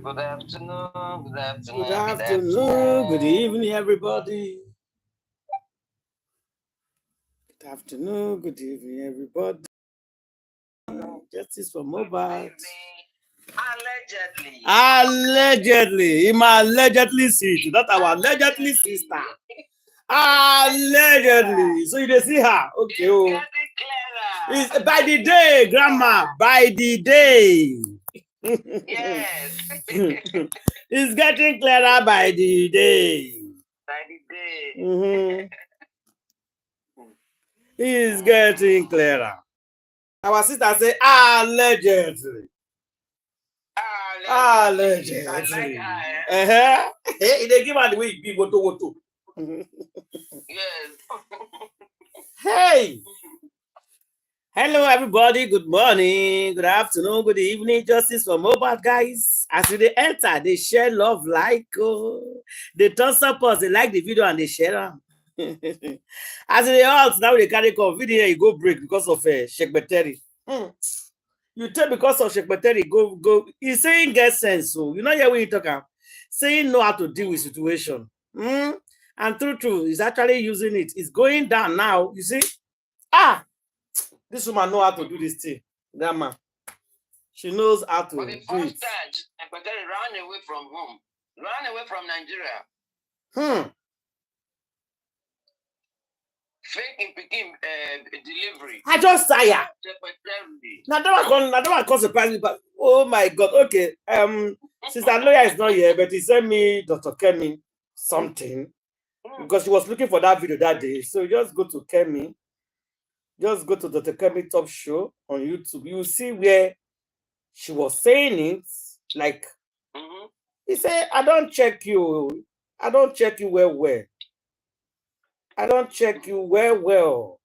Good afternoon, good afternoon, good afternoon, good evening, everybody. Good afternoon, good evening, everybody. Justice for Mobad. Allegedly. He might allegedly see it. Not our allegedly sister. Allegedly. So you see her. Okay. Oh. It's by the day, grandma. By the day. Yes. It's getting clearer by the day. By the day. Mm-hmm. It's getting clearer. Our sister say allegedly. Allegedly. I like her. Hey, they give her the way it be woto. Yes. Hey. Hello, everybody. Good morning, good afternoon, good evening. Justice for Mobad, guys. As they enter, they share love, like, they thumbs up us, they like the video and they share them. As they all now they carry come video, you go break because of Shekbeteri. You tell because of Shekbeteri, go. He's saying get sense, so you know here when you talk, saying know how to deal with situation. And true, he's actually using it. It's going down now. You see, this woman know how to do this thing, grandma. She knows how to For the do it. first time, Brekete ran away from home, ran away from Nigeria. Fake in Peking delivery. I just tired. Now that one cause surprise me, but oh my God. Okay, sister lawyer is not here, but he sent me Dr. Kemi something because she was looking for that video that day. So just go to Kemi. Just go to Dr. Kemi Top Show on YouTube. You will see where she was saying it. Like, he said, I don't check you. I don't check you well. I don't check you well.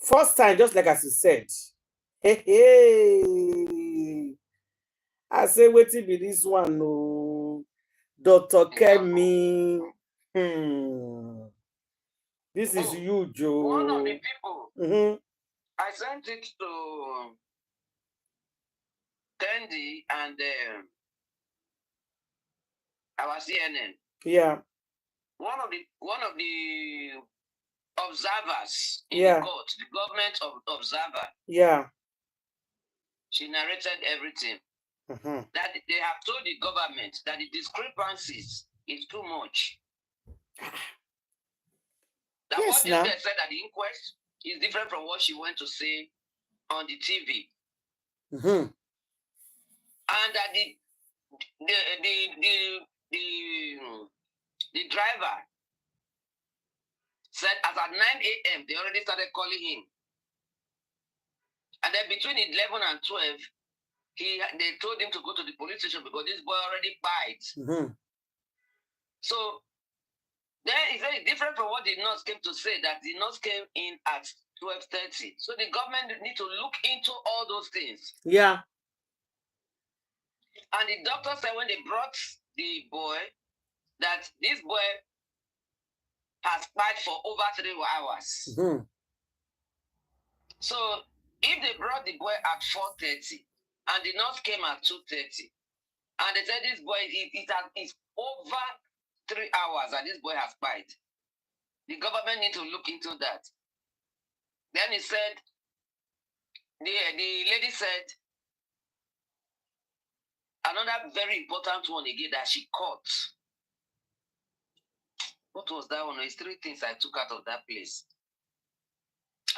First time, just like as you said. Hey. I say, wait till be this one. No. Dr. Kemi. This is you, Joe. One of the people. I sent it to Candy and our CNN. Yeah. One of the observers in the court, the government observer. Yeah. She narrated everything. That they have told the government that the discrepancies is too much. That what this guy said at the inquest is different from what she went to say on the TV. And that the driver said as at 9 a.m. they already started calling him. And then between 11 and 12, they told him to go to the police station because this boy already bites. So then he said it's different from what the nurse came to say, that the nurse came in at 12:30. So the government need to look into all those things. Yeah. And the doctor said when they brought the boy, that this boy has died for over 3 hours. So if they brought the boy at 4:30 and the nurse came at 2:30, and they said this boy is over 3 hours and this boy has died, the government need to look into that. Then he said, the lady said, another very important one again that she caught. What was that one? It's 3 things I took out of that place.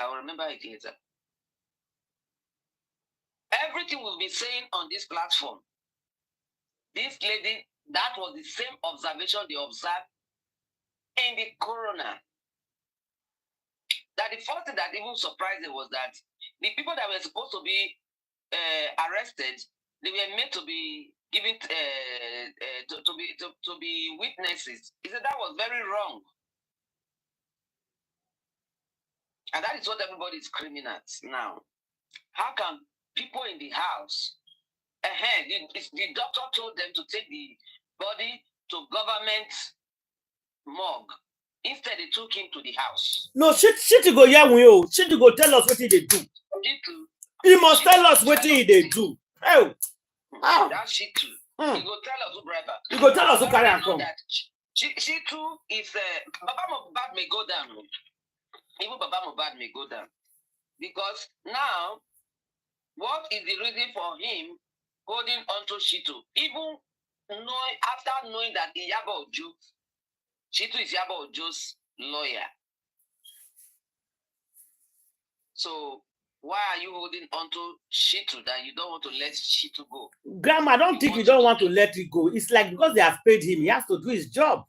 I will remember it later. Everything we'll be saying on this platform, this lady, that was the same observation they observed in the coroner. That the first thing that even surprised them was that the people that were supposed to be arrested, they were made to be given to be witnesses. He said that was very wrong, and that is what everybody is screaming at now. How can people in the house? The doctor told them to take the body to government morgue. Instead, they took him to the house. No, shit go yeah, shit go tell us what they do. He must tell us what they do. Oh. That's she too. He go tell us who bribe her. You go tell us who carry her come. She too is Baba Mobad may go down. Even Baba Mobad may go down. Because now, what is the reason for him holding on to Shitu? Even after knowing that Iyabo Ojo, Shitu is Iyabo Ojo's lawyer. So why are you holding on to Shitu that you don't want to let Shitu go? Grandma, I don't think you don't want to let it go. It's like because they have paid him, he has to do his job.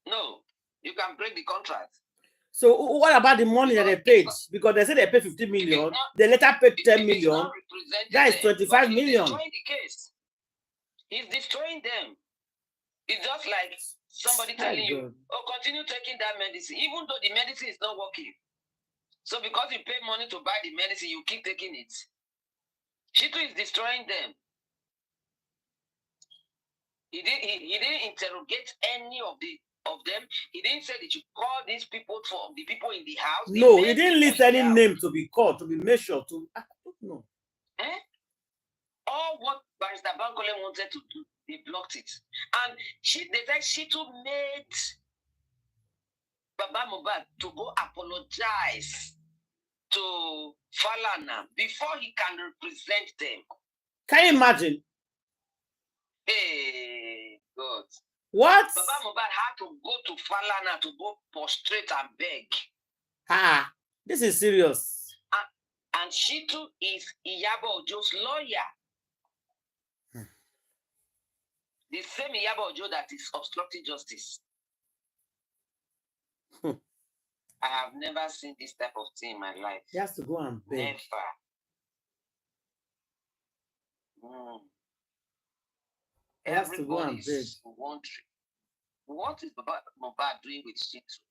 No, you can break the contract. So what about the money that they paid? Because they said they paid 50 million, they later paid 10 million. That is 25 million. He's destroying the case. He's destroying them. It's just like somebody telling you, oh, continue taking that medicine, even though the medicine is not working. So because you pay money to buy the medicine, you keep taking it. Shitu is destroying them. He didn't interrogate any of them. He didn't say that you call these people for the people in the house. No, he didn't list any name to be called, to be measured. I don't know. All what Barrister Bankole wanted to do, they blocked it. And they said Shitu made Baba Mobad to go apologize to Falana before he can represent them. Can you imagine? Hey, God. What? Baba Mobad had to go to Falana to go prostrate and beg. This is serious. And Shitu is Iyabo Ojo's lawyer. The same Iyabo Ojo that is obstructing justice. I have never seen this type of thing in my life. He has to go and beg. Never. He has to go and beg. Wondering, what is Mobad doing with Shitu?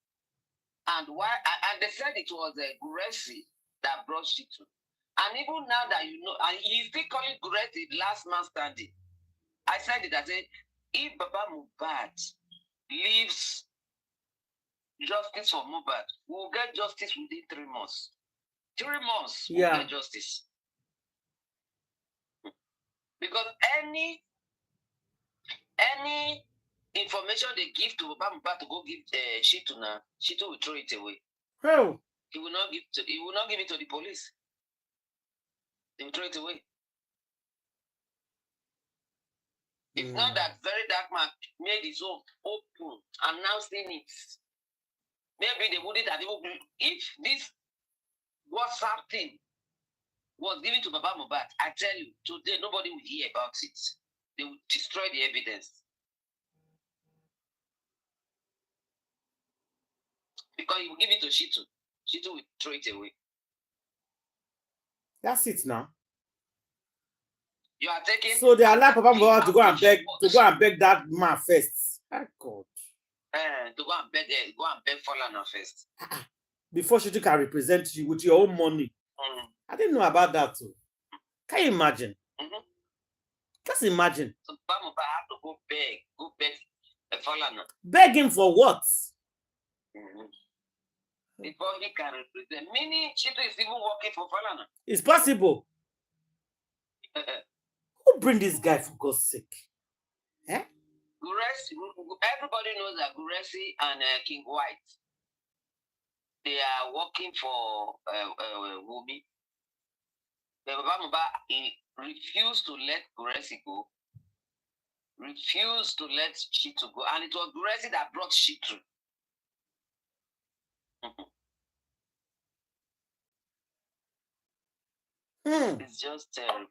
And why? And they said it was Guresi that brought Shitu. And even now that you know, and he's still calling Guresi last man standing. I said it, I said, if Baba Mobad leaves justice for Mobad, we'll get justice within 3 months. 3 months, we'll get justice. Because any information they give to Baba Mobad to go give Shitu now, Shitu will throw it away. Oh. He will not give it to the police. They will throw it away. It's not that very dark man made his own open, announcing it. Maybe they wouldn't have even, if this WhatsApp thing was given to Baba Mobad, I tell you, today nobody will hear about it. They will destroy the evidence. Because he will give it to Shitu. Shitu will throw it away. That's it now. You are taking. So they allow Papa Mobad to go and beg that man first. Oh God. To go and beg Falana first. Before Shitu can represent you with your own money. I didn't know about that too. Can you imagine? Just imagine. So Papa Mobad have to go beg Falana. Beg him for what? Before he can represent. Meaning Shitu is even working for Falana. It's possible. Who bring this guy for God's sake? Everybody knows that Guresi and King White, they are working for Wumi. But Baba Mobad refused to let Guresi go. Refused to let Shitu go. And it was Guresi that brought Shitu. It's just terrible.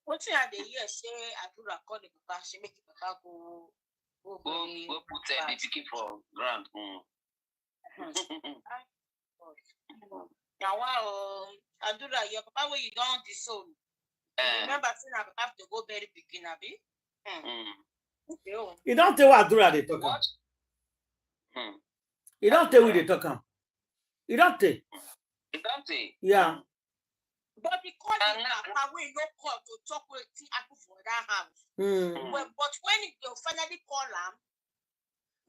What you had the year say I do record the Papa, she make the Papa go put the ticket for ground. Now I do that. Your Papa when you don't disown. Remember saying I have to go very big in Abi. You don't tell what Adura they talk about. You don't tell what they talk about. You don't tell. You don't tell. Yeah. But because Papa will not call to talk with Apple for that house. But when you finally call them,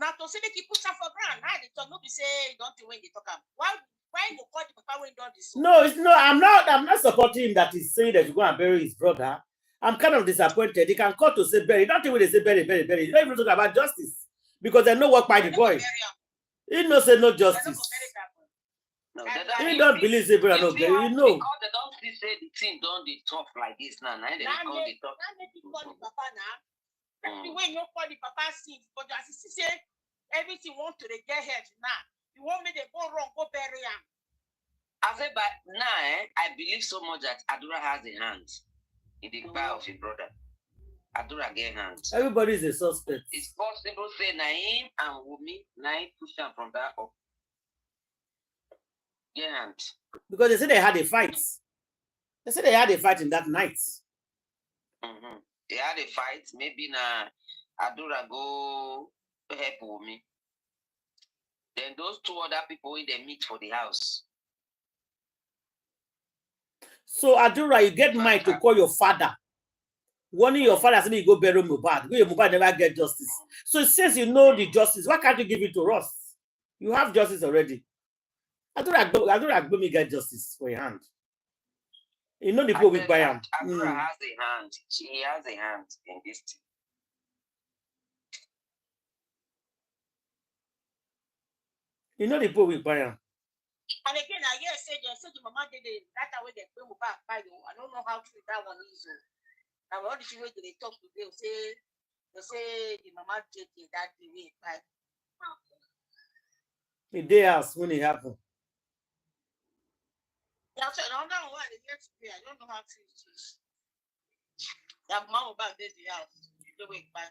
now to say they keep push for ground, how they talk, nobody say don't when they talk about. Why Why you call the papa when done this? No, it's no. I'm not supporting him that he's saying that you go and bury his brother. I'm kind of disappointed. He can call to say bury. Don't think when they say bury. You don't even talk about justice because they know what by the boy. He no say no justice. No, he don't believe say brother no bury. You know. Because they don't say the thing don't they talk like this now. Now they call the talk. When you call the papa sins, but as he say everything want to get head now. You want me to go wrong, go bury him. I said, but now I believe so much that Adura has a hand in the bar of his brother. Adura get hands. Everybody is a suspect. It's possible say Naim and Wumi, Naim push them from that up. Get hands. Because they said they had a fight. They said they had a fight in that night. Mm-hmm. They had a fight. Maybe now Adura go help Wumi. Then those two other people in they meet for the house. So Adura, you get mind to call your father. Warning your father saying you go bury Mobad. Your Mobad never get justice. So since you know the justice, why can't you give it to us? You have justice already. Adura go me get justice for your hand. You know the people with buy him. Adura has a hand. She has a hand in this thing. You know the people with buy him. And again, I hear say the mama did that way they bring back by you. I don't know how true that one is. Now all the way they talk to them they say the mama did that way by. The day house when it happened. Yeah, so another one is yet to pay. I don't know how true it is. That mama back there the house. The way back.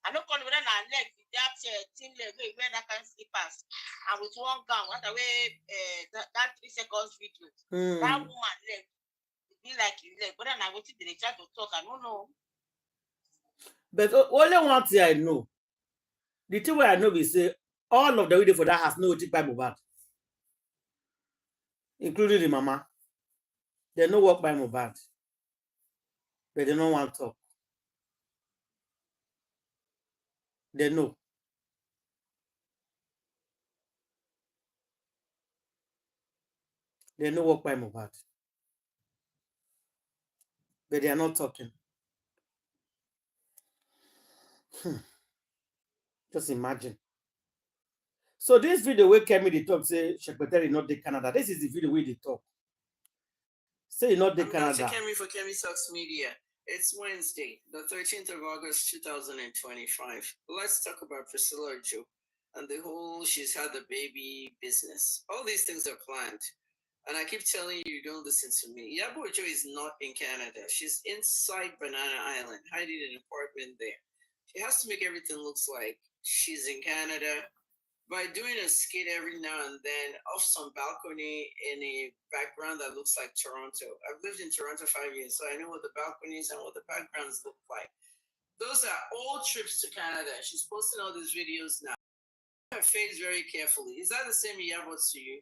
I don't know whether our leg that thin leg where that can slippers and with one gown what away that 3 seconds video. That woman leg it be like his leg, but then I waited they try to talk. I don't know. But only one thing I know. The thing where I know is say all of the video for that has no take by Mobad, including the mama. They no work by Mobad, but they don't want to talk. They know. They know work by Mobad, but they are not talking. Just imagine. So this video where came in the talk say Secretary not the Canada. This is the video where they talk. Say not the Canada. Dr. Kemi for Kemi Talks Media. It's Wednesday, the 13th of August, 2025. Let's talk about Priscilla Ojo and the whole she's had the baby business. All these things are planned. And I keep telling you, you don't listen to me. Iyabo Ojo is not in Canada. She's inside Banana Island, hiding in an apartment there. She has to make everything look like she's in Canada by doing a skit every now and then off some balcony in a background that looks like Toronto. I've lived in Toronto 5 years, so I know what the balconies and what the backgrounds look like. Those are all trips to Canada. She's posting all these videos now. Her face very carefully. Is that the same Iyabo to you?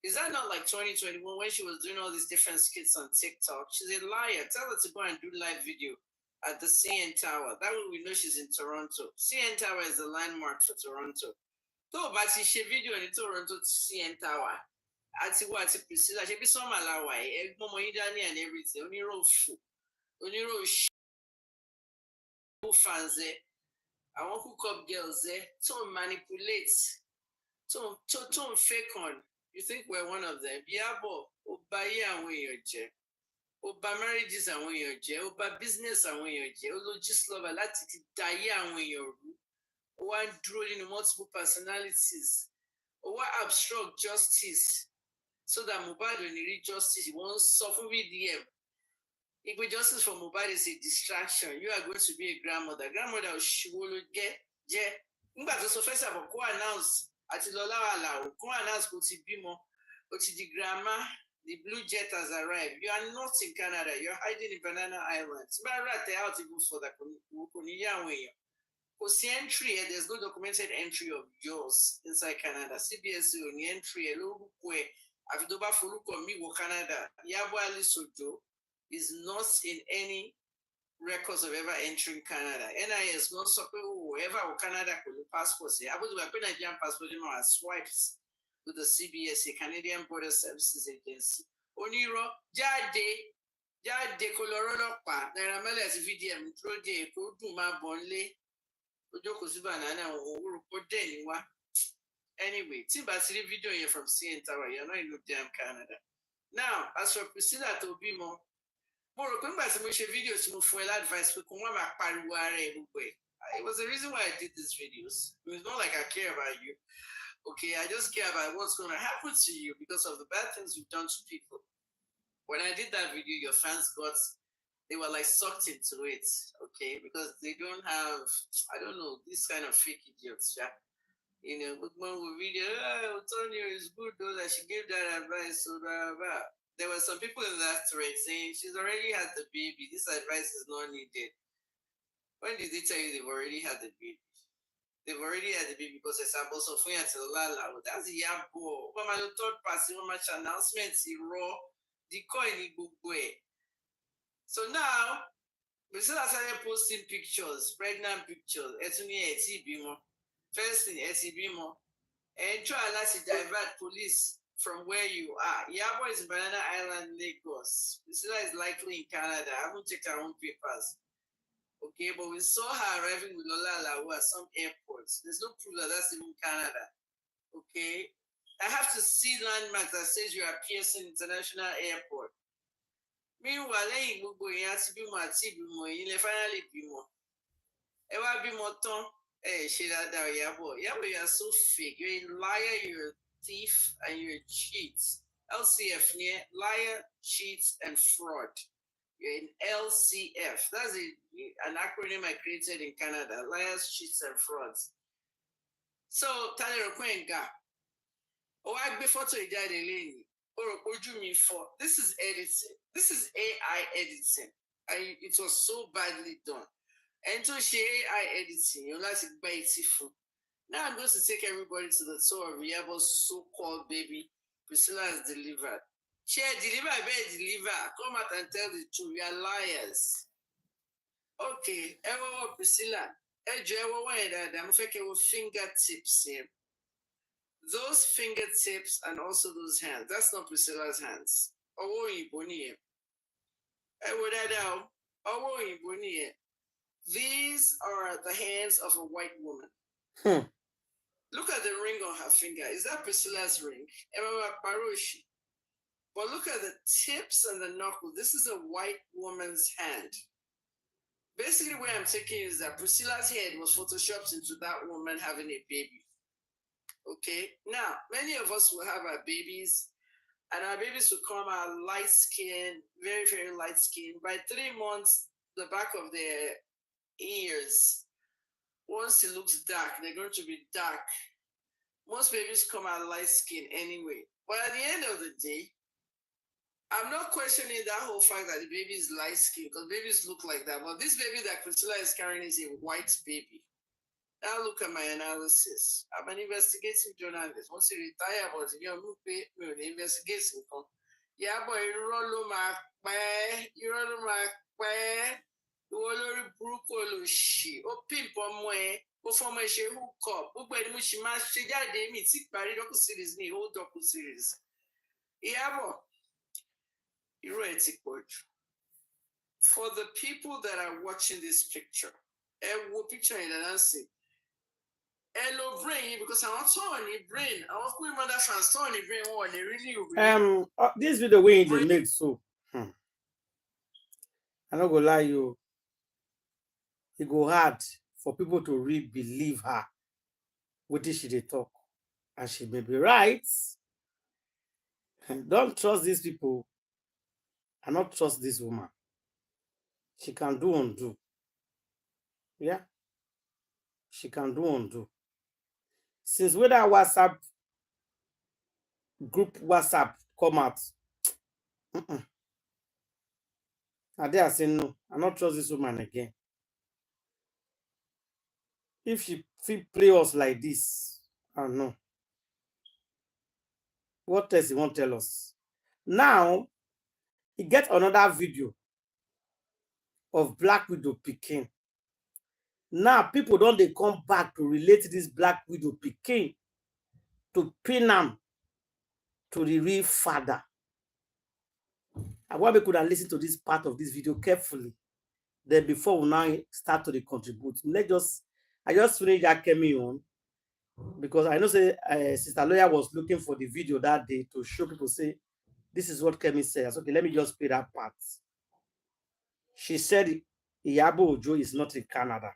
Is that not like 2021 when she was doing all these different skits on TikTok? She's a liar. Tell her to go and do live video at the CN Tower. That way we know she's in Toronto. CN Tower is the landmark for Toronto. So, but she video in Toronto to CN Tower. Ati what Priscilla, she be so malawa, Momo Idani and everything. Oniro fans I want hook up girls to manipulate, to fake on. You think we're one of them? Iyabo, Obaye and Weyoje, Oba marriages and Weyoje, Oba business and Weyoje, Ologist lover, Lati Daya and Weyoru. One drawing multiple personalities, or what obstruct justice, so that Mobad when he read justice, he won't suffer with them. If we justice for Mobad is a distraction, you are going to be a grandmother. Grandmother she will get. But the first of all, go announce at Lola Ala, go announce what bimo, but the grandma, the blue jet has arrived. You are not in Canada, you're hiding in Banana Island. But right there out even for that way. Entry, there's no documented entry of yours inside Canada. CBS on the entry, Avidoba Furuko Miwo Canada. Iyabo Ojo is not in any records of ever entering Canada. NIS not support whoever Canada could passport. I was a Nigerian passport as swipes. with the CBS, a Canadian Border Services Agency. Oniro, Jade Colorado, Naira Marley as VDM, Troje, Kuduma Bonle, Ojoko Banana, or Deniwa. Anyway, Timbasiri video here from CN Tower, you're not in damn Canada. Now, as for Priscilla Tobimo, more videos to for advice, it was the reason why I did these videos. It's not like I care about you. Okay, I just care about what's going to happen to you because of the bad things you've done to people. When I did that video, your fans they were like sucked into it, okay? Because they don't have, I don't know, this kind of fake idiots, yeah? You know, but when we video, Antonio is good though, that she gave that advice, so blah, blah. There were some people in that thread saying she's already had the baby. This advice is not needed. When did they tell you they've already had the baby? They've already had the baby because it's supposed to fly until Lala. That's the Iyabo. But my third party, much announcement, raw, the coin in. So now, we still started posting pictures, pregnant pictures. First thing, and try to divert police from where you are. Iyabo is in Banana Island, Lagos. Priscilla is likely in Canada. I haven't checked her own papers. Okay, but we saw her arriving with Lola Lawu at some airports. There's no proof that that's even Canada. Okay, I have to see landmarks that says you are Pearson International Airport. Meanwhile, you finally bimo. Ewa bimo ton. Hey, Iyabo, you are so fake. You're a liar, you're a thief, and you're a cheat. LCF near liar, cheats, and fraud. You're in LCF. That's an acronym I created in Canada. Liars, cheats, and frauds. So, Tale Kwenga. Oh, I before to this is editing. This is AI editing. It was so badly done. And to share AI editing, you'll like to buy it. Now I'm going to take everybody to the tour of Iyabo's so-called baby. Priscilla has delivered. Deliver. Come out and tell the truth. We are liars. Okay, Priscilla. I'm fingertips here. Those fingertips and also those hands. That's not Priscilla's hands. These are the hands of a white woman. Look at the ring on her finger. Is that Priscilla's ring? But look at the tips and the knuckle. This is a white woman's hand. Basically, where I'm taking is that Priscilla's head was photoshopped into that woman having a baby. Okay? Now, many of us will have our babies, and our babies will come out light skin, very, very light skin. By 3 months, the back of their ears, once it looks dark, they're going to be dark. Most babies come out light skin anyway. But at the end of the day, I'm not questioning that whole fact that the baby is light skin, because babies look like that. But this baby that Priscilla is carrying is a white baby. Now look at my analysis. I'm an investigative journalist. Once you retire, but you don't pay me the investigation. Yeah, boy, you roll my olórí burúkú olóṣì ó pimp ọmọ ẹ ó fọmọ ẹ ṣe hook up gbogbo ẹni mo ṣì máa ṣe jáde mi tí parí docu series ní whole docu series. Iyabo, irú ẹ ti pọ̀ jù. For the people that are watching this picture, ẹ wo picture yẹn dáadáa sí. Ẹ lo brain yìí because àwọn tó ní brain, àwọn Queen Mother fans tó ní brain wọn lè really. This video wey dey make so. I no go lie you. It go hard for people to really believe her what she dey talk, and she may be right. Don't trust these people and not trust this woman. She can do undo. Yeah, she can do undo. Since when that WhatsApp group WhatsApp come out, and they are saying no, I not trust this woman again. If she feel play us like this, I don't know. What else he won't tell us? Now, he get another video of Black Widow Pikin. Now, people don't they come back to relate this Black Widow Pikin to pin him to the real father. I want we could have listened to this part of this video carefully. Then before we now start to contribute, I just finished that came on because I know say Sister Lawyer was looking for the video that day to show people say this is what Kemi says. Okay, let me just play that part. She said Iyabo Ojo is not in Canada,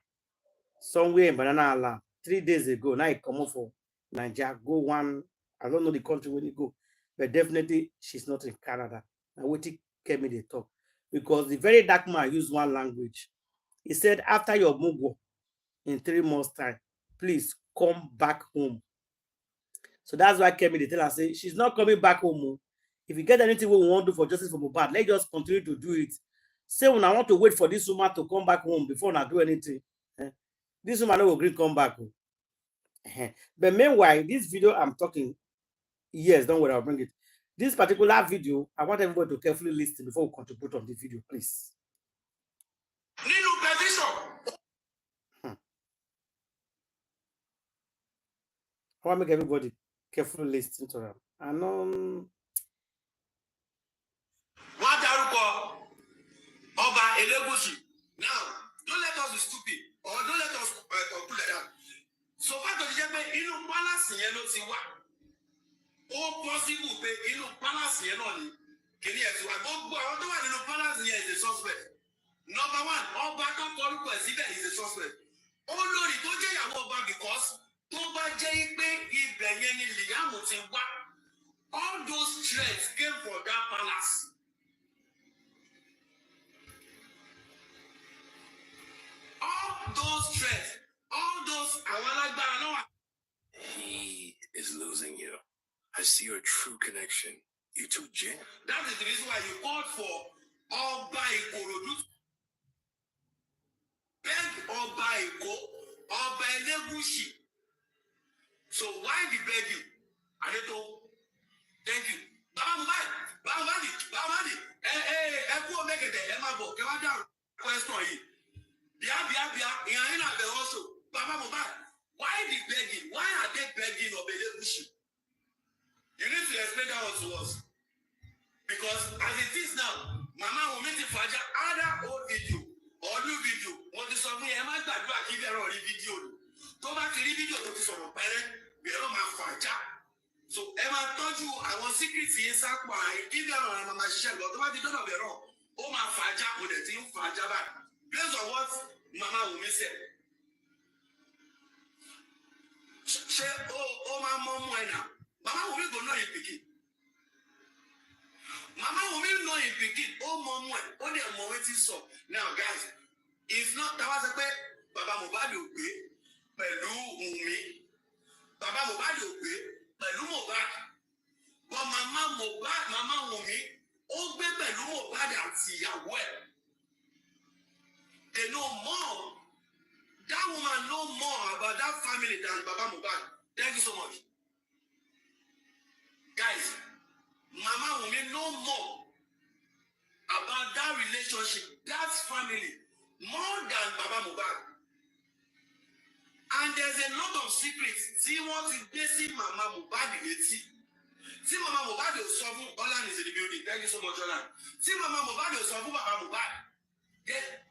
somewhere in Banana Island. 3 days ago, now he come up for Nigeria, go one. I don't know the country where he go, but definitely she's not in Canada. And what Kemi they talk because the very dark man used one language. He said, after your mugo in 3 months' time, please come back home. So that's why Kemi they tell her, say, she's not coming back home. If you get anything we want to do for justice for Mobad, let's just continue to do it. Say when I want to wait for this woman to come back home before I do anything. This woman will agree come back home. But meanwhile, this video I'm talking, yes, don't worry, I'll bring it. This particular video, I want everybody to carefully listen before we contribute on the video, please. I want to make everybody carefully listen to them. And now, don't let us be stupid or don't let us conclude like that. So far to the inú palace yẹn ló ti wá. Ó possible pé inú palace yẹn náà ni kìíní ẹ̀ ti wá. Gbogbo àwọn tó wà nínú palace yẹn is a suspect. Number one, ọba kan kọrúkọ ẹ̀ síbẹ̀ is a suspect. Olórí tó jẹ́ ìyàwó ọba because tó bá jẹ́ pé ibẹ̀ yẹn ni Liam ti wá. All those threats came from that palace. All those threats, all those he is losing you. I see your true connection. You two gen. That is the reason why you called for Oba Ikorodu. Beg Oba Iko, Oba Elegushi. So why did beg you? I don't know. Thank you. Bamadi. Brekete, Emabo, come down. Question here. Also, Mobad, why the begging? Why are they begging of Elegushi? You need to explain that one to us. Because as it is now, Mama will make it for either old video or new video. What is something I might have to give her a video. Go back to the video to some parent, we don't have Faja. So Emma told you I was secrets inside my give her a Mama Shell, but what you don't have wrong. Oh, my Faja with the team Faja back. Based on what Mama will say. Say, oh, my mom, why now? Mama will go know you pick it. Mama will know you pick it. Oh, mom, what they are waiting so. Now, guys, it's not that was a bit. Baba Mobad will pay. Pelu Umi. Baba Mobad will pay. Pelu Mobad. But Mama Mobad, Mama Umi. Oh, Pelu Mobad and see ya well. They know more. That woman know more about that family than Baba Mobad. Thank you so much. Guys, Mama Wumi know more about that relationship, that family, more than Baba Mobad. And there's a lot of secrets. See what is basing Mama Mobad in it. See Mama Mobad will solve Olan is in the building. Thank you so much, Olan. See Mama Mobad will solve Baba Mobad.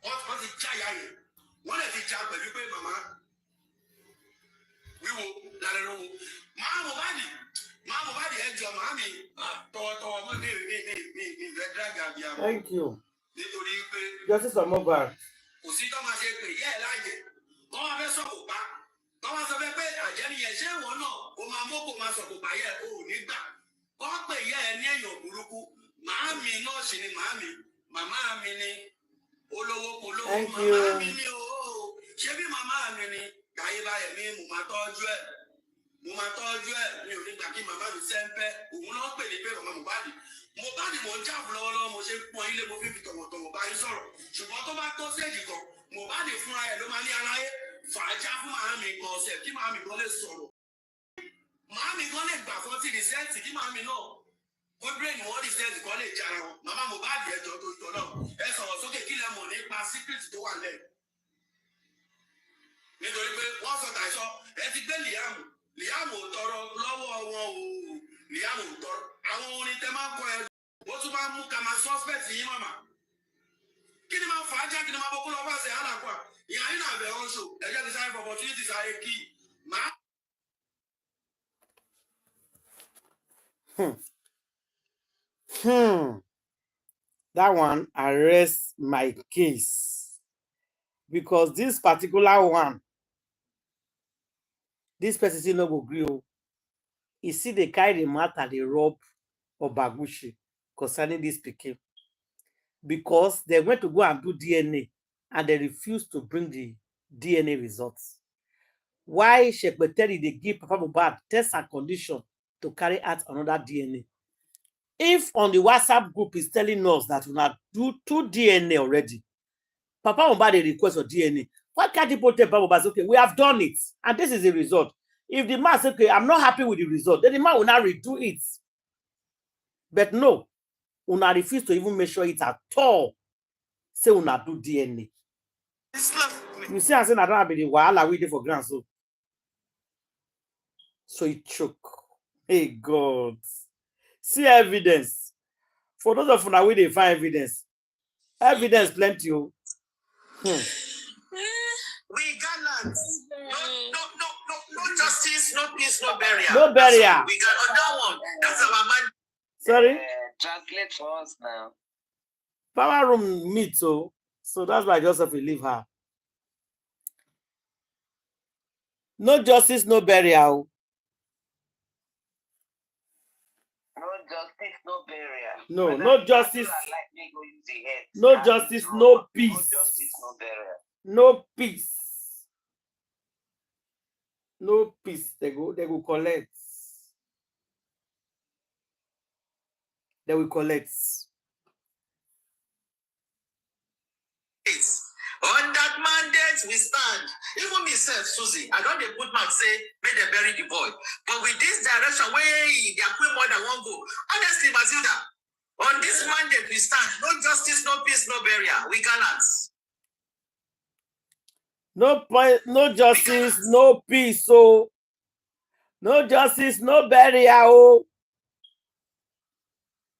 What is Chaya? One of the child, but you pay Mama. We will let her know. Mama Mobad, head your mommy. thank you. Justice for Mobad. Thank you. Ṣebí màmá mi ni kàyé báyẹ̀ mi mo máa tọ́jú ẹ̀ mi ò ní gbà kí màmá mi sẹ́ńpẹ́ òun náà pè ní pé màmá Mobad mò ń jà fún lọ́wọ́lọ́wọ́ mo ṣe ń pọ́n ilé mo fi tọ̀wọ̀tọ̀wọ̀ bá yín sọ̀rọ̀ ṣùgbọ́n tó bá tó séèjì kan Mobad fúnra ẹ̀ ló máa ní aláyé fàájà fún màmá mi kan ọ̀sẹ̀ kí màmá mi kan lè sọ̀rọ̀ màmá mi kan lè gbà fún ti rìsẹ́ǹtì kí màmá mi náà ó bírèèni wọ́n rìsẹ́ǹtì kan lè jara wọn màmá Mobad ẹjọ́ tó tọ̀ náà ẹ sọ̀rọ̀ sókè kí lẹ mọ̀ nípa síkírìtì tó wà lẹ́yìn. Nítorí pé wọ́n sọ tàìsọ ẹ ti gbé Liam ò tọrọ lọ́wọ́ wọn o Liam ò tọrọ àwọn orin tẹ máa ń kọ ẹ ó tún máa ń mú ká máa suspect yín màmá kí ni máa fà á já kí ni máa bọ́ kó lọ bá ṣe àlàkùà ìyá yín náà bẹ̀ ọ́n ṣò ẹ̀jẹ̀ ti sáré for opportunity sáré kí màá. That one arrests my case because this particular one, this person still no go agree. You see, they carry the matter, they rob Obagushi concerning this pikin because they went to go and do DNA and they refused to bring the DNA results. Why Shekbeteri they give Papa Mobad test and condition to carry out another DNA? If on the WhatsApp group is telling us that we have do 2 DNA already, Papa Mobad a request for DNA. Why can't people tell Papa Mobad, okay, we have done it, and this is the result? If the man says, okay, I'm not happy with the result, then the man will not redo it. But no, una refuse to even measure it at all. Say una do DNA. You see, I said I don't have the wahala we did for grand so it choke. Hey God. See evidence. For those of you where they find evidence. Evidence plenty. We gallant. No justice, no peace, no burial. No burial. We got on that one. That's our man. Sorry? Translate for us now. Power room meet, so that's why Joseph will leave her. No justice, no burial. No justice, no burial. No, Whether no justice. Like me go use the head. No justice, no peace. No justice, no burial. No peace. No peace. They go collect. They will collect. On that mandate, we stand. Even myself, Susie, I don't put mouth say, may they bury the boy. But with this direction, where they are more than one go. Honestly, Matilda, on this mandate, we stand. No justice, no peace, no burial. We gallant. No justice, no peace. So no justice, no burial.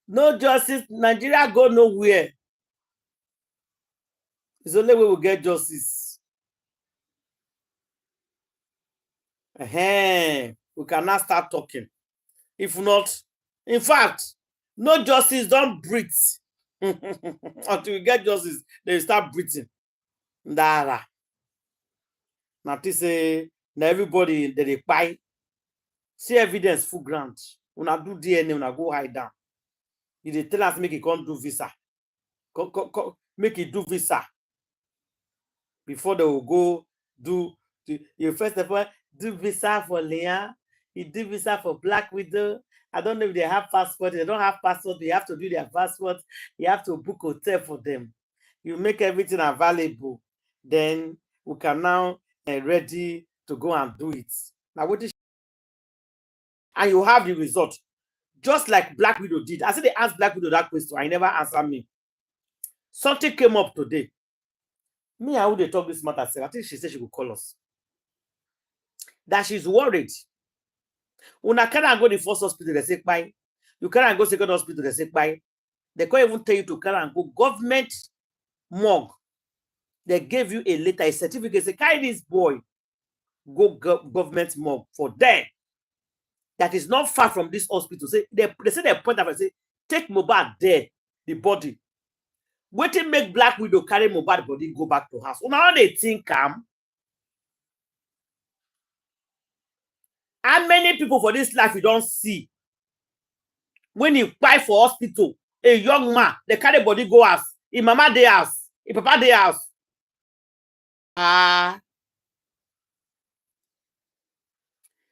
No justice. Nigeria go nowhere. It's only way we get justice. We cannot start talking. If not, in fact, no justice, don't breathe. Until we get justice, they start breathing. Dara. Now to say, now everybody they buy. See evidence full ground. When I do DNA, when I go hide down. If they tell us make it come do visa. Make it do visa. Before they will go do you first of all do visa for Leah, you do visa for Black Widow. I don't know if they have passport. They don't have passport. You have to do their passport. You have to book hotel for them. You make everything available. Then we can now ready to go and do it. Now what is and you have the result, just like Black Widow did. I said they asked Black Widow that question. I never answered me. Something came up today. Me, I would they talk this matter. I think she said she would call us. That she's worried. When I can't go to the first hospital, they say bye. You can't go second hospital, they say bye. They can't even tell you to carry and go government morgue. They gave you a letter, a certificate. Say, carry this boy, go government morgue for there. That is not far from this hospital. Say they say they point out and say, take Mobad there, the body. Wait till make Black Widow carry Mobad body, go back to house. Now they think how many people for this life you don't see? When you buy for hospital, a young man, they carry body go house. In mama day house, in papa day house.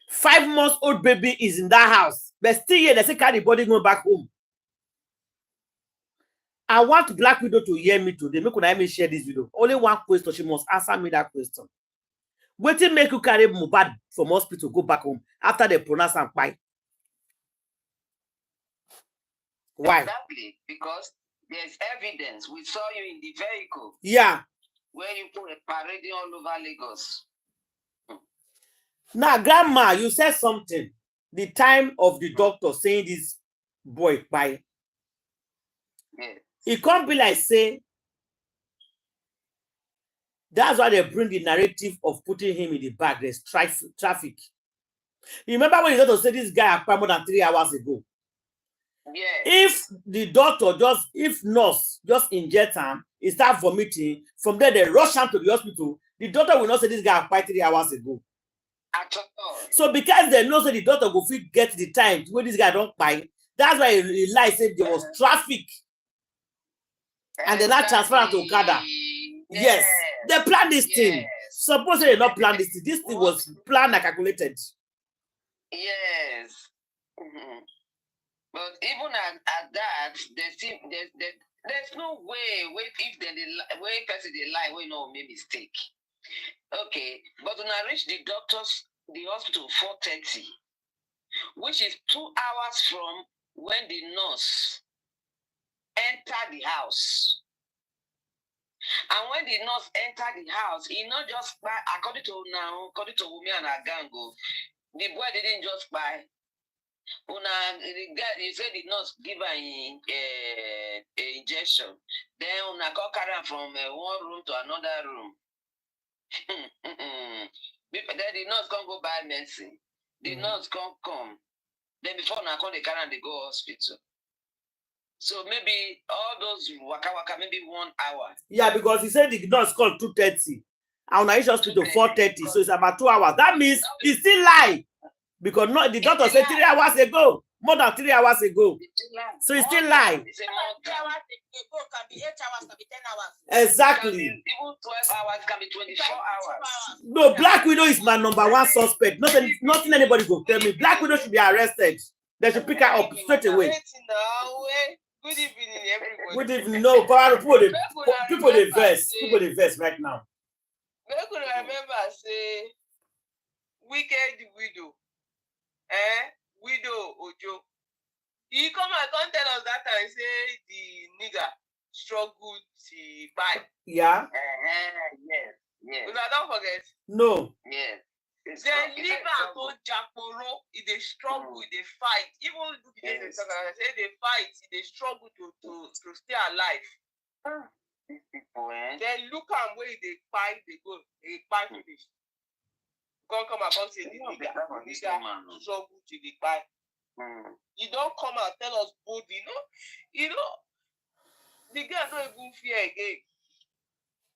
5 months old baby is in that house, but still here they say carry body go back home. I want Black Widow to hear me today. Make I share this video. Only one question. She must answer me that question. Wait till make you carry Mobad from hospital go back home after they pronounce and buy. Why? Exactly, because there's evidence. We saw you in the vehicle. Yeah. Where you put a parading all over Lagos. Now, grandma, you said something. The time of the doctor saying this boy by. Yes. It can't be like say. That's why they bring the narrative of putting him in the back. There's traffic. You remember when you got to say this guy apart more than 3 hours ago? Yes. If the doctor if nurse just inject him, he start vomiting, from there they rush him to the hospital, the doctor will not say this guy apart 3 hours ago. At all. So because they know that the doctor will fit get the time when this guy don't buy, that's why he lied, said there was traffic. And they not transfer him to Okada. Yes. They planned this thing. Suppose they not plan this thing. This thing was planned and calculated. Yes. But even at that, there's no way if the way person they lie, we know make mistake. Okay, but when I reach the hospital 4:30, which is 2 hours from when the nurse entered the house. And when the nurse entered the house, he not just buy, according to Wumi and Agango, the boy didn't just buy. You said the nurse give her an injection. Then una go carry her from one room to another room. Then the nurse can't go buy medicine. The nurse can't come. Then before una come, they carry and they go hospital. So maybe all those waka maybe 1 hour. Yeah, because he said the nurse called 2:30. And I hospital 4:30, so it's about 2 hours. That means he still lie. Because the doctor said 3 hours ago, more than 3 hours ago. So he still lie. 3 hours ago can be 8 hours, can be 10 hours. Exactly. Even 12 hours can be 24 hours. No, Black Widow is my #1 suspect. Nothing anybody go tell me. Black Widow should be arrested. They should pick her up straight away. Good evening, everybody. Good evening. No, people they verse. People they verse right now. Make you remember say wicked widow. Widow Ojo. He come and tell us that time say the nigger struggled to buy. Yeah. Yes. But I don't forget. No. Yes. Then leave and go Jakporo. They struggle, they fight. Even they say they fight, they struggle to stay alive. These people, Then look at where they fight, they go, they fight finish. Come about say the nigga struggle to the fight. You don't come and tell us boldly, you know, the girl don't even fear again.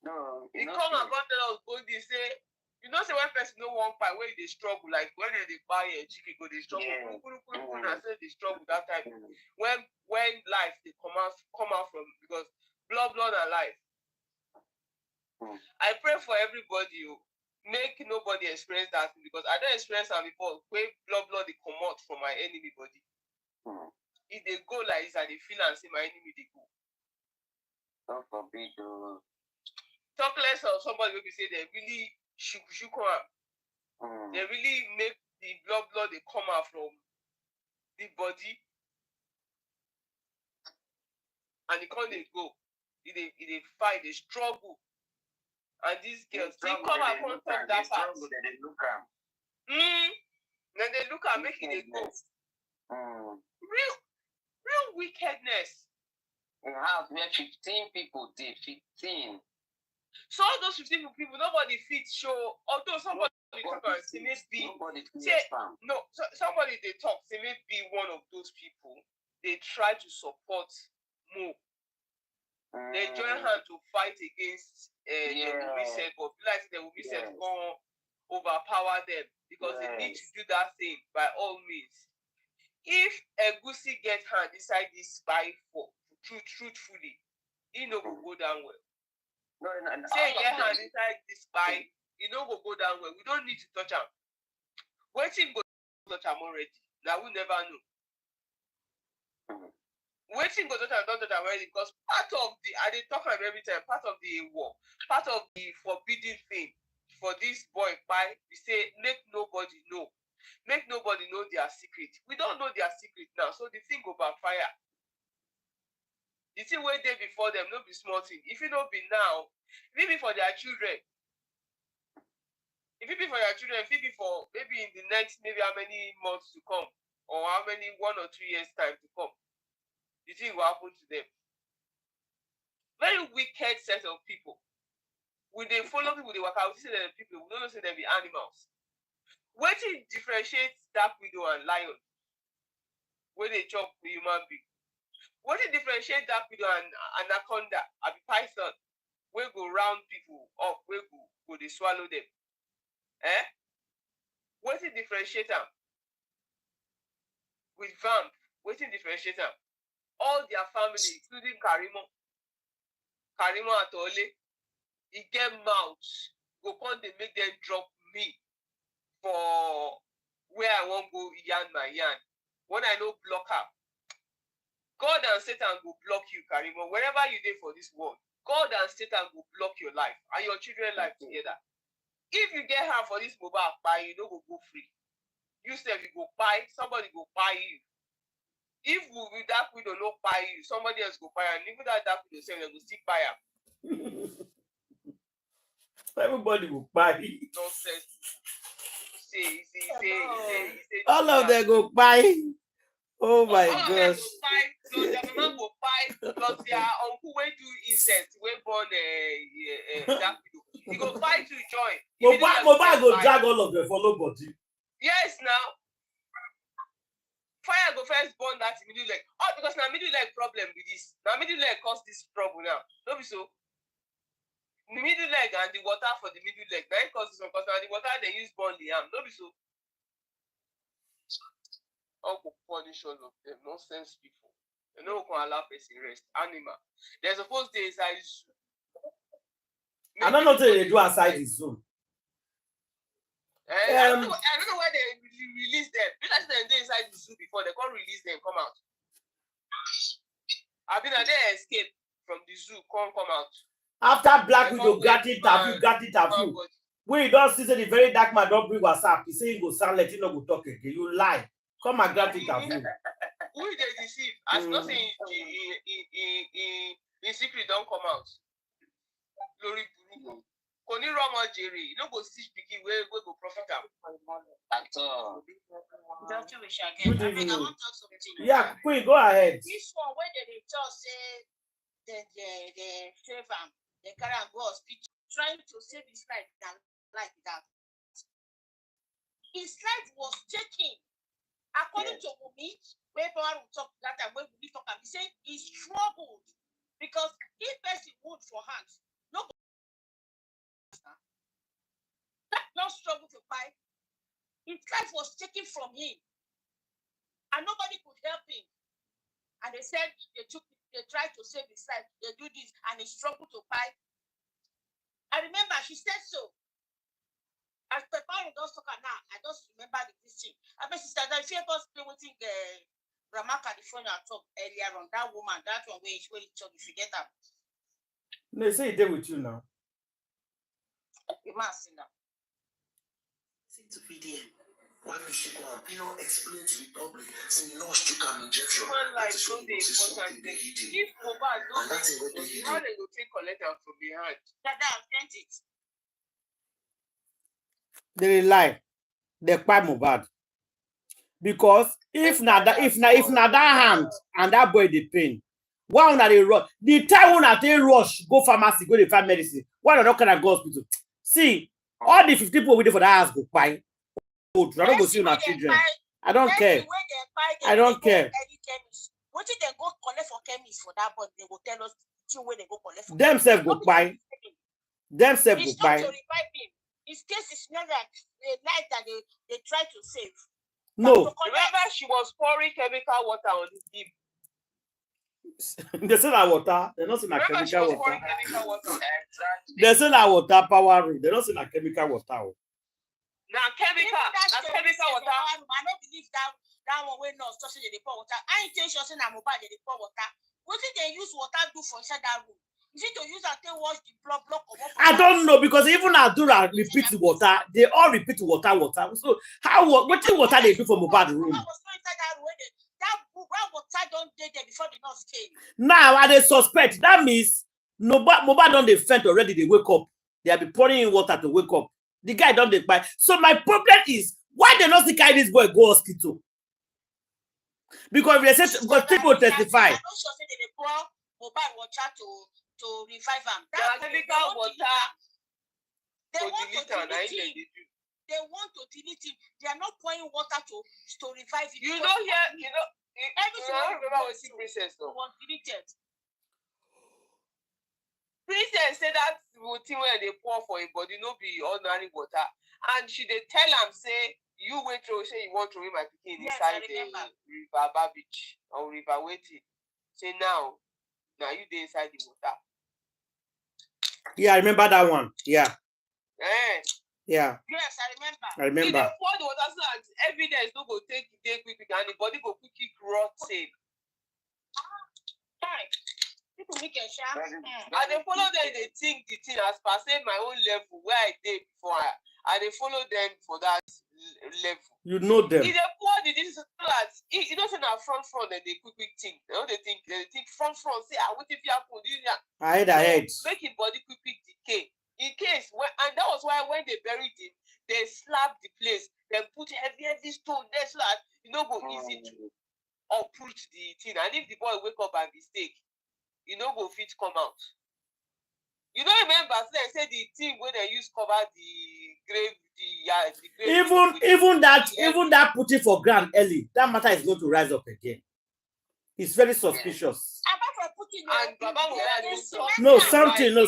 No, he come and tell us boldly, say, you know, say when person no one fight, where they struggle, like when they buy a chicken, go they struggle. I say they struggle that time. When life they come out from, because blood and life. I pray for everybody. Make nobody experience that, because I don't experience that before. Where blood they come out from my enemy body. If they go like this and they feel and see my enemy, they go. Don't forbid. Talk less of somebody will say they really shook up. They really make the blood they come out from the body, and they can't they go. They fight, they struggle. And these girls, they come and talk that part. They look at. Then they look and make it they go. Real wickedness. In house where 15 people did 15. So all those 15 people, nobody fit show. Although somebody talk about say maybe somebody they talk say maybe one of those people they try to support Mo. They join hand to fight against the Wumi set, but like the Wumi set come overpower them, because they need to do that thing by all means. If Egusi get hand inside this spy for truthfully, he no go down well. Say get hand inside this spy, he no go down well. We don't need to touch him. Waiting go touch him already. Now we never know. Waiting go touch him, don't touch him already, because part of the, I dey talk about every time, part of the war, part of the forbidden thing for this boy spy, we say make nobody know. Make nobody know their secret. We don't know their secret now, so the thing go backfire. The thing where they before them, no be small thing. If it don't be now, if it be for their children, if it be for your children, if it be for maybe in the next maybe how many months to come, or how many 1 or 2 years time to come, the thing will happen to them. Very wicked set of people. When they follow people, they work out, we see them people, we don't say them be animals. What differentiates dark widow and lion? When they chop with human being. What differentiates dark widow and anaconda, a python, where go round people up, where go they swallow them? What differentiate them? With vamp, what differentiate them? All their family, including Karimo Atole, he get mouth, go come they make them drop me for where I won't go yarn my yarn. When I know block up, God and Satan will block you, Karimo. Wherever you did for this world, God and Satan will block your life and your children's life together. If you get her for this Mobad, you don't go free. You say you go buy, somebody go buy you. If we that we don't know buy you, somebody else go buy, and even that we don't say they go still buy her. Everybody will buy. Nonsense. See. All of them go buy. Oh my gosh. gosh. So their mama go buy, plus their uncle will do incest, will born that video. He go buy to join. Mobad go drag all of them for nobody. Yes, now. Fire go first burn that middle leg. Oh, because now middle leg problem with this. Now middle leg cause this trouble now. Don't be so. The middle leg and the water for the middle leg. Now it causes some because now the water they use burn the arm. Don't be so. Uncle punish all of them. Nonsense people. You know who can allow person rest. Animal. They're supposed to inside zoo. I don't know what they do outside the zoo. I don't know why they release them. Because they inside the zoo before they can't release them, come out. I've been they escape from the zoo, come out. After Black Widow got it, we don't see the very dark man don't bring WhatsApp. He say he go sound let you know go talk again. You lie. Come and grab it. Who they deceive? As nothing in secret don't come out. Glory to Koni Rama Jerry, you don't go see speaking where we go profit at all. Good evening. Yeah, Queen, go ahead. This one where they just say the save him, the carry and go hospital, trying to save his life like that. His life was taken. According to Wumi, where power will talk that time, when we talk, he said he's troubled because if person would for hands, no. That not struggle to fight. His life was taken from him, and nobody could help him. And they said they tried to save his life. They do this, and he struggled to fight. I remember she said so. As the parent does talk now, I just remember this thing. I mean, sister, that if you ever stay waiting Rama California talk earlier on that woman, that one where he talk, if you get up. They say he did with you now. You must see now. To PDM. When we should go, explain to the public, say no stick and injection. Like so the important thing. If Mobad don't how they go take collect them from behind? That sent it. They lie. They quite Mobad. Because if not that hand and that boy they pain, why not they rush? The time when they rush, go pharmacy, go to find medicine. Why not can I go hospital? See, all the 50 people waiting for that house go buy. I don't go see my children. I don't care. I don't care. What did they go collect for chemists for that? But they will tell us where they go collect for. Themselves go buy. Themselves go buy. To revive him. His case is not like the life that they try to save. No. Remember, she was pouring chemical water on his hip. They say that water. They're not saying that chemical water. Exactly. They say that water power. They're not saying that chemical water. Now chemical. That's chemical water. I don't believe that one way not touching the pour water. I ain't telling you I'm Mobad the pour water. What did they use water do for inside that room? Is it to use and they wash the block? I don't know because even Adura repeats water. They all repeat water. So what water they do for Mobad room? That water don't dey there before the nurse came. Now I they suspect that means Mobad don't they faint already. They wake up. They have been pouring in water to wake up. The guy don't they buy. So my problem is why they not carry this boy go hospital? Because they said, because people testify. I know she said they pour Mobad water to revive him. That's chemical water. They want to delete him. They want to delete him. They are not pouring water to revive him. You know here, you know. I remember when Princess was deleted. Princess said that thing when they pour for a body, no be ordinary water. And she they tell him, say, you wait till say you want to read my picking inside the river Babbage or river waiting. Say now you they inside the water. Yeah, I remember that one. Yeah. Yeah. Yes, I remember. I remember. They pour the water so that evidence no go take quick and the body go quickly rot same. People make a shot. And they follow them, they think the thing as per say my own level where I did before. And they follow them for that level. You know them. If they pour the this that it doesn't have front and they quick think. You know, they think front say what if you happen Ahead. Make your body quick decay. In case and that was why when they buried him, they slapped the place, then put heavy stone there so that go easy to uproot the thing. And if the boy wake up by mistake, go fit come out. You don't remember? So they said the thing when they use cover the grave, the grave. Even that putting for ground early, that matter is going to rise up again. It's very suspicious.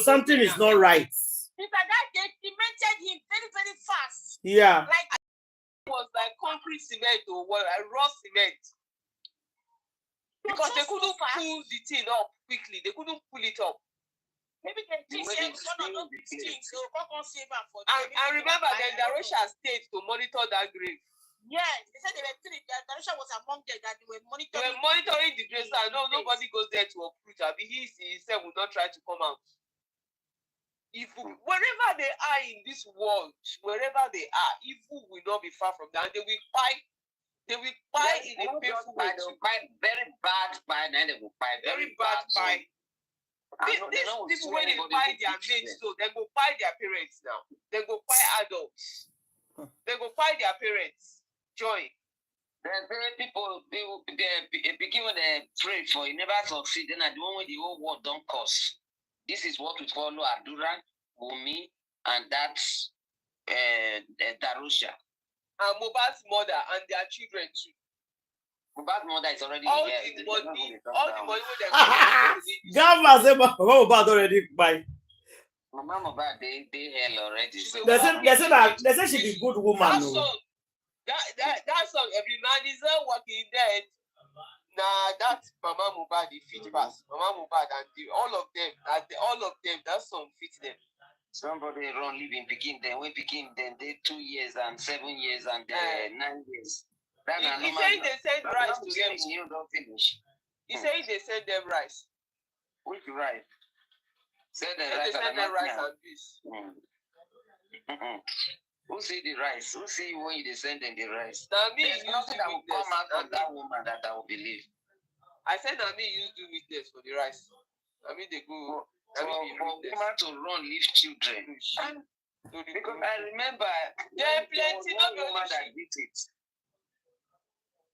Something is not right. Because that they cemented him very, very fast. Yeah. Like it was like concrete cement or what, raw cement. Because they couldn't pull the thing up quickly. They couldn't pull it up. Maybe they think one of those things. So come save her for. And remember, then Darosha stayed to monitor that grave. Yes, they said they were three. Darosha was among them that they were monitoring. They were monitoring the grave. So nobody goes there to uproot her. He himself will not try to come out. Evil, wherever they are in this world, wherever they are, evil will not be far from that. They will fight. They will fight in a painful way. They will fight very bad fight, and they will fight very bad fight. These people, when they fight their mates, so they go fight their parents now. They go fight adults. They go fight their parents. Joy. There's very people begin when they pray for, you never succeed. Then at the moment the whole world don't cost. This is what we follow Adura, Wumi, and that's Darusha. And Mobad's mother and their children too. Mobad's mother is already all here. The money they're Gamma say Mobad already buy. Mama Mobad, they hell already. So they say she be good woman. That song, every man is working dead. Nah, that's Mama Mobad, the fit pass. Mama Mobad and all of them, that song fits them. Somebody run living Pekin, then when Pekin, then they 2 years and 7 years and 9 years. He said they send rice to them. You don't finish. He said they send them rice. Which rice? Send them rice and peace. Who see the rice? Who see when you send them the rice? Now me, there's nothing that will come out of that woman that I will believe. I said that me, you do witness for the rice. I mean, they go. For woman to run, leave children. Because I remember there are plenty of woman that did it.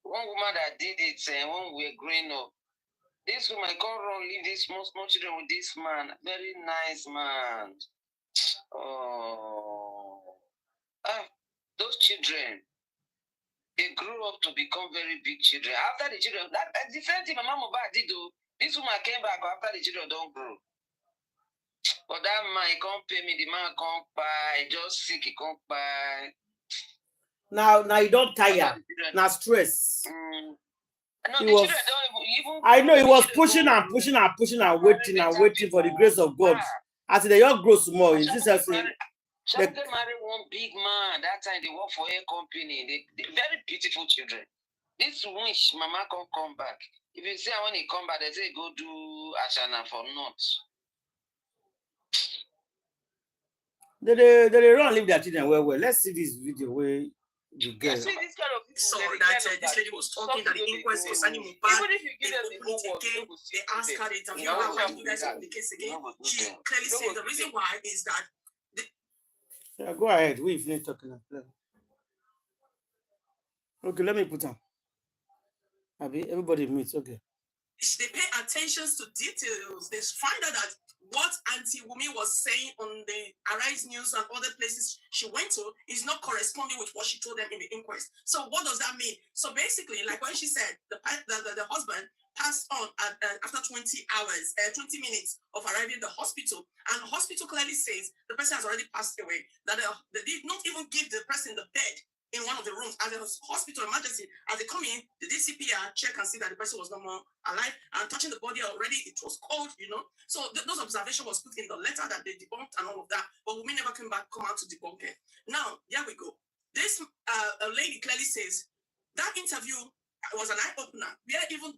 One woman that did it when we were growing up. This woman can't run, leave these small children with this man. Very nice man. Those children, they grew up to become very big children. After the children, that's the same thing my mom did though. This woman came back after the children don't grow. But that man, he can't pay me, the man can't buy, just sick, he can't buy. Now you don't tire. Now stress. No, the children don't even I know he was pushing and waiting for the grace of God. As they all grow small, is this saying? Some of them married one big man. That time they work for a company. They very beautiful children. This wish mama can't come back. If you say when he come back, they say go do Ashana for not. They run leave their children well. Let's see this video where you get. See this kind of saw that this lady was talking that the inquest concerning Mobad. Even if you give them the whole world, they asked her the interview why you guys have the case again. She clearly said the reason why is that. Yeah, go ahead. We finish talking. Okay, let me put on. Everybody meets, okay. They pay attention to details. They find out that what Auntie Wumi was saying on the Arise News and other places she went to is not corresponding with what she told them in the inquest. So what does that mean? So basically, like when she said the husband passed on after 20 hours, 20 minutes of arriving at the hospital, and the hospital clearly says the person has already passed away, that they did not even give the person the bed in one of the rooms as a hospital emergency. As they come in, the DCPR check and see that the person was no more alive, and touching the body already, it was cold, you know. So those observations was put in the letter that they debunked and all of that, but we never come out to debunk it. Now, there we go. This lady clearly says that interview was an eye-opener. Where even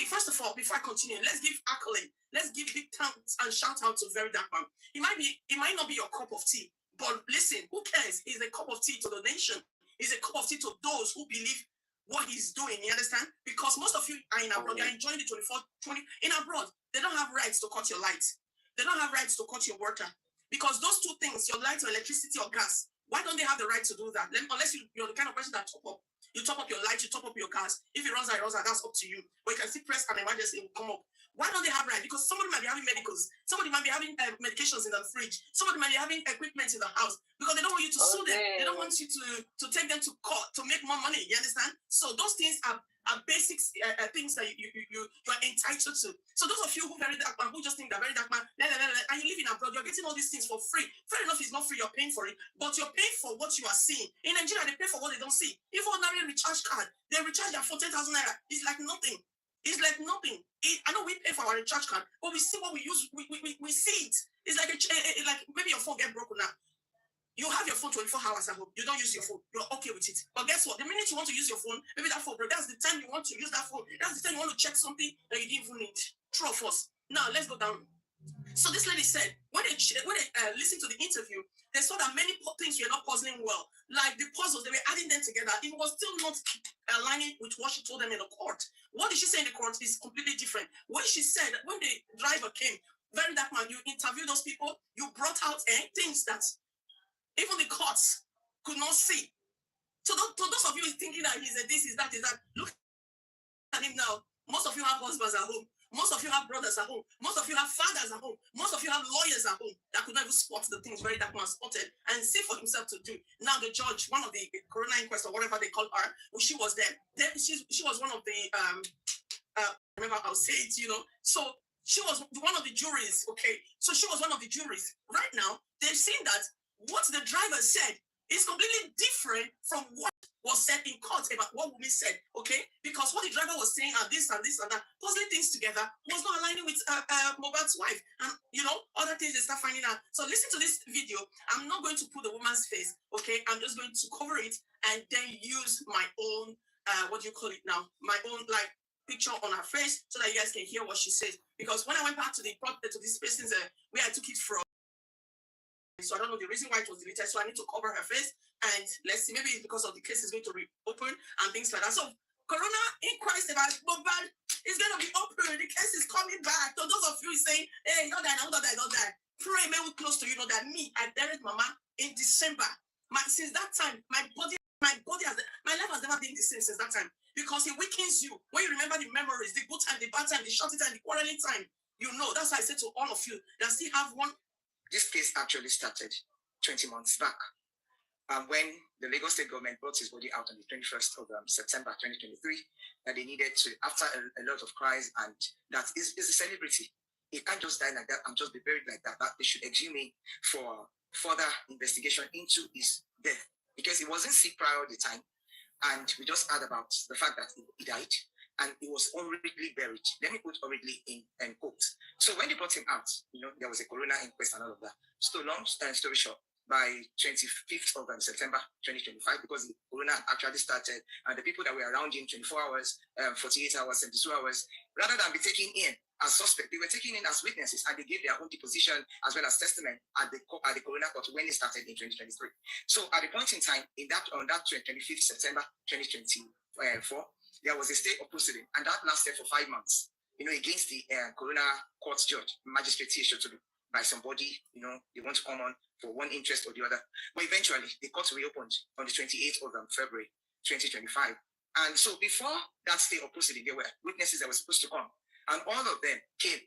first of all, before I continue, let's give accolade. Let's give big thanks and shout out to Very Dark Man. It might not be your cup of tea, but listen, who cares? It's a cup of tea to the nation. It's a cup of tea to those who believe what he's doing. You understand? Because most of you are in abroad. You're enjoying the 24/20 in abroad. They don't have rights to cut your lights. They don't have rights to cut your water. Because those two things, your light or electricity or gas, why don't they have the right to do that? Unless you're the kind of person that top up. You top up your light, you top up your gas. If it runs out, that's up to you. But you can still press an emergency, it will come up. Why don't they have right? Because somebody might be having medicals. Somebody might be having medications in the fridge. Somebody might be having equipment in the house. Because they don't want you to sue them. They don't want you to take them to court to make more money. You understand? So those things are basic things that you're entitled to. So those of you who Very Dark Man, who just think that Very Dark Man, and you live in abroad, you're getting all these things for free. Fair enough, it's not free, you're paying for it, but you're paying for what you are seeing. In Nigeria, they pay for what they don't see. If ordinary recharge card, they recharge their 10,000 naira. It's like nothing. It's like nothing. I know we pay for our recharge card, but we see what we use. We see it. It's like like maybe your phone get broken now. You have your phone 24 hours at home. You don't use your phone. You're okay with it. But guess what? The minute you want to use your phone, maybe that phone, that's the time you want to use that phone. That's the time you want to check something that you didn't even need. True or false? Now, let's go down. So this lady said, when they listened to the interview, they saw that many things were not puzzling well. Like the puzzles, they were adding them together. It was still not aligning with what she told them in the court. What did she say in the court is completely different. When she said, when the driver came, Very Dark Man, you interviewed those people, you brought out things that even the courts could not see. So those of you thinking that he's a this, is that, look at him now. Most of you have husbands at home. Most of you have brothers at home. Most of you have fathers at home. Most of you have lawyers at home that could not even spot the things Very Dark Man spotted and see for himself to do. Now the judge, one of the Corona Inquest or whatever they call her, well, she was there. She was one of the remember I'll say it, you know. So she was one of the juries. Okay, so she was one of the juries. Right now they've seen that what the driver said is completely different from what was said in court about what Wumi said, okay? Because what the driver was saying and this and that, puzzling things together was not aligning with Mobad's wife. And, you know, other things they start finding out. So listen to this video. I'm not going to put the woman's face, okay? I'm just going to cover it and then use my own, what do you call it now? My own, like, picture on her face so that you guys can hear what she says. Because when I went back to this person's, where I took it from, so I don't know the reason why it was deleted. So I need to cover her face. And let's see, maybe it's because of the case is going to reopen and things like that. So Corona Inquest about Mobad is going to be open. The case is coming back. So those of you saying, hey, not that, pray, may we close to you know that me, I buried Mama in December. Since that time, my life has never been the same since that time. Because it weakens you. When you remember the memories, the good time, the bad time, the shorty time, the quarreling time, you know, that's why I said to all of you that still have one. This case actually started 20 months back when the Lagos State government brought his body out on the 21st of September 2023, that they needed to, after a lot of cries, and that is a celebrity. He can't just die like that and just be buried like that. That they should exhume him for further investigation into his death, because he wasn't sick prior to the time, and we just heard about the fact that he died. And he was unreadily buried. Let me put unreadily in quotes. So when they brought him out, you know, there was a Corona Inquest and all of that. So long story short, by 25th of September 2025, because the Corona actually started, and the people that were around him 24 hours, 48 hours, 72 hours, rather than be taken in as suspects, they were taken in as witnesses, and they gave their own deposition as well as testament at the Corona Court when it started in 2023. So at the point in time, on that 25th September 2024, there was a state of proceeding, and that lasted for 5 months, you know, against the Corona Court judge, magistrate by somebody, you know, they want to come on for one interest or the other. But eventually, the court reopened on the 28th of February 2025, And so before that stay of proceeding, there were witnesses that were supposed to come. And all of them came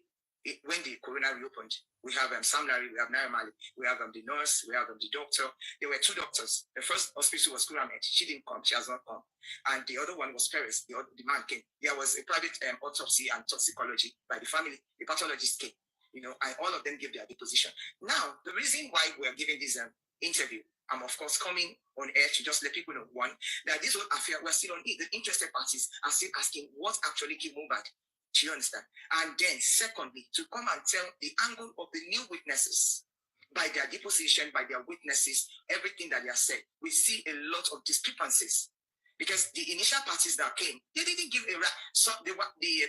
when the coroner reopened. We have Sam Larry, we have Naira Mali, we have the nurse, we have the doctor. There were 2 doctors. The first hospital was Kuramed. She didn't come. She has not come. And the other one was Perez. The man came. There was a private autopsy and toxicology by the family. The pathologist came. And all of them gave their deposition. Now, the reason why we are giving this interview, I'm of course coming on air to just let people know, one, that this whole affair, we're still on it. The interested parties are still asking what actually killed Mobad. Do you understand? And then, secondly, to come and tell the angle of the new witnesses by their deposition, by their witnesses, everything that they have said. We see a lot of discrepancies because the initial parties that came, they didn't give a right. So the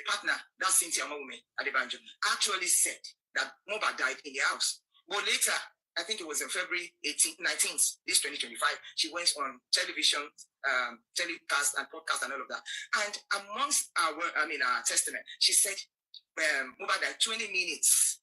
partner, that's Cynthia Moume Adebanjo, actually said that Mobad died in the house. But later, I think it was in February 19th, this 2025, she went on television, telecast and podcast and all of that. And amongst our testament, she said Mobad died 20 minutes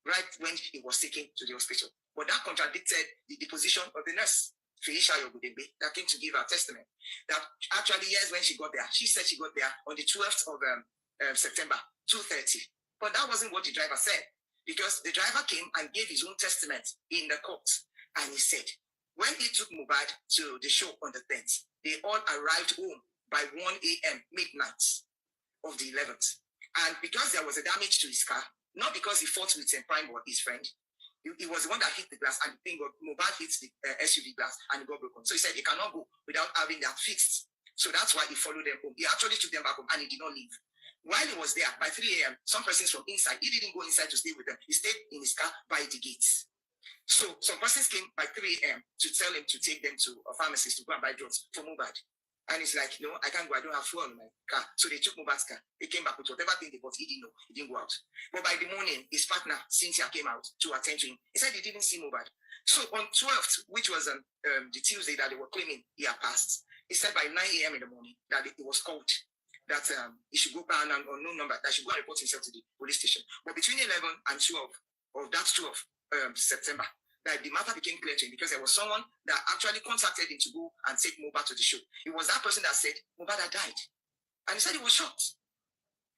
right when he was taken to the hospital. But that contradicted the deposition of the nurse, Priscilla Ojo and Canada, that came to give her testament. That actually, yes, when she got there, she said she got there on the 12th of September, 2:30. But that wasn't what the driver said. Because the driver came and gave his own testament in the court. And he said, when he took Mobad to the show on the 10th, they all arrived home by 1 a.m. midnight of the 11th. And because there was a damage to his car, not because he fought with Prime or his friend, he was the one that hit the glass, and the thing got, Mobad hit the SUV glass and it got broken. So he said he cannot go without having that fixed. So that's why he followed them home. He actually took them back home and he did not leave. While he was there, by 3 a.m., some persons from inside, he didn't go inside to stay with them. He stayed in his car by the gates. So some persons came by 3 a.m. to tell him to take them to a pharmacist to go and buy drugs for Mobad. And he's like, no, I can't go. I don't have fuel in my car. So they took Mobad's car. They came back with whatever thing they bought. He didn't know. He didn't go out. But by the morning, his partner, Cynthia, came out to attend to him. He said he didn't see Mobad. So on 12th, which was the Tuesday that they were claiming he had passed, he said by 9 a.m. in the morning that it was called that he should go down an unknown number, that should go and report himself to the police station. But between 11 and 12 of that 12 September, that the matter became clear to him because there was someone that actually contacted him to go and take Mobad to the show. It was that person that said Mobad had died. And he said he was shocked.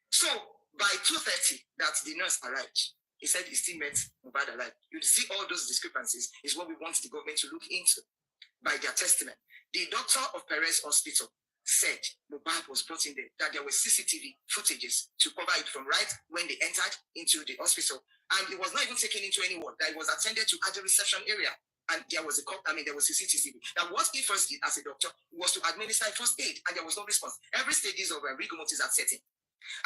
So by 2:30 that the nurse arrived, he said he still met Mobad alive. You see all those discrepancies is what we want the government to look into by their testament. The doctor of Perez Hospital said Mobad was brought in there, that there were CCTV footages to cover it from right when they entered into the hospital. And it was not even taken into any ward, that it was attended to at the reception area. And there was there was a CCTV. That what he first did as a doctor was to administer first aid, and there was no response. Every stages of rigor mortis had set in.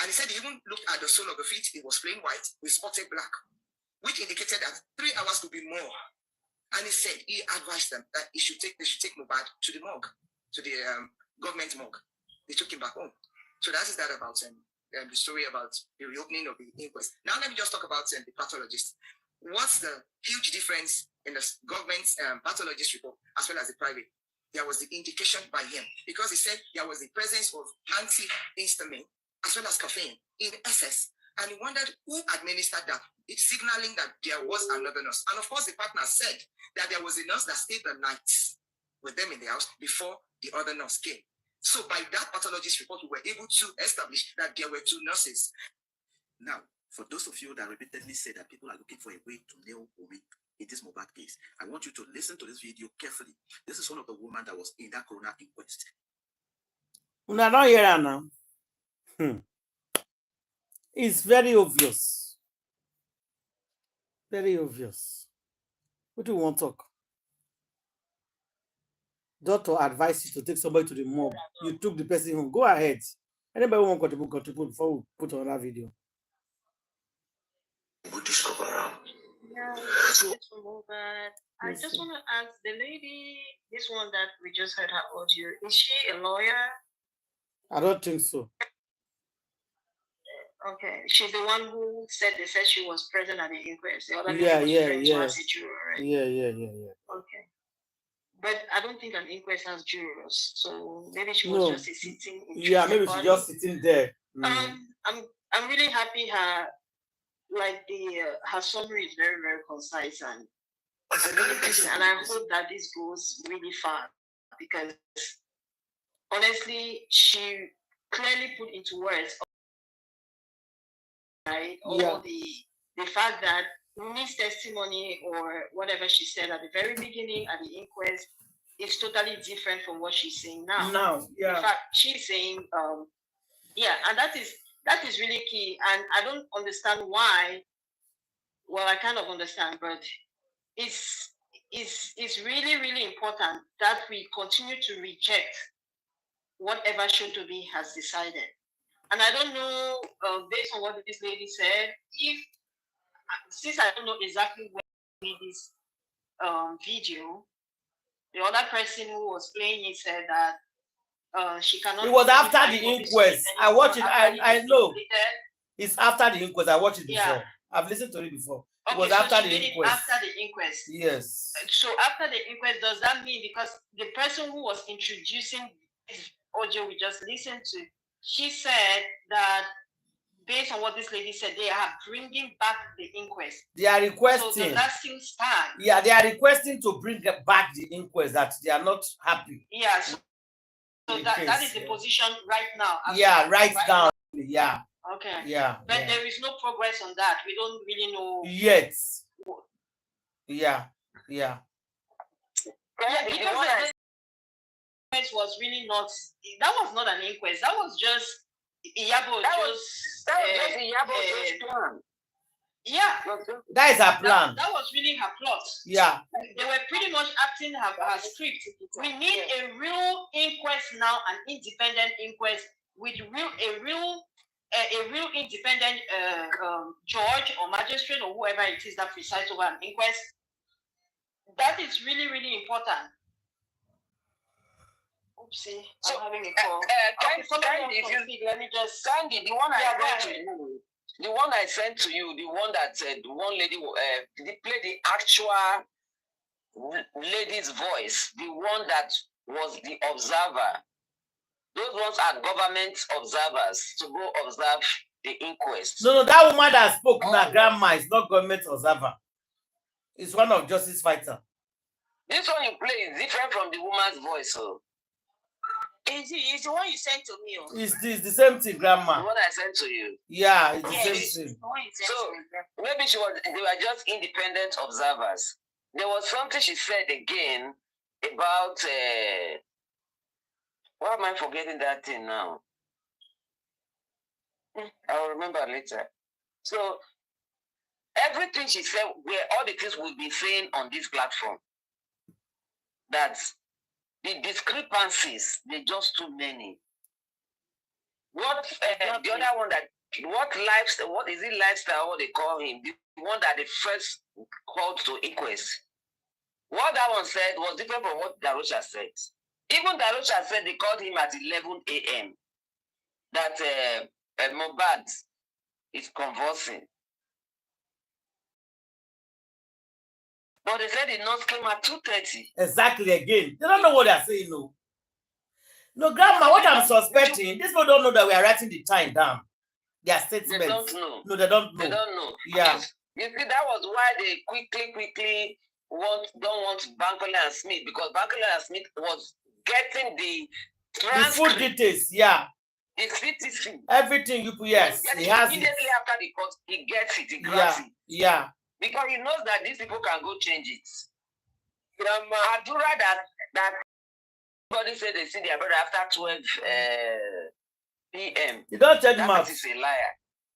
And he said he even looked at the sole of the feet, it was plain white with spotted black, which indicated that 3 hours could be more. And he said he advised them that they should take Mobad to the morgue, to the government morgue. They took him back home. So that is that about the story about the reopening of the inquest. Now let me just talk about the pathologist. What's the huge difference in the government pathologist report as well as the private? There was the indication by him because he said there was the presence of antihistamine as well as caffeine in excess. And he wondered who administered that. It's signaling that there was another nurse. And of course, the partner said that there was a nurse that stayed the night with them in the house before the other nurse came. So by that pathologist report, we were able to establish that there were 2 nurses. Now, for those of you that repeatedly say that people are looking for a way to nail Wumi in this Mobad case, I want you to listen to this video carefully. This is one of the women that was in that coroner inquest. Una don't hear her now. It's very obvious. Very obvious. What do you want to talk? Doctor advised you to take somebody to the morgue. You took the person home. Go ahead. Anybody want to contribute before we put on that video? Yeah, So, it's from Mobad. I just want to ask the lady, this one that we just heard her audio, is she a lawyer? I don't think so. Okay, she's the one who said they said she was present at the inquest. The other Yeah. Okay. But I don't think an inquest has jurors, so maybe she was just sitting. Yeah, maybe she's just sitting there. I'm really happy her her summary is very, very concise and I hope that this goes really far because honestly, she clearly put into words, right? All the fact that Miss testimony or whatever she said at the very beginning at the inquest is totally different from what she's saying now. In fact, she's saying, and that is really key. And I don't understand why. Well, I kind of understand, but it's really, really important that we continue to reject whatever Shuntobi has decided. And I don't know, based on what this lady said, since I don't know exactly where made this video, the other person who was playing it said that she cannot. It was after the inquest. I watched it. I know. It's after the inquest. I watched it before. I've listened to it before. It was after the inquest. After the inquest. Yes. So after the inquest, does that mean because the person who was introducing this audio we just listened to, she said that based on what this lady said, they are bringing back the inquest. They are requesting. So does that still stand? Yeah, they are requesting to bring back the inquest, that they are not happy. Yes. So that is the position right now. Yeah, right now. Yeah. Okay. Yeah. But there is no progress on that. We don't really know yet. Yeah. Yeah, because the inquest was really not. That was not an inquest. That was just Iyabo. That was just Iyabo's plan. Yeah. That is her plan. That was really her plot. Yeah. They were pretty much acting her script. We need a real inquest now, an independent inquest with a real independent judge or magistrate or whoever it is that presides over an inquest. That is really, really important. Oopsie, so, I'm having a call. Candy, the one I read to you, the one I sent to you, the one that said the one lady played the actual lady's voice, the one that was the observer. Those ones are government observers to go observe the inquest. No, that woman that spoke, my grandma, is not government observer. It's one of justice fighter. This one you play is different from the woman's voice, so. It's the one you sent to me. It's the same thing, grandma. The one I sent to you. Yeah, it's the same thing. So maybe they were just independent observers. There was something she said again about why am I forgetting that thing now? I'll remember later. So everything she said were all the things we'll be saying on this platform. That the discrepancies, they're just too many. What the other one that what is it lifestyle, what they call him? The one that they first called to inquest. What that one said was different from what Darosha said. Even Darosha said they called him at 11 a.m. That Mobad is convulsing. But they said the nurse came at 2:30. Exactly again. They don't know what they're saying, no. No, grandma, what I'm suspecting, these people don't know that we are writing the time down. Their statements. They don't know. No, they don't know. They don't know. Yeah. You see, that was why they quickly don't want Bankole and Smith, because Bankole and Smith was getting the full details, yeah. The CTC. Everything you put, yes. He has immediately it. After the court, he gets it, he grabs it. Yeah. Because he knows that these people can go change it. Adura that everybody said they see their brother after 12 p.m. You don't change mouth. That is a liar.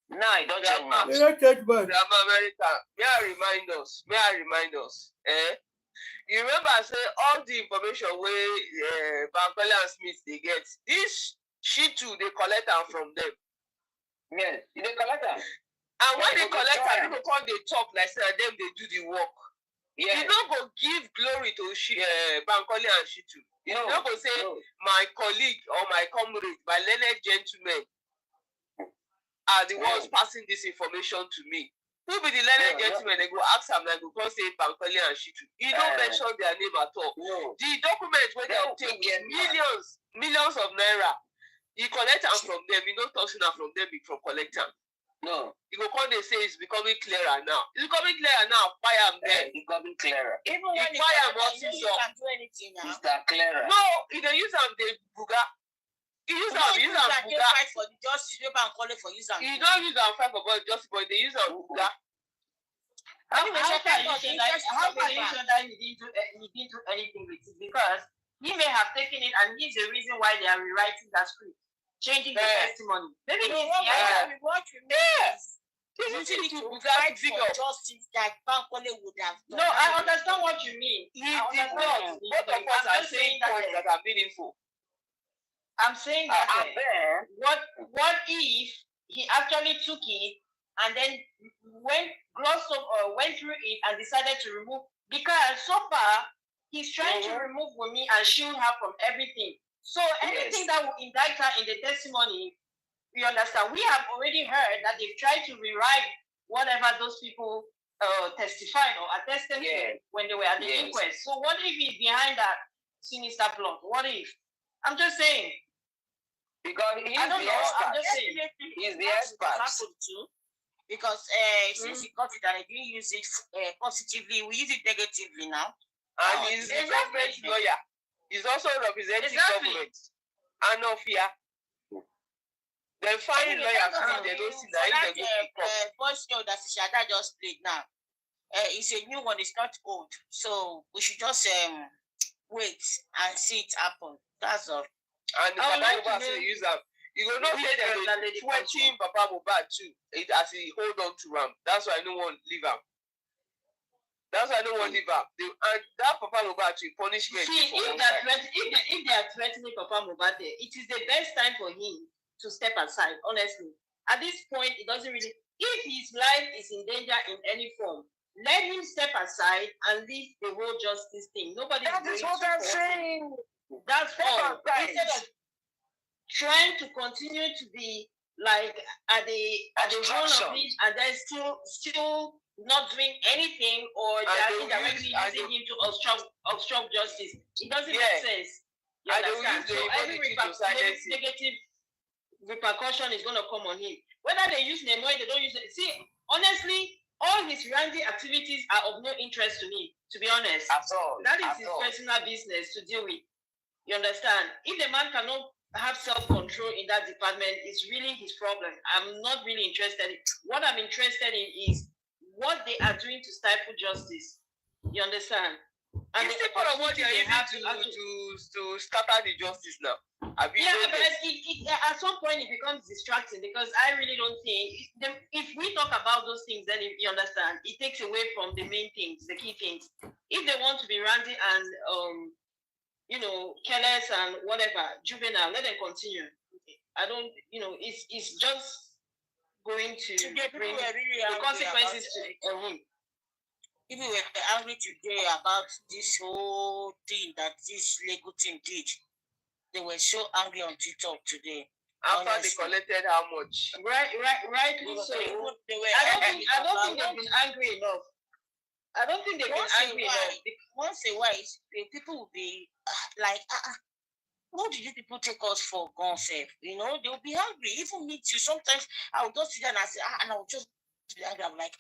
No, you don't change mouth. You don't change mouth. America, may I remind us? You remember I said all the information where Bankole and Smith they get. This shit too, they collect them from them. Yeah, they collect them. And when they collect them, people come they talk like say them they do the work. Yeah. You don't go give glory to Bankole and Shitu. You don't go say my colleague or my comrade, my learned gentlemen are the ones passing this information to me. Who be the learned gentlemen? They go ask them, like, go say Bankole and Shitu. You don't mention their name at all. No. The documents where they obtain millions of naira, you collect them from them. You don't talk to them from them, you from collect them. No. You go call they say it's becoming clearer now. It's becoming clearer now. Fire them there. It's becoming clearer. Even when fire what you can't do anything now. It's that clearer. No, if they use them, they buga. use You am fight for the justice paper and call it for use am. You don't use am fight for justice, but they use am buga. How can you show that he didn't do anything with it? Because he may have taken it and he's the reason why they are rewriting that script, changing the testimony. Maybe he's behind that. Usually to fight for justice that Bankole would have done. No, I understand what you mean. He did not. Both of us are saying points that are meaningful. I'm saying that what if he actually took it and then went through it and decided to remove, because so far he's trying to remove Wunmi and shield her from everything. So anything that will indict her in the testimony, you understand, we have already heard that they've tried to rewrite whatever those people testified or attested to when they were at the inquest. So what if he's behind that sinister plot? What if? I'm just saying. Because he's the expert. He's the expert. Because since he got it and he didn't use it positively, we use it negatively now. And he's the government lawyer. He's also representing government. And no fear. They find lawyers and they don't see that voice note that Shada just played now. It's a new one, it's not old. So we should just wait and see it happen. That's all. And the Papa Mobad use them. You go not say that they watching Papa Mobad too. It as he hold on to Ram. That's why I don't want to leave him. That's why I don't want to leave him. And that Papa Mobad too, punishment. See, if they are threatening Papa Mobad, it is the best time for him to step aside, honestly. At this point, it doesn't really, if his life is in danger in any form, let him step aside and leave the whole justice thing. Nobody that is what I'm saying. That's all. Instead of trying to continue to be like at the run of it and then still not doing anything, or indirectly using him to obstruct justice. It doesn't make sense. You understand? So every negative repercussion is going to come on him. Whether they use Nemo, they don't use it. See, honestly, all his randy activities are of no interest to me, to be honest. That is his personal business to deal with. You understand? If the man cannot have self-control in that department, it's really his problem. I'm not really interested in. What I'm interested in is what they are doing to stifle justice. You understand? And it's part of what they have to scatter the justice now. But at some point it becomes distracting, because I really don't think if we talk about those things, then you understand, it takes away from the main things, the key things. If they want to be randy and careless and whatever, juvenile, let them continue. I don't, it's just going to bring the consequences to him. People were angry today about this whole thing that this Lego team did. They were so angry on TikTok today. After they collected how much? Rightly so. I don't think they've been angry enough. I don't think they've been angry enough. Once a while, people will be like, what did you people take us for, gone safe? They'll be angry. Even me too. Sometimes I will just sit there and I say, and I will just be angry. I'm like,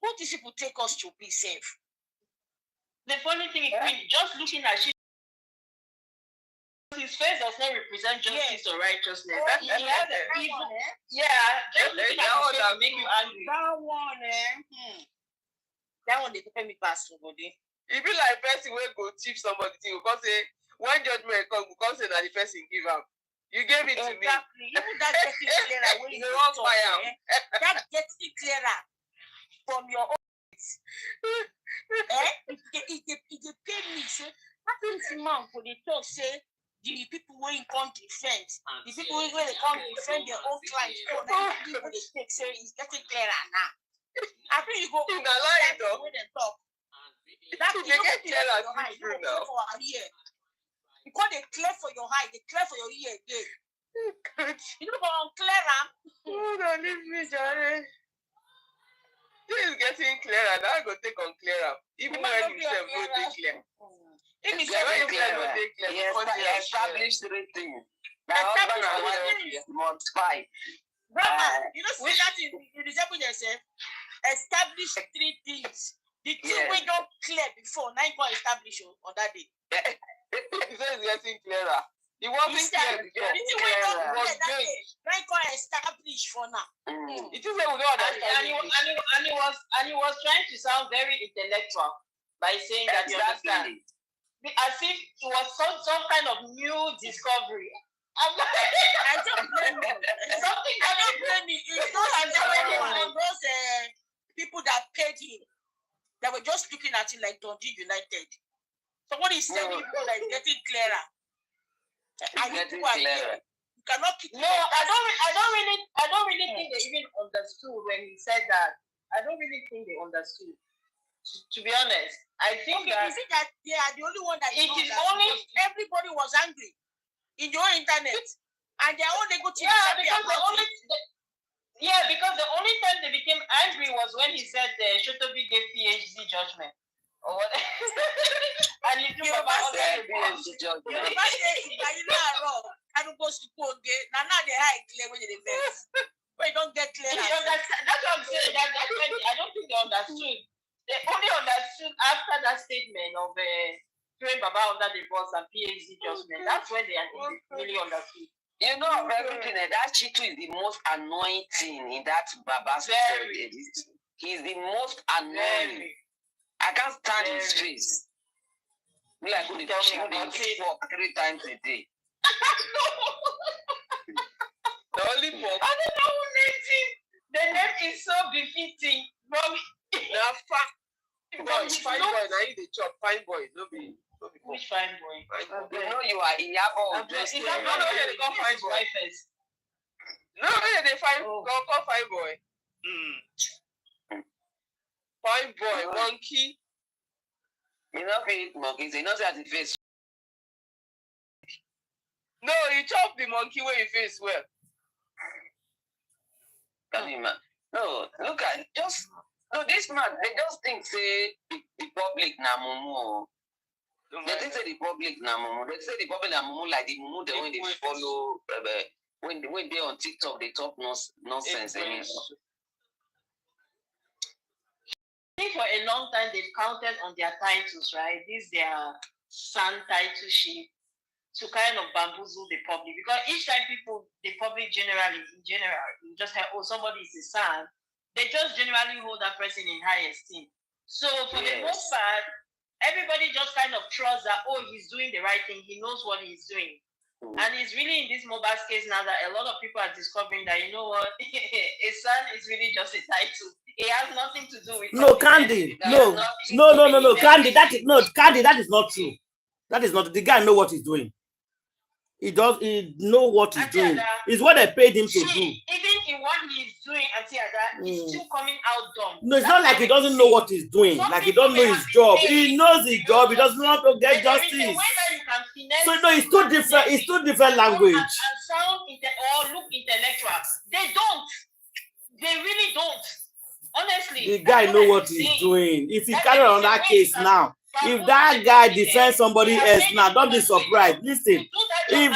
what did people take us to be safe? The funny thing is, just looking at shit, his face does not represent justice or righteousness. He has a evil. Just looking at his face will make you angry. That one they pay me pass somebody. It be like person will go tip somebody thing because say when judgment come, because say that the person give up. You gave it to me. Exactly. Even that gets it clearer when you talk. That gets it clearer from your own. It pay me say, how can this man for the talk say the people who come defend, the people who come defend their own clients, people they take say it's getting clearer now. I think you go in a lie though. Talk. That they get clearer through now. Because they clear for your eye, they clear for your ear again. You know, for clearer. Oh, no, leave me, Johnny. This is getting clearer. Now I go take on clearer. Even when himself no take clear. If he said no clear, yes, they established three things. The husband and wife must fight. Brother, you know, see that in the example they say, establish three things. The two we don't clear before, 9 point establish on that day. He says it's getting clearer. It wasn't clear. It was vague. Record established for now. It is we don't understand. And he was trying to sound very intellectual by saying that you understand. As if it was some kind of new discovery. I don't blame you. I don't blame you. It's not as those people that paid him. They were just looking at it like Dundee United. So what he's telling you is like getting clearer. You cannot keep. No, I don't really think they even understood when he said that. I don't really think they understood. To be honest, I think that is it that they are the only one that it is only everybody was angry in your internet and their own negative. Because the only time they became angry was when he said the Shotobi gave PhD judgment or what. And he took about the PhD judgment. You know wrong. I don't go to school again. Now they high clear when they face. But you don't get clear. That's what I'm saying. I don't think they understood. They only understood after that statement of throwing Baba under the bus and PhD judgment. That's when they really understood. You know, Brekete, that Chitu is the most annoying thing in that Baba story. He's the most annoying. I can't stand his face. We are going to check him 3 times a day. The only book. I don't know who named him. The name is so befitting. Fine boy, now you the job. Fine boy, no be. Which fine boy? You know you are Iyabo. Is that not where they call fine boy first? No, they call fine boy. Fine boy, monkey. You know, monkeys. You know that the face. No, you chop the monkey where you face well. No, look at just. No, this man, they just think say the public na mumu. They think say the public na mumu. They say the public na mumu like the mumu the when they follow when they on TikTok they talk nonsense anymore. I think for a long time they've counted on their titles, right? This their son title sheet to kind of bamboozle the public because each time the public generally you just have somebody is a son. They just generally hold that person in high esteem. So for the most part, everybody just kind of trusts that, he's doing the right thing. He knows what he's doing. And it's really in this Mobad case now that a lot of people are discovering that, you know what, a son is really just a title. It has nothing to do with... No, Candy. No. Candy, that is not true. That is not... The guy know what he's doing. He know what he's doing. It's what they paid him to do. Even in what he's doing, he's still coming out dumb. No, it's not like he doesn't know what he's doing. Like he don't know his job. He knows his job. He doesn't want to get justice. So no, it's too different. It's too different language. And sound or look intellectual. They don't. They really don't. Honestly. The guy know what he's doing. If he carry on that case now, if that guy defends somebody else now, don't be surprised. Listen, if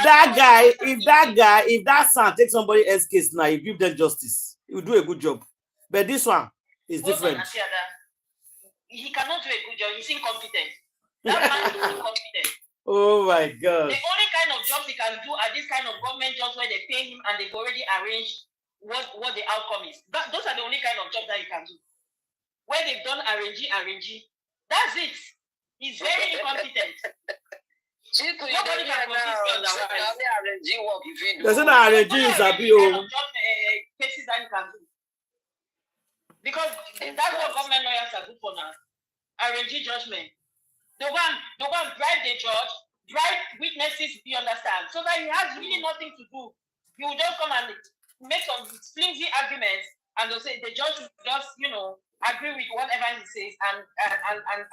that son takes somebody else's case now, you give them justice. He will do a good job. But this one is different. He cannot do a good job. He's incompetent. That man is incompetent. Oh my God. The only kind of jobs he can do are these kind of government jobs where they pay him and they've already arranged what the outcome is. Those are the only kind of jobs that he can do. Where they've done arrangee. That's it. He's very incompetent. Nobody can consist otherwise. There's an arrangee is a bill. Cases that you can do. Because that's what government lawyers are good for now. Arrangee judgment. They go and bribe the judge, bribe witnesses, you understand, so that he has really nothing to do. He will just come and make some flimsy arguments, and they'll say the judge will just, agree with whatever he says and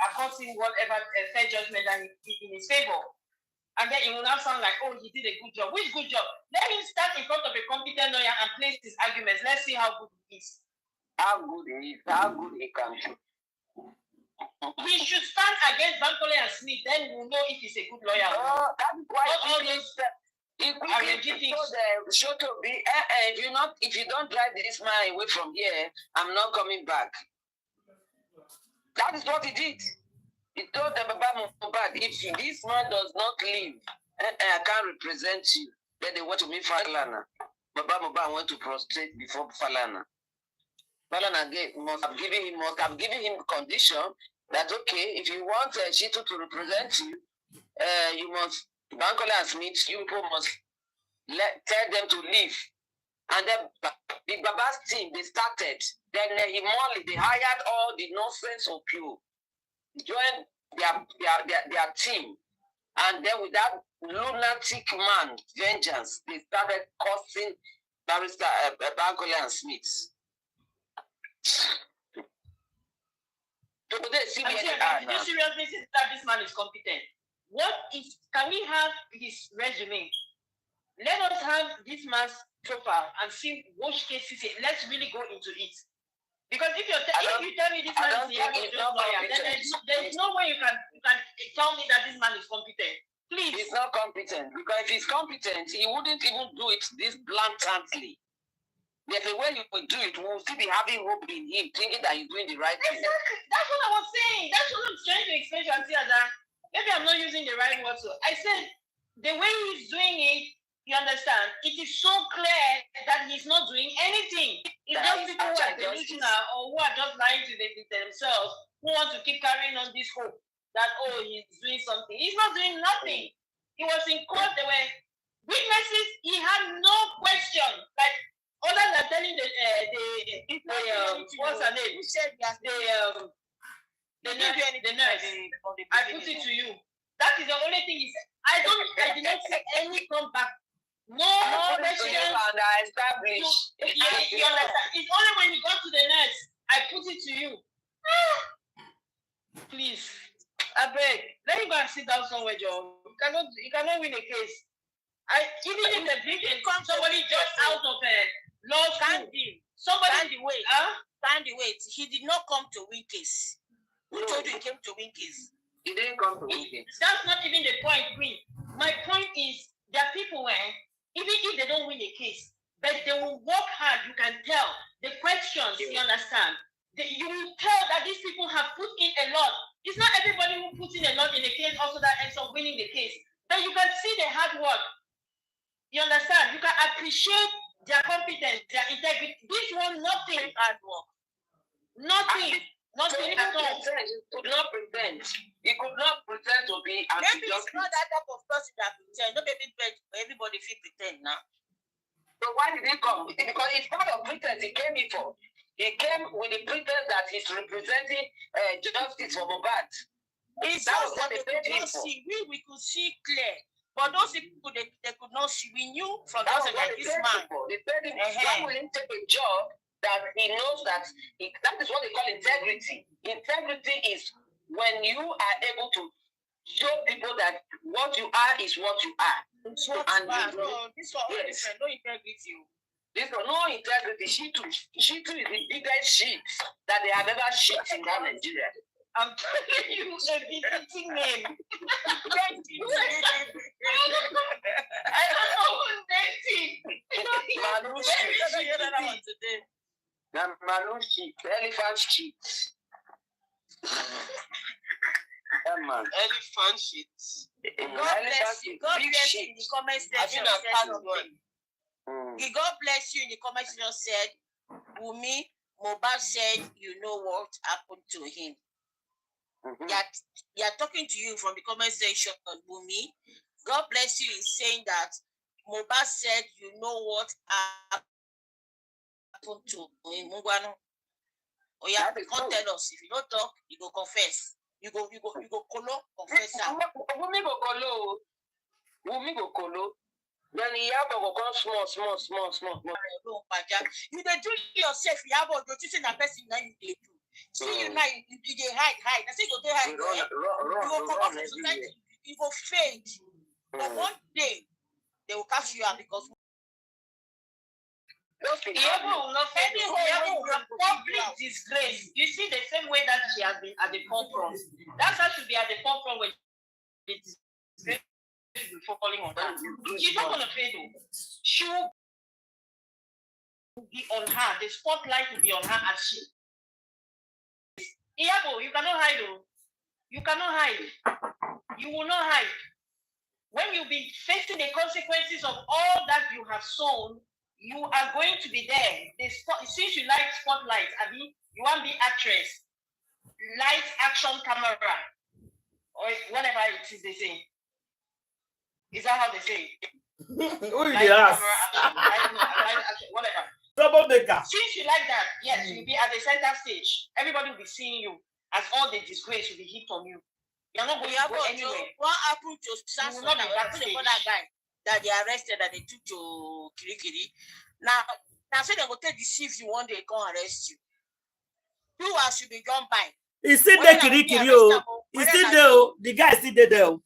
accord him whatever fair judgment that in his favor. And then it will now sound like, he did a good job. Which good job? Let him stand in front of a competent lawyer and place his arguments. Let's see how good he is. How good he is, how good he can do. He should stand against Bankole and Smith, then we'll know if he's a good lawyer. That's why all those if you don't drive this man away from here, I'm not coming back. That is what he did. He told them about Mobad, if this man does not leave, I can't represent you. Then they want to meet Falana. Mobad want to prostrate before Falana. Falana must have given him condition that okay, if you want Shitu to represent you, you must Bankole and Smith, you people must tell them to leave. And then the Baba's team, they started. Then they hired all the nonsense of you, joined their team. And then with that lunatic man, vengeance, they started cursing Barrister Bankole and Smith. Did you seriously think that this man is competent? Can we have his resume? Let us have this man's profile and see which cases. Let's really go into it. Because if you tell me this man is a lawyer, then there's no way you can tell me that this man is competent. Please. He's not competent, because if he's competent, he wouldn't even do it this blatantly. There's a way you would do it, we will still be having hope in him, thinking that he's doing the right thing. Exactly. That's what I was saying. That's what I'm trying to explain to Auntie. Maybe I'm not using the right word. So I said the way he's doing it, you understand, it is so clear that he's not doing anything. It's just people who are delusional or who are just lying to themselves, who want to keep carrying on this hope that, oh, he's doing something. He's not doing nothing. He was in court, there were witnesses, he had no question. Like, other than telling what's her name? Who said the nurse. I put it to you. That is the only thing he said. I did not see any comeback. No question. You understand? It's only when you go to the nurse, I put it to you. Please, I beg. Let me go and sit down somewhere, Joe. You cannot win a case. Even if the victim comes, somebody just out of a law school. Somebody wait. Stand the wait. He did not come to win case. Who told you he came to win case? He didn't come to win case. That's not even the point, Queen. My point is that people, even if they don't win a case, but they will work hard. You can tell the questions. You understand? You will tell that these people have put in a lot. It's not everybody who puts in a lot in a case also that ends up winning the case. But you can see the hard work. You understand? You can appreciate their competence, their integrity. This one, nothing hard work. Nothing. Nothing at all. He could not pretend. He could not pretend to be maybe it's not that type of person that pretend. Not everybody feel pretend now. So why did he come? Because it's part of pretense he came in for. He came with the pretense that he's representing justice for Mobad. That was what they paid him for. We could see clear. But those people, they could not see. We knew from that like this man. They paid him. Why will he take a job that he knows that that is what they call integrity. Integrity is when you are able to show people that what you are is what you are. This one is different. No integrity. This one, no integrity. She too is the biggest shit that they have ever shit in Nigeria. I'm telling you, a visiting name. I don't know who's dating. Malushi, elephant shit. Elephant shit. God bless you. God bless you in the comment section. God bless you in the comment section. Said, Wumi, Mobad said, you know what happened to him. They are talking to you from the comment section on Wumi. God bless you in saying that Mobad said, you know what happened to him. Oh yeah, can't tell us. If you don't talk, you go confess. You go colo, confess. Wumi go colo. Then Iyabo go come small. You dey do yourself, Iyabo. You're choosing a person that you dey do. See you now, you dey hide. I say you go hide. You go come out of society. You go fade. But one day they will catch you out because Iyabo will not fade. Iyabo will public disgrace. You see the same way that she has been at the forefront. That's how she be at the forefront when it's before calling on her. She's not gonna fade. She will be on her. The spotlight will be on her as she. Iyabo, you cannot hide. You cannot hide. You will not hide. when you be facing the consequences of all that you have sown, you are going to be there. Since you like spotlight, Abby, you want to be actress, light action camera, or whatever it is they say. Is that how they say? Who is the ass? Whatever. Troublemaker. Since you like that, yes, you'll be at the center stage. Everybody will be seeing you as all the disgrace will be hit on you. You're not going to go anywhere. What happened to Samson? That guy that they arrested, that they took to Kirikiri. Now say they will take deceive you one day, come arrest you. You should be gone by. He's still there, Kirikiri. He's still there. The guy is still there.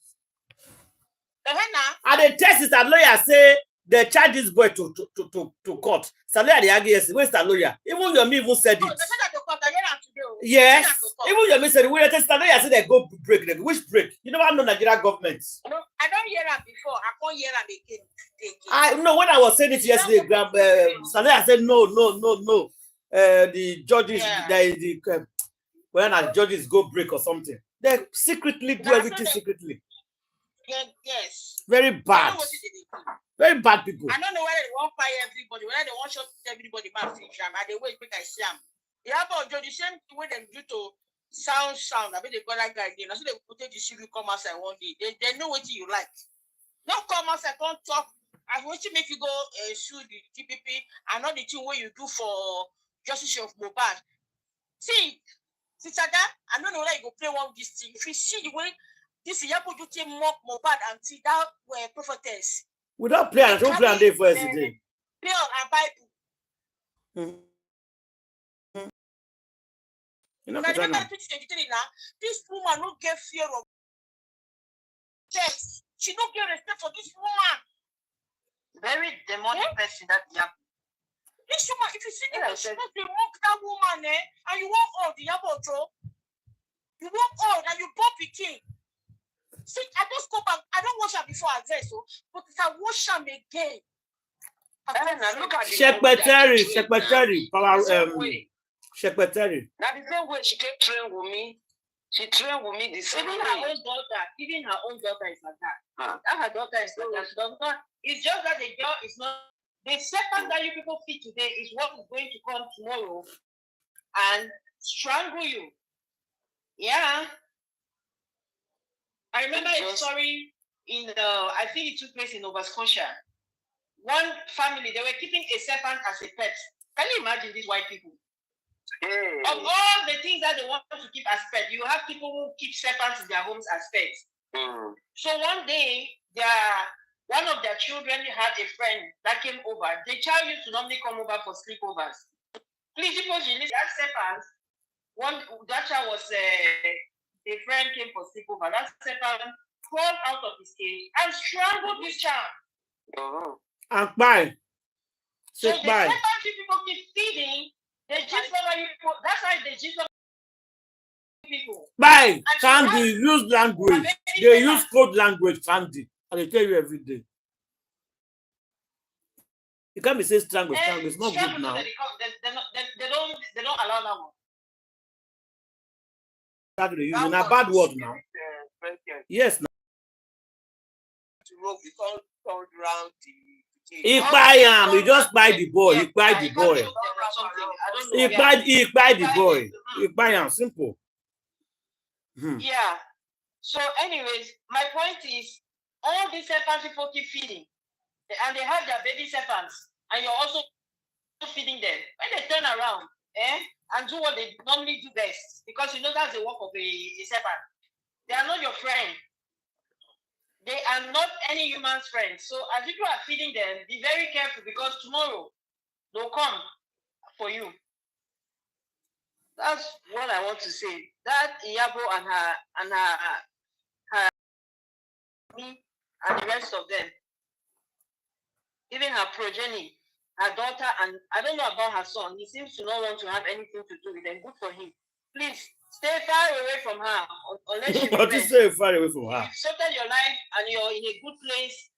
And the test is that lawyer say they charge this boy to court. So lawyer they argue yes. Where's the lawyer? Even your me even said it. Yes. Even your me said it. When the lawyer say they go break. Which break? You never know Nigeria government. No, I don't hear that before. I can't hear that again. I know when I was saying it yesterday, lawyer said no. The judges, when the judges go break or something, they secretly do everything secretly. Yes. Very bad. Very bad people. I don't know whether they want fire everybody, whether they want shot everybody back to jam, and they wait make I see them. The same way they do to sound. I mean they call that guy again. I said they put the CV come outside one day. They know what you like. Don't come outside, don't talk. I want to make you go sue the TPP and not the thing what you do for justice of Mobad. See, Sister, I don't know whether you go play one of these things. If you see the way this Iyabo do take mock Mobad and see that were prophetess. We don't play and don't play on day for yesterday. Play on a Bible. You know, this woman don't get fear of death. She don't get respect for this woman. Very demonic person that Iyabo. This woman, if you see the way she does, they mock that woman, and you want all the Iyabo, you want all, and you bump the king. See, I just go back. I don't wash her before I dress, but if I wash her again. Look at Secretary, power, secretary. Now the same way she kept training with me. She trained with me the same way. Even her own daughter is like that. Her daughter is like that. She does not. It's just that the girl is not. The second that you people feed today is what is going to come tomorrow and strangle you. Yeah. I remember a story I think it took place in Nova Scotia. One family, they were keeping a serpent as a pet. Can you imagine these white people? Hey. Of all the things that they want to keep as pets, you have people who keep serpents in their homes as pets. So one day, one of their children had a friend that came over. The child used to normally come over for sleepovers. Please, suppose you need that serpent. That child was a friend came for sleepover. That serpent crawled out of his cage and strangled this child. And bye. So the serpent people keep feeding. They just people. That's why they just people. Bye. Candy, use language. They use code language, Candy. And they tell you every day. You can't be saying strangle. It's not good now. They don't allow that one. Exactly. Using a bad word now. Yes. Now. He buy him. He just buy the boy. He buy the boy. He buy the boy. He buy him. Simple. Yeah. So, anyways, my point is, all these serpents people keep feeding, and they have their baby serpents, and you're also feeding them. When they turn around, and do what they normally do best, because you know that's the work of a serpent. They are not your friend. They are not any human's friend. So as you are feeding them, be very careful, because tomorrow they'll come for you. That's what I want to say. That Iyabo and the rest of them, even her progeny, her daughter, and I don't know about her son. He seems to not want to have anything to do with them. Good for him. Please stay far away from her, unless you But to stay far away from her. You've settled your life and you're in a good place.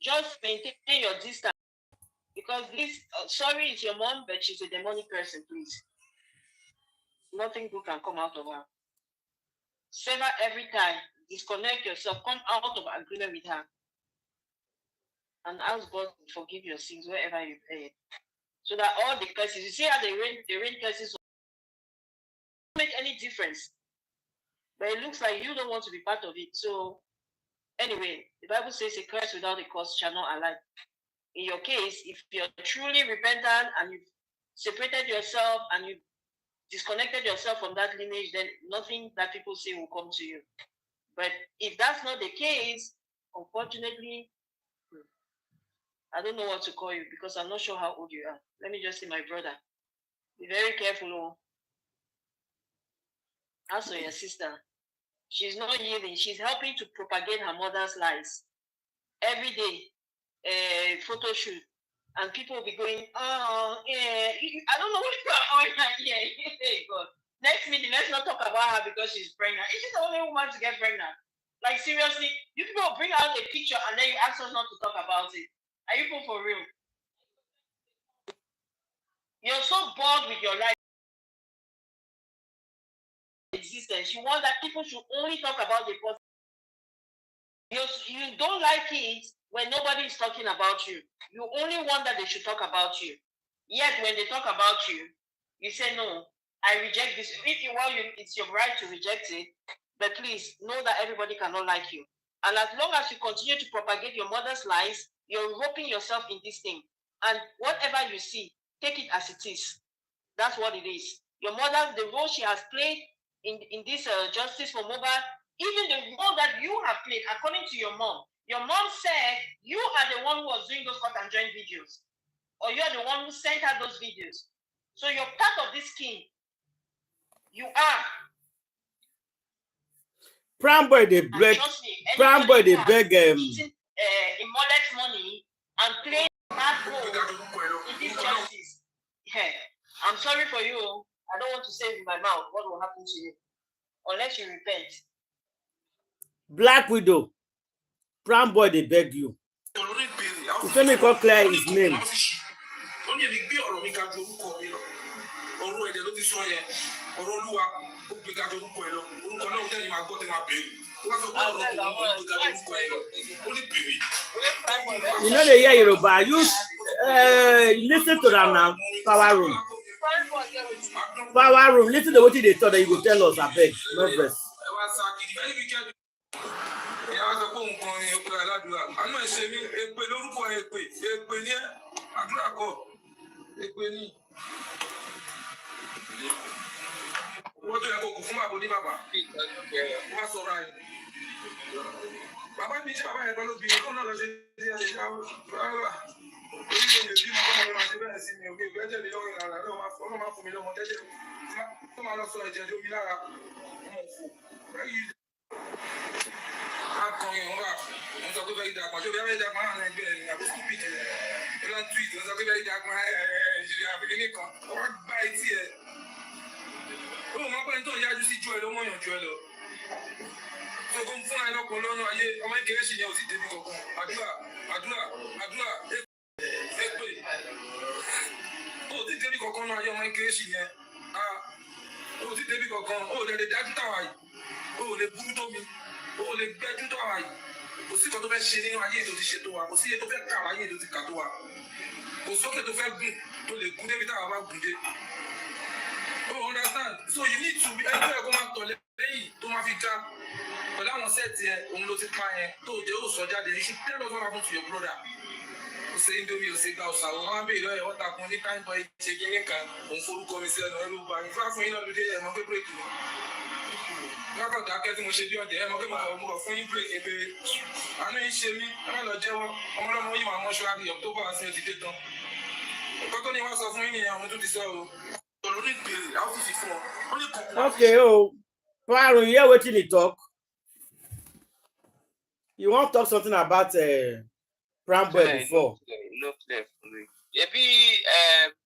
Just maintain your distance, because this. Sorry, it's your mom, but she's a demonic person. Please, nothing good can come out of her. Save her every time. Disconnect yourself. Come out of agreement with her. and ask God to forgive your sins wherever you pay. So that all the curses, you see how they rain curses don't make any difference. But it looks like you don't want to be part of it. So anyway, the Bible says a curse without a cause shall not alight. In your case, if you're truly repentant and you've separated yourself and you've disconnected yourself from that lineage, then nothing that people say will come to you. But if that's not the case, unfortunately, I don't know what to call you because I'm not sure how old you are. Let me just say, my brother, be very careful. Oh. As for your sister, she's not yielding. She's helping to propagate her mother's lies. Every day, photo shoot. And people will be going, oh, yeah, I don't know what you are doing here. God. Next minute, let's not talk about her because she's pregnant. Is she the only woman to get pregnant? Like, seriously, you people bring out a picture and then you ask us not to talk about it. Are you people for real? You're so bored with your life existence. You want that people should only talk about the positive. You don't like it when nobody is talking about you. You only want that they should talk about you. Yet when they talk about you, you say, no, I reject this. If you want, it's your right to reject it. But please know that everybody cannot like you. And as long as you continue to propagate your mother's lies, you're roping yourself in this thing. And whatever you see, take it as it is. That's what it is. Your mother, the role she has played in this justice for Mobad, even the role that you have played, according to your mom said you are the one who was doing those cut and join videos, or you are the one who sent her those videos. So you're part of this scheme. You are. Pram boy, they break. Pram boy, they beg. Eating immodest money and playing that role in this justice. Yeah. I'm sorry for you. I don't want to say in my mouth what will happen to you unless you repent. Black Widow. Pram boy, they beg you. You tell me call clear his name. You know they hear Yoruba. You listen to them now. Power room. Power room. Listen to what they thought that you would tell us. I beg. No verse. So you need to be you should tell us what happened to your brother. Say Indomie, say Gausa, one be there, what happened, the kind boy taking a can, on full commission, or Luba, in fact, you know, the day I'm going to break you. Not that I can show you there, I'm going to move for you break a bit. I know you see me, I'm not Joe, I'm not you, I'm not sure I'll be October as you did. But only once of me, I'm going to dissolve. Okay, oh, Paro, you hear what you talk? You want to talk something about Pram boy before? Look left. Yeah, be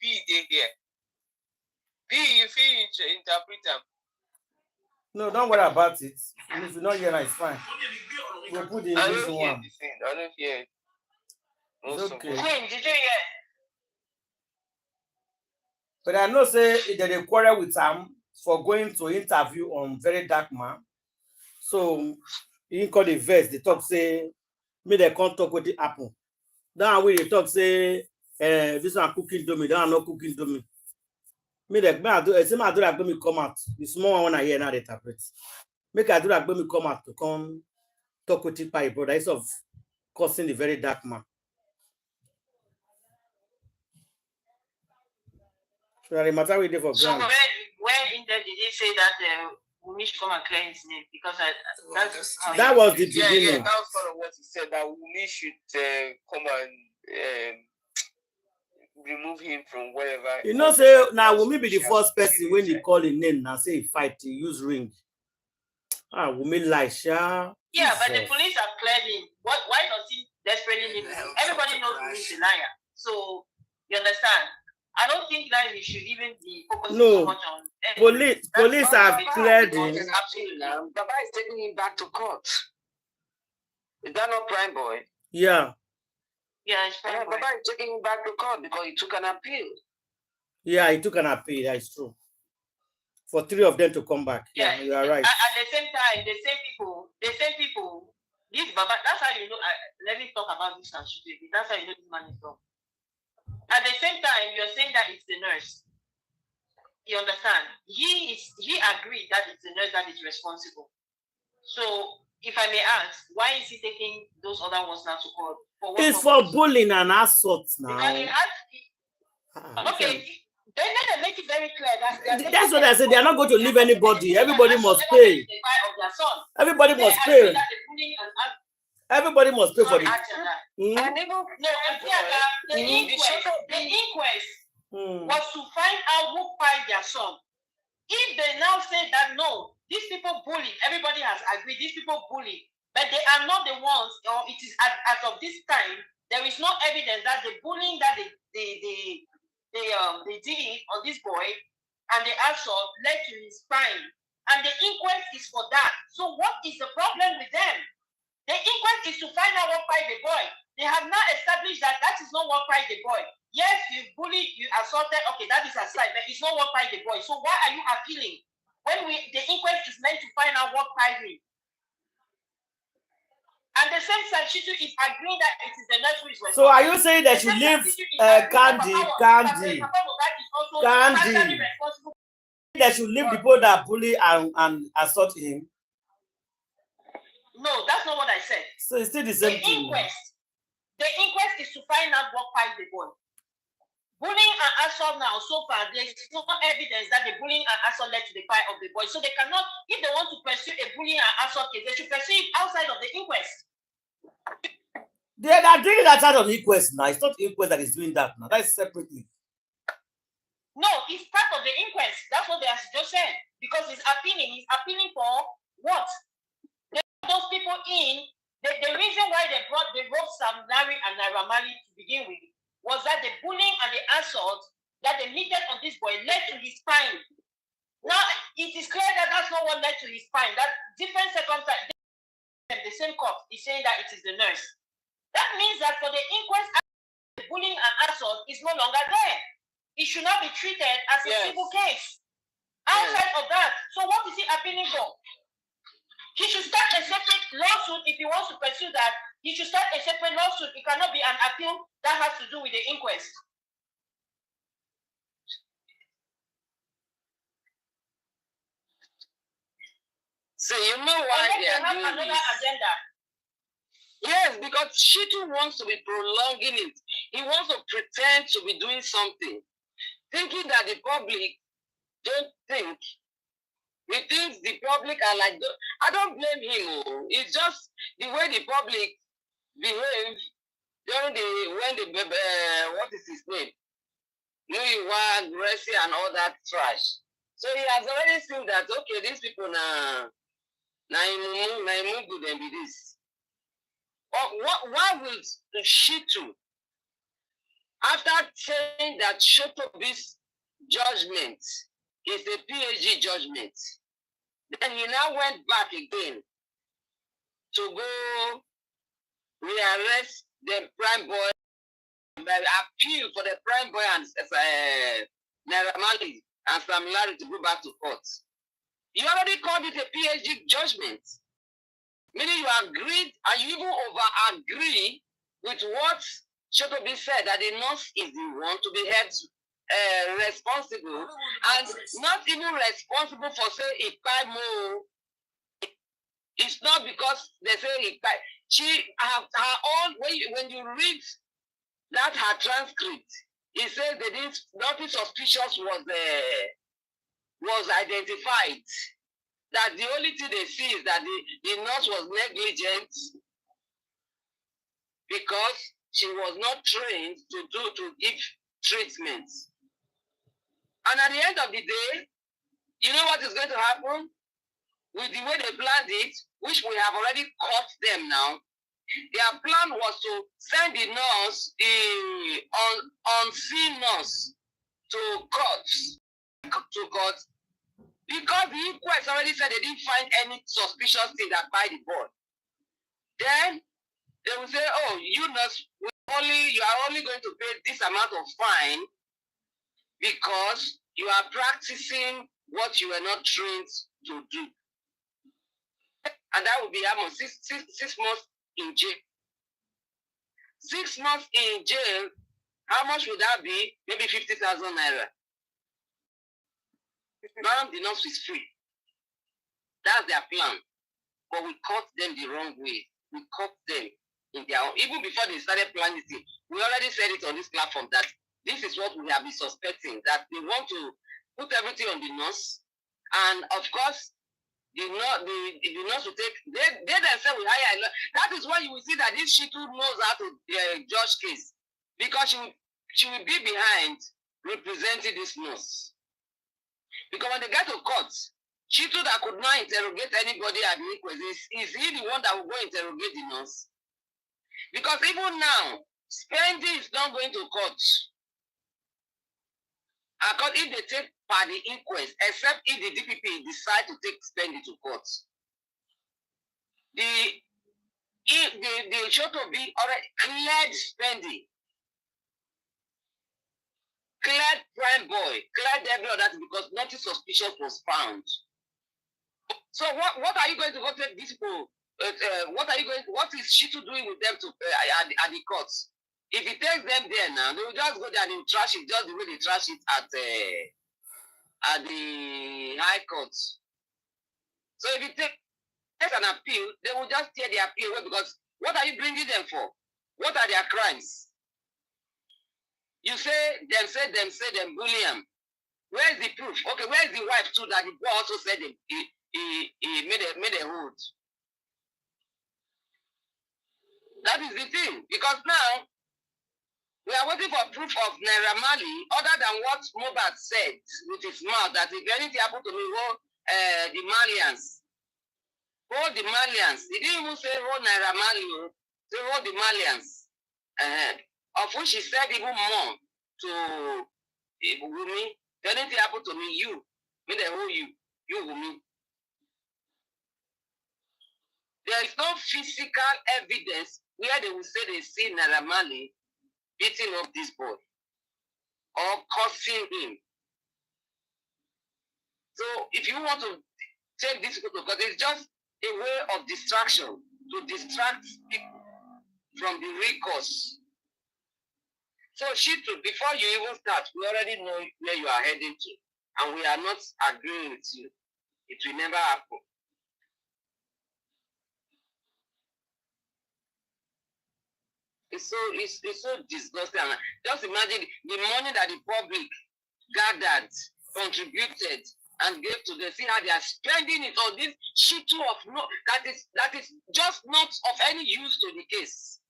they here. Be you feel interpret them. No, don't worry about it. If you're not here, it's fine. We'll put the English one. I don't hear it. It's okay. Queen, did you hear? But I know say that they quarrel with him for going to interview on Very Dark Man. So he call the verse, they talk say, me they can't talk with the apple. That way they talk say, this one cooking to me, that one not cooking to me. Me like me I do like me come out. The small one when I hear now they interpret. Make I do like me come out to come talk with it by brother instead of causing the very dark man. So that the matter we for So ground. where in there did he say that we should come and clear his name? Because that was the beginning. Yeah, that was part of what he said, that we should come and remove him from wherever. You know, say now Wumi be the first person when he call his name and say fight, he use ring. Wumi lie, sha. Yeah, but the police have cleared him. Why does he desperately need him? Everybody knows Wumi's a liar. So you understand? I don't think that he should even be focusing so much on police have cleared him. Absolutely now. Baba is taking him back to court. Is that not Prime Boy? Yeah. Yeah, it's Prime Boy. Baba is taking him back to court because he took an appeal. Yeah, he took an appeal. That is true. For 3 of them to come back. Yeah, you are right. At the same time, the same people, this Baba, that's how you know, let me talk about this and shoot it. That's how you know this man is wrong. At the same time, you're saying that it's the nurse. You understand? He agreed that it's the nurse that is responsible. So, if I may ask, why is he taking those other ones now to court? It's for bullying and assault now. Okay, then they make it very clear that that's what I said. They are not going to leave anybody. Everybody must pay. Everybody must pay. Everybody must pay for it. And even the inquest was to find out who fired their son. If they now say that no, these people bully, everybody has agreed, these people bully, but they are not the ones, or it is as of this time, there is no evidence that the bullying that they did on this boy and the assault led to his crime. And the inquest is for that. So what is the problem with them? The inquest is to find out what fired the boy. They have not established that is not what fired the boy. Yes, you bullied, you assaulted, okay, that is aside, but it's not what fired the boy. So why are you appealing? When the inquest is meant to find out what fired him. And the same Sanchitu is agreeing that it is the nurse who is responsible. So are you saying that you leave Candy? That you leave the people that bully and assault him? No, that's not what I said. So it's still the same thing. The inquest is to find out what fired the boy. Bullying and assault now, so far, there is no evidence that the bullying and assault led to the fire of the boy. So they cannot, if they want to pursue a bullying and assault case, they should pursue it outside of the inquest. They are doing that out of the inquest now. It's not the inquest that is doing that now. That is separately. No, it's part of the inquest. That's what they are just saying. Because he's appealing. He's appealing for what? They brought those people in. The reason why they brought Sam Larry and Naira Marley to begin with was that the bullying and the assault that they meted on this boy led to his crime. Now, it is clear that that's not what led to his crime. That different circumstances, the same court is saying that it is the nurse. That means that for the inquest, the bullying and assault is no longer there. It should not be treated as a civil case. Outside of that, so what is he appealing for? He should start a separate lawsuit if he wants to pursue that. He should start a separate lawsuit. It cannot be an appeal that has to do with the inquest. So you know why they are doing another agenda. Yes, because she too wants to be prolonging it. He wants to pretend to be doing something, thinking that the public don't think. He thinks the public are like, I don't blame him. It's just the way the public behave during when what is his name? Nuiwa, Gracie, and all that trash. So he has already seen that, okay, these people now good and be this. Why will Shitu, after saying that Shotobi's judgment is a PhD judgment, then he now went back again to go rearrest the prime boy, appeal for the prime boy and Naira Marley and Familial to go back to court. You already called it a PhD judgment, meaning you agreed and you even over-agree with what Shotobi said that the nurse is the one to be held responsible, and not even responsible for say Ipamo. It's not because they say Ipamo. She her own when you read that her transcript, it says that this nothing suspicious was identified. That the only thing they see is that the nurse was negligent because she was not trained to give treatments. And at the end of the day, you know what is going to happen? With the way they planned it, which we have already caught them now, their plan was to send the nurse, the unseen nurse, to court. Because the inquest already said they didn't find any suspicious thing that by the board. Then they will say, oh, you nurse, you are only going to pay this amount of fine because you are practicing what you were not trained to do. And that would be almost six months in jail. 6 months in jail, how much would that be? Maybe 50,000 naira. Now the nurse is free. That's their plan. But we caught them the wrong way. We caught them in their own. Even before they started planning it, we already said it on this platform that this is what we have been suspecting, that they want to put everything on the nurse. And of course, the nurse will take, they themselves will hire. That is why you will see that this Shitu knows how to judge case. Because she will be behind representing this nurse. Because when they get to court, Shitu that could not interrogate anybody at the inquest, is he the one that will go interrogate the nurse? Because even now, Spendy is not going to court. If they take part the inquest, except if the DPP decide to take Spendy to court. The Shotobi already cleared Spendy, cleared Prime Boy, cleared every other thing because nothing suspicious was found. So what are you going to go take these people? What is Shitu doing with them to at the courts? If he takes them there now, they will just go there and they will trash it just the way they trash it at the high court. So if you take an appeal, they will just tear the appeal away because what are you bringing them for? What are their crimes? You say them, bully them. Where is the proof? Okay, where is the wife too that the boy also said he made a hold? That is the thing. Because now, we are waiting for proof of Naira Marley other than what Mobad said with his mouth that if anything happened to me, the Malians. Hold the Malians. He didn't even say hold Naira Marley, say hold the Malians. Of which he said even more to Wumi. If anything happened to me, me they hold you Wumi. There is no physical evidence where they will say they see Naira Marley beating up this boy or cursing him. So if you want to take this photo, because it's just a way of distraction to distract people from the real cause. So Shitu, before you even start, we already know where you are heading to, and we are not agreeing with you. It will never happen. It's so disgusting. Just imagine the money that the public gathered, contributed, and gave to them. See how they are spending it on this shit of no that is just not of any use to the case.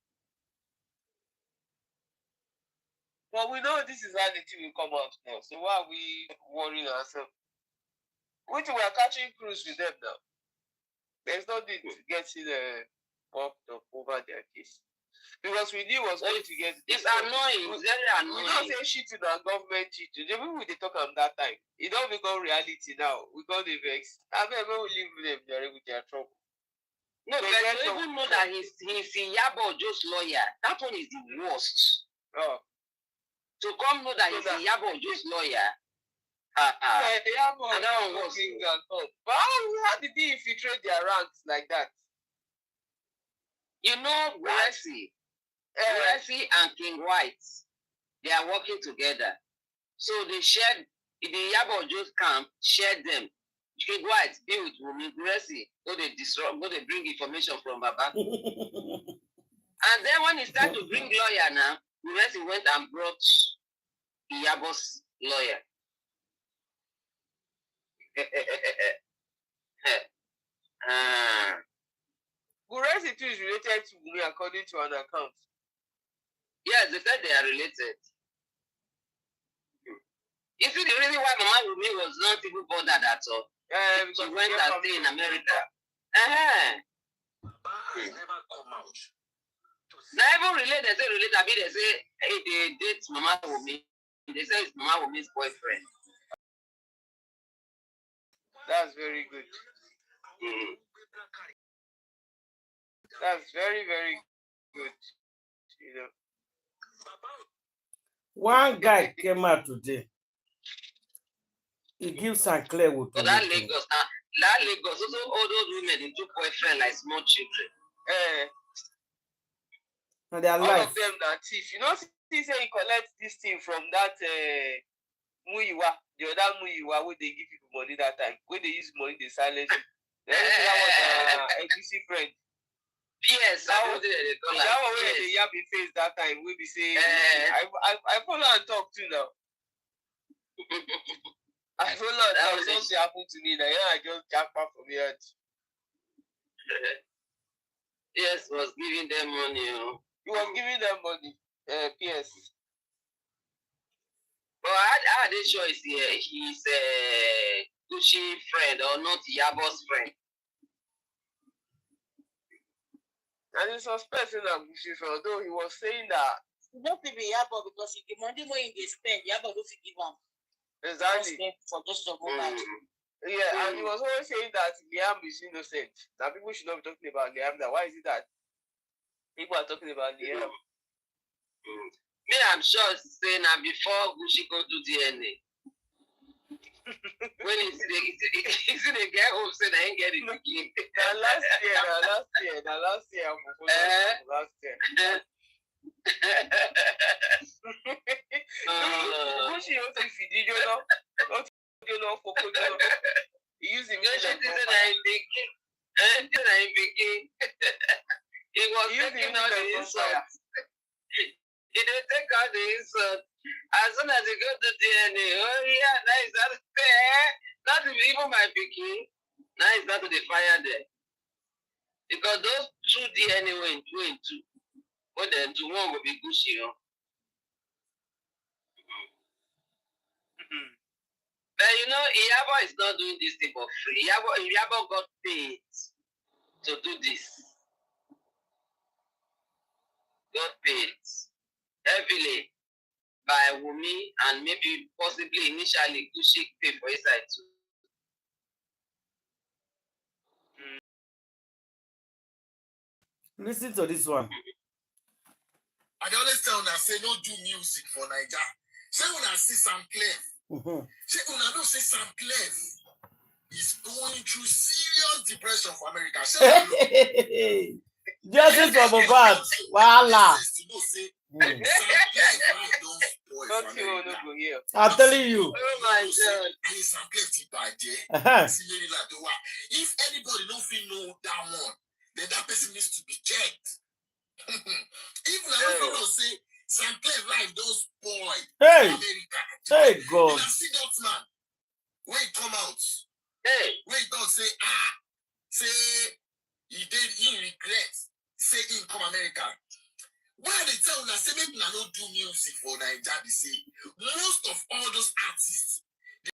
Well, we know this is how the thing will come out now. So why are we worrying ourselves? We are catching cruise with them now. There's no need to get worked up over their case. Because we knew it was going to get... It's annoying. It's very annoying. We don't say shit to the government shit. The people we talk on that time, it don't become reality now. We got the vex. I mean, when we live with them, they're with their trouble. No, but you even know that he's Iyabo Ojo's lawyer. That one is the worst. Oh. To come know that he's Iyabo Ojo's lawyer. Iyabo was king and all. But how did he infiltrate their ranks like that? You know, Gracie, Gracie and King White, they are working together. So they shared, the Iyabo Ojo's camp shared them. King White deal with Wumi, Gracie, go they disrupt, go they bring information from Baba. And then when it's time to bring lawyer now, Gracie went and brought Iyabo's lawyer. Gracie too is related to Wumi according to an account. Yes, they said they are related. You see the reason why Mama Wumi was not even bothered at all? Because she went and stayed in America. Never come out. Now even related, they say related. I mean, they say hey, they date Mama Wumi. They say it's Mama Wumi's boyfriend. That's very good. That's very, very good. You know. One guy came out today. He gives Sinclair with that Lagos, also all those women in two boyfriends like small children. And they are all alive. of them are thief. You know, he say he collects this thing from that Muyiwa, the other Muyiwa where they give people money that time. When they use money, they silence it. That was a NBC friend. Yes, that was where they yap in face that time. We be saying, I follow and talk too now. I follow and talk. Something happened to me. Now I just jackpot from here. Yes, was giving them money. He was giving them money. PS. But I had a choice here. He's a Gucci friend or not Iyabo's friend. And he's suspecting that Gucci friend, although he was saying that. Not even Iyabo because if the money when they spend, Iyabo don't give him. Exactly. For just to Mobad. Yeah, and he was always saying that Liam is innocent. That people should not be talking about Liam. That why is it that people are talking about Liam? Me, I'm sure it's saying that before Gucci go do DNA. When he see the guy home saying I ain't getting the game. Last year. Gucci also video no he used him. He was taking out the insults. He didn't take out the insult. As soon as he got the DNA, oh yeah, now he's out there. Not even my picking. Now he's out to the fire there. Because those two DNA went two. But then two one will be Gucci, you know. But you know, Iyabo is not doing this thing for free. Iyabo got paid to do this. Got paid heavily by Wumi and maybe possibly initially Gucci pay for his side too. Listen to this one. I can always tell that say no do music for Niger. Say when I see Sam Clef. Say when I know say Sam Clef is going through serious depression for America. Justice for Mobad. Voila. I'm telling you. Oh my God. If anybody don't feel know that one, then that person needs to be checked. If I don't say Sam Clef life don't spoil America. Hey God. I see that man when he come out. When he don't say say he regret. Say in come America. Why they tell us say maybe I don't do music for Nigeria? They say most of all those artists they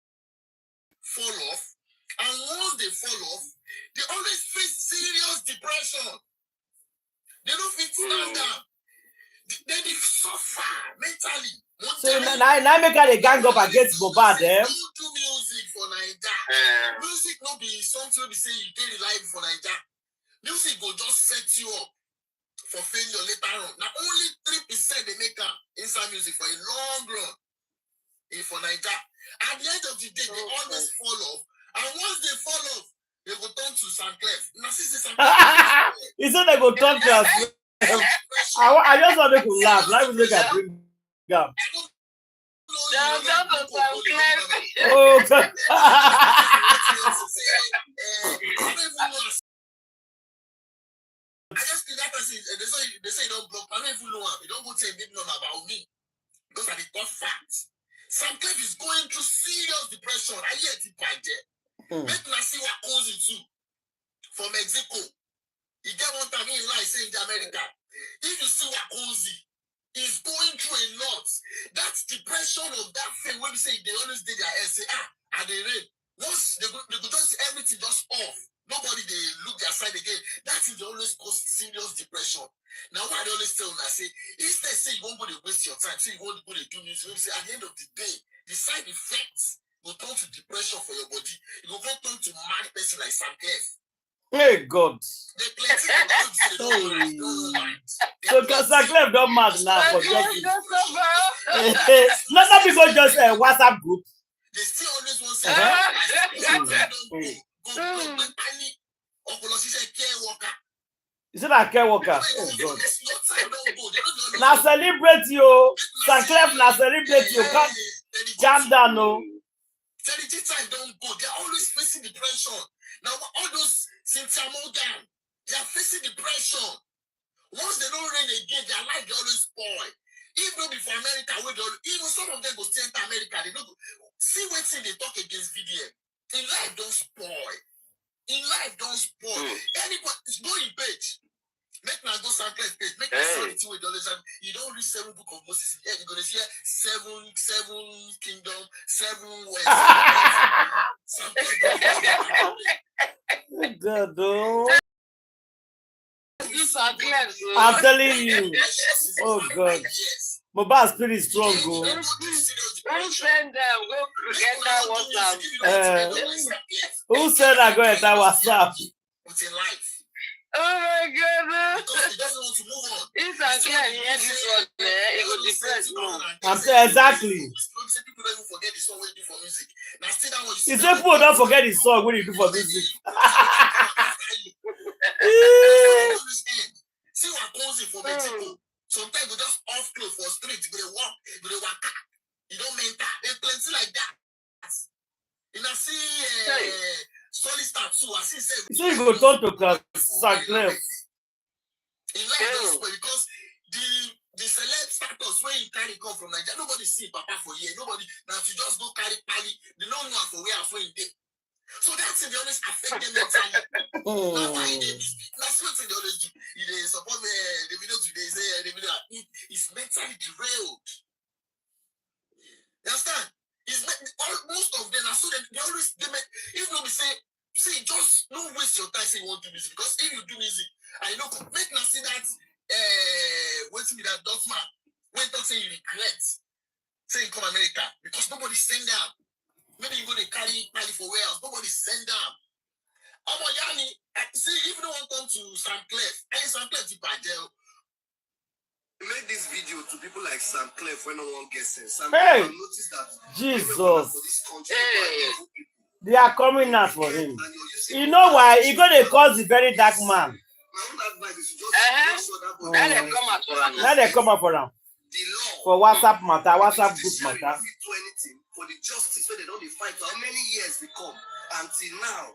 fall off, and once they fall off, they always face serious depression. They don't fit stand up. They suffer mentally. So now make a gang up against Mobad, eh? Don't do music for Nigeria. Music not be something we say you get live for Nigeria. Music will just set you up for failure later on. Now only 3% they make up inside music for a long run. For Nigeria. At the end of the day, they always fall off. And once they fall off, they go turn to Sam Clef. Now see Sam Clef. He said they go turn to us. I just want to laugh. Let me look at bring up. Oh, God. I just think that person, they say don't block. I don't even know him. They don't go tell them about me. Because I got facts. Sam Cliff is going through serious depression. I hear it by there. Make me see what causes it too. From Mexico. He get one time in life saying in America. If you see what causes he's going through a lot. That's depression of that thing. When we say they always did their hair, say, and they rain. Once they go just everything just off. Nobody they look their side again. That is always cause serious depression. Now what I always tell them, I say, instead say you won't go to waste your time, say you won't go to do this, say at the end of the day, the side effects will turn to depression for your body. It will turn to mad person like Sam Cliff. Hey God. They plenty of so Sam Cliff don't mad now for just not because just a WhatsApp group. They still always want to say is it a care worker? Oh God. Now celebrate you. Sam Cliff now celebrate you. Come calm down no. Time don't go. They're always facing depression. Now all those since Mobad, they are facing depression. Once they don't rain again, their life they always spoil. Even before America, even some of them go stay in America. They don't see what they talk against video. In life don't spoil. In life don't spoil. Anybody go in page. Make my go Sam Cliff page. Make $72. You don't read 7 book of Moses. Yeah, you're gonna hear 7 kingdom, 7 west. I'm telling you. Oh God. Mobad spirit is strong, go. Who send them? Go enter WhatsApp. Who said I go enter WhatsApp? Oh my God! Because he doesn't want to move on. If I can hear this one, it will depress more. I'm saying exactly. People don't even forget the song when you do for music. Now, still that one you He said people don't forget the song when you do for music. See what goes in for Mexico. Sometimes we just off clothes for street, they walk, you don't mental. There's plenty like that. And I see solid start too. I see say you go talk to Sam Cliff. In life, because the celeb status where you carry come from Nigeria, nobody see Papa for here. Nobody now if you just go carry pali, they don't know for where for day. So that's it, they always affect them mentally. Now why that's what they always do. They support the video today, say the video is mentally derailed. You understand? Most of them are so that they always if nobody say just don't waste your time saying you want to do music, because if you do music and you know make now see that waiting with that Dotman when talk say you regret saying come America because nobody send them. Maybe you go to carry for where else, nobody send them. Yani, see if no one come to Sam Cliff, and Sam Cliff is bad. You make this video to people like Sam Cliff when no one gets it. Sam Hey, Cliff notice that Jesus. for this country, They are coming out for him. You know why? He's going to cause the very dark man. Let them come out for him. For WhatsApp matter, WhatsApp group matter. For the justice where they don't fight for how many years they come until now.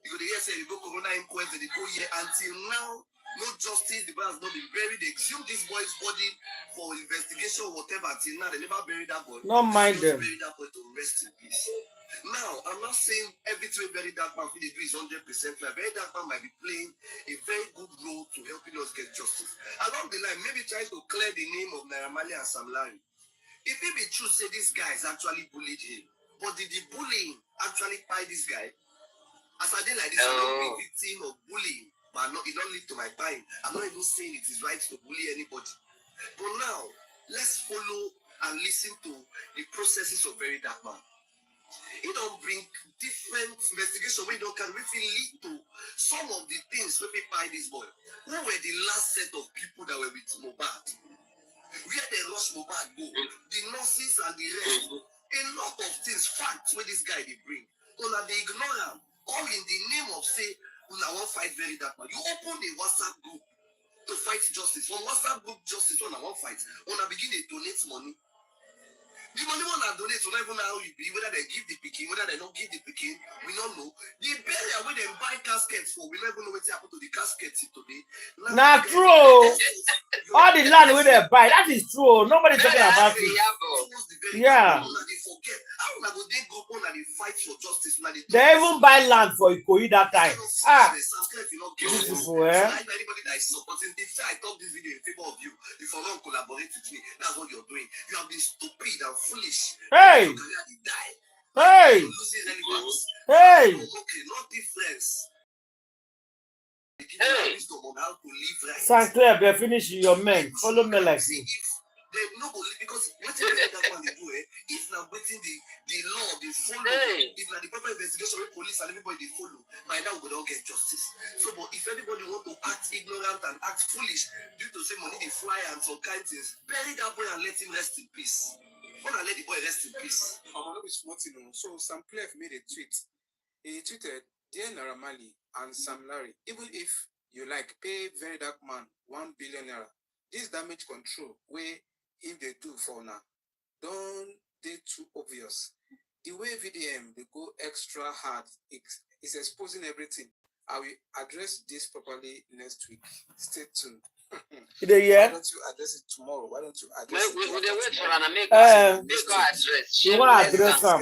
You go to hear say they go Corona Inquest, they go here until now. No justice, the man has not been buried. They exhumed this boy's body for investigation or whatever. Until now, they never buried that boy. Not mind them. Buried that boy to rest in peace. Now, I'm not saying everything very dark man they do is 100% fair. Very dark man might be playing a very good role to helping us get justice. Along the line, maybe trying to clear the name of Naira Marley and Sam Larry. If it be true, say this guy is actually bullied him, but did the bullying actually buy this guy? As I did like this, I don't be victim of bullying, but it don't lead to my buying. I'm not even saying it is right to bully anybody. But now, let's follow and listen to the processes of very dark man. It don't bring different investigation where don't can really lead to some of the things where we buy this boy. Who were the last set of people that were with Mobad? Where they rush Mobad go? The nurses and the rest. A lot of things, facts where this guy they bring. Well, they ignore them. All in the name of say, I won't fight very dark man. You open the WhatsApp group. to fight justice. From WhatsApp group justice, when I want fight, when I begin to donate money. The money one I donate, so not even how you be, whether they give the picking, whether they don't give the picking, we don't know. The burial where they buy caskets for, we don't even know what happened to the caskets today. Now true. All the land where they buy, that is true. Nobody's talking about it. Yeah. They even buy land for Ikoyi that time. Ah. Beautiful, eh? Anybody that is supporting this, I talk this video in favor of you. If you don't collaborate with me, that's what you're doing. You have been stupid and foolish. Hey! Hey! Hey! Okay, no difference. Hey! Sinclair, they're finishing your men. Follow me like this. They no go because what that one they do, if now waiting the law, they follow. If now the proper investigation with police and everybody they follow, by now we don't get justice. So, but if anybody want to act ignorant and act foolish due to say money they fly and some kind of things, bury that boy and let him rest in peace. Wanna let the boy rest in peace. So Sam Clef made a tweet. He tweeted, "Dear Naramali and Sam Larry, even if you like pay very dark man 1 billion naira, this damage control where if they do for now, don't they too obvious? The way VDM they go extra hard, it's exposing everything. I will address this properly next week. Stay tuned." Yeah. Why don't you address it tomorrow? Why don't you address it? We wait for an make address. You want to address them?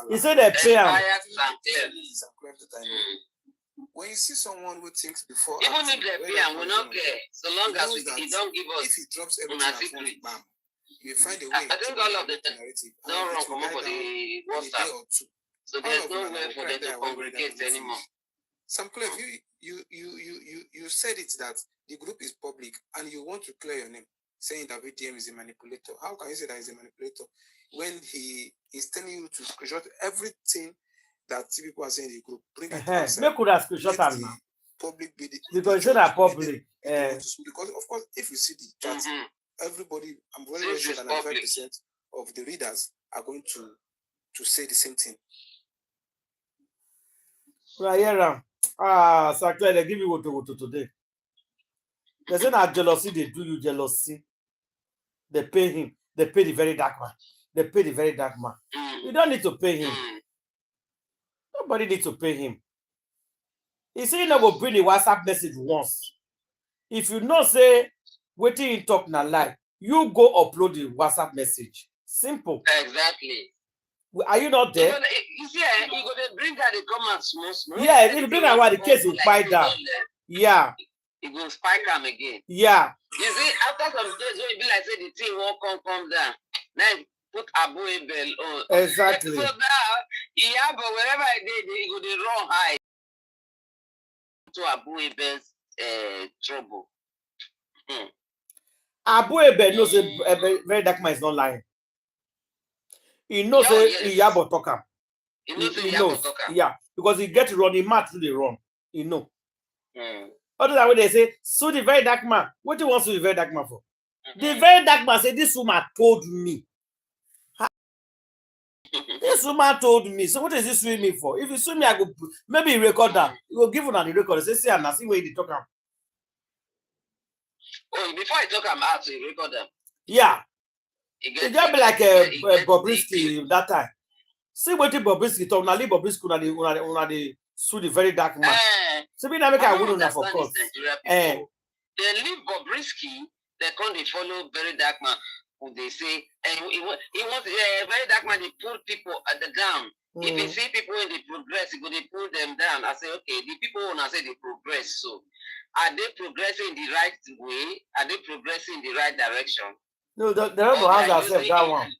You say they pay him. When you see someone who thinks before, even if they pay and we not care, so long as he don't give us, if he drops everything, you find a way. I think all of the don't run come up for the WhatsApp, so there's no way for them to congregate anymore. Sam Clef, you said it that the group is public and you want to clear your name, saying that VDM is a manipulator. How can you say that he's a manipulator when he is telling you to screenshot everything that people are saying in the group? Bring it outside. Make could have screenshot them now. Public because it's not public. Because of course, if you see the chat, everybody, I'm very sure that 95% of the readers are going to say the same thing. Right here, so they give you what to today. They say that jealousy, they do you jealousy. They pay him. They pay the very dark man. They pay the very dark man. You don't need to pay him. Nobody needs to pay him. He say you not go bring the WhatsApp message once. If you know say waiting in talk na lie, you go upload the WhatsApp message. Simple. Exactly. Are you not there? You see, you go to bring that the comments small. Yeah, if you bring that one, the case will fight down. Yeah. It will spike them again. Yeah. You see, after some days, when it be like say the thing won't come down. Now put Iyabo on. Exactly. So now, Iyabo, wherever I did, he go the wrong high to Iyabo's trouble. Iyabo knows a very dark man is not lying. He knows Iyabo talk him. He knows. Yeah, because he get to run, he mad through the run. He know. Other than when they say, so the very dark man, what do you want to the very dark man for? The very dark man said, this woman told me. This woman told me. So what is this suing me for? If you sue me, I go maybe record that. You will give her the record. Say, see, I'm not seeing where you talk him. Oh, before I talk, I'm out to record them. Yeah. It just be like Bobrisky that time. See what Bobrisky talk. Now leave Bobrisky on the sue the very dark man. So we never can win for course. They leave Bobrisky, they come they follow very dark man. Who they say, and he wants very dark man. They pull people at the down. If they see people in the progress, they pull them down. I say, okay, the people wanna say they progress. So, are they progressing in the right way? Are they progressing in the right direction? No, they don't know how to accept that one.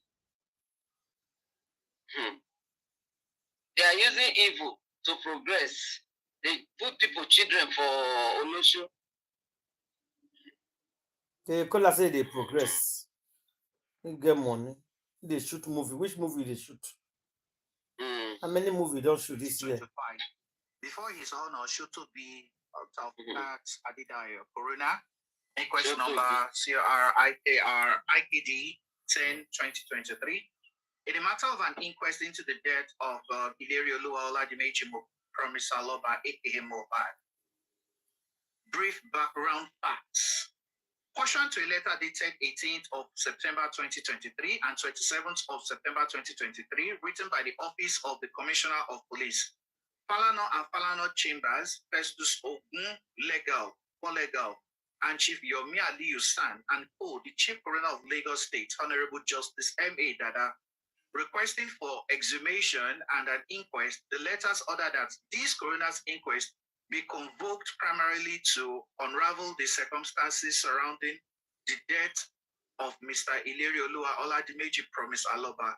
They are using evil to progress. They put people, children for Olosho. They call us say they progress. They get money. They shoot movie. Which movie they shoot? How many movies don't shoot this year? Before his honor, should to be out of that Adidayo Corona. Inquest number CRIKD 10/2023. In the matter of an inquest into the death of Ilario Luaola Dimechi Promisaloba aka Mobad. brief background facts. Portion to a letter dated 18th of September 2023 and 27th of September 2023, written by the Office of the Commissioner of Police, Falano and Falano Chambers, Festus Ogun, legal, and Chief Yomi Aliyu San, and Co, the Chief Coroner of Lagos State, Honorable Justice M.A. Dada, requesting for exhumation and an inquest. The letters order that this coroner's inquest be convoked primarily to unravel the circumstances surrounding the death of Mr. Iliri Olua Oladimeji Promise Aloba,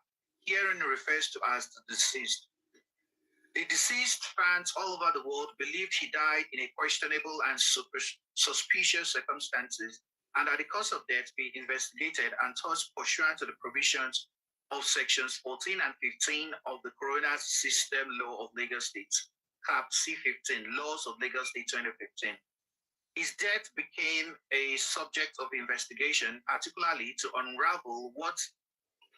herein refers to as the deceased. The deceased fans all over the world believed he died in a questionable and suspicious circumstances, and that the cause of death be investigated and thus pursuant to the provisions of sections 14 and 15 of the Coroner's System Law of Lagos State, Cap C15, Laws of Lagos State 2015. His death became a subject of investigation, particularly to unravel what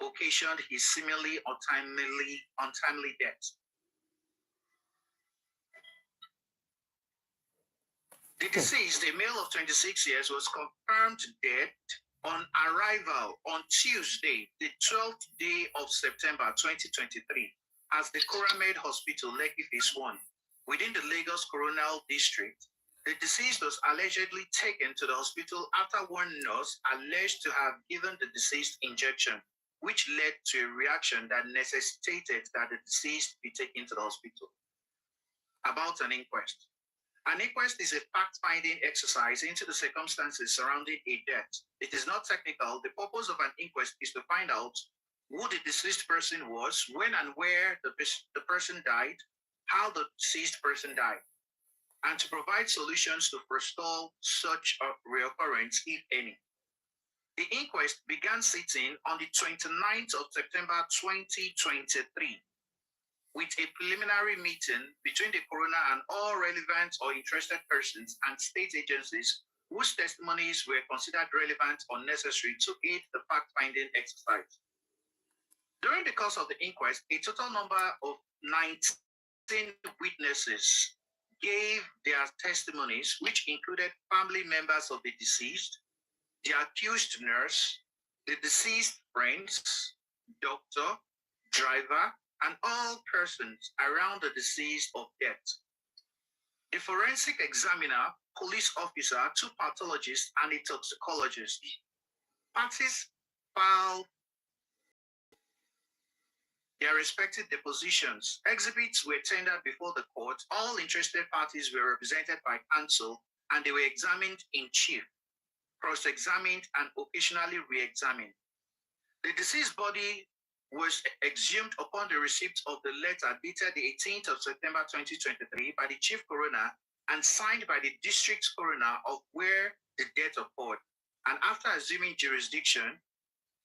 occasioned his seemingly untimely death. The deceased, a male of 26 years, was confirmed dead on arrival on Tuesday, the 12th day of September 2023, as the Coramed Hospital, Lekki Phase 1, within the Lagos Coronal District. The deceased was allegedly taken to the hospital after one nurse alleged to have given the deceased injection, which led to a reaction that necessitated that the deceased be taken to the hospital. About an inquest. An inquest is a fact-finding exercise into the circumstances surrounding a death. It is not technical. The purpose of an inquest is to find out who the deceased person was, when and where the person died, how the deceased person died, and to provide solutions to forestall such a reoccurrence, if any. The inquest began sitting on the 29th of September 2023 with a preliminary meeting between the coroner and all relevant or interested persons and state agencies whose testimonies were considered relevant or necessary to aid the fact-finding exercise. During the course of the inquest, a total number of 19 witnesses gave their testimonies, which included family members of the deceased, the accused nurse, the deceased friends, doctor, driver, and all persons around the deceased of death. The forensic examiner, police officer, two pathologists, and a toxicologist. Parties filed their respective depositions. Exhibits were tendered before the court. All interested parties were represented by counsel, and they were examined in chief, cross-examined, and occasionally re-examined. The deceased body was exhumed upon the receipt of the letter dated the 18th of September 2023 by the chief coroner and signed by the district coroner of where the death occurred. And after assuming jurisdiction,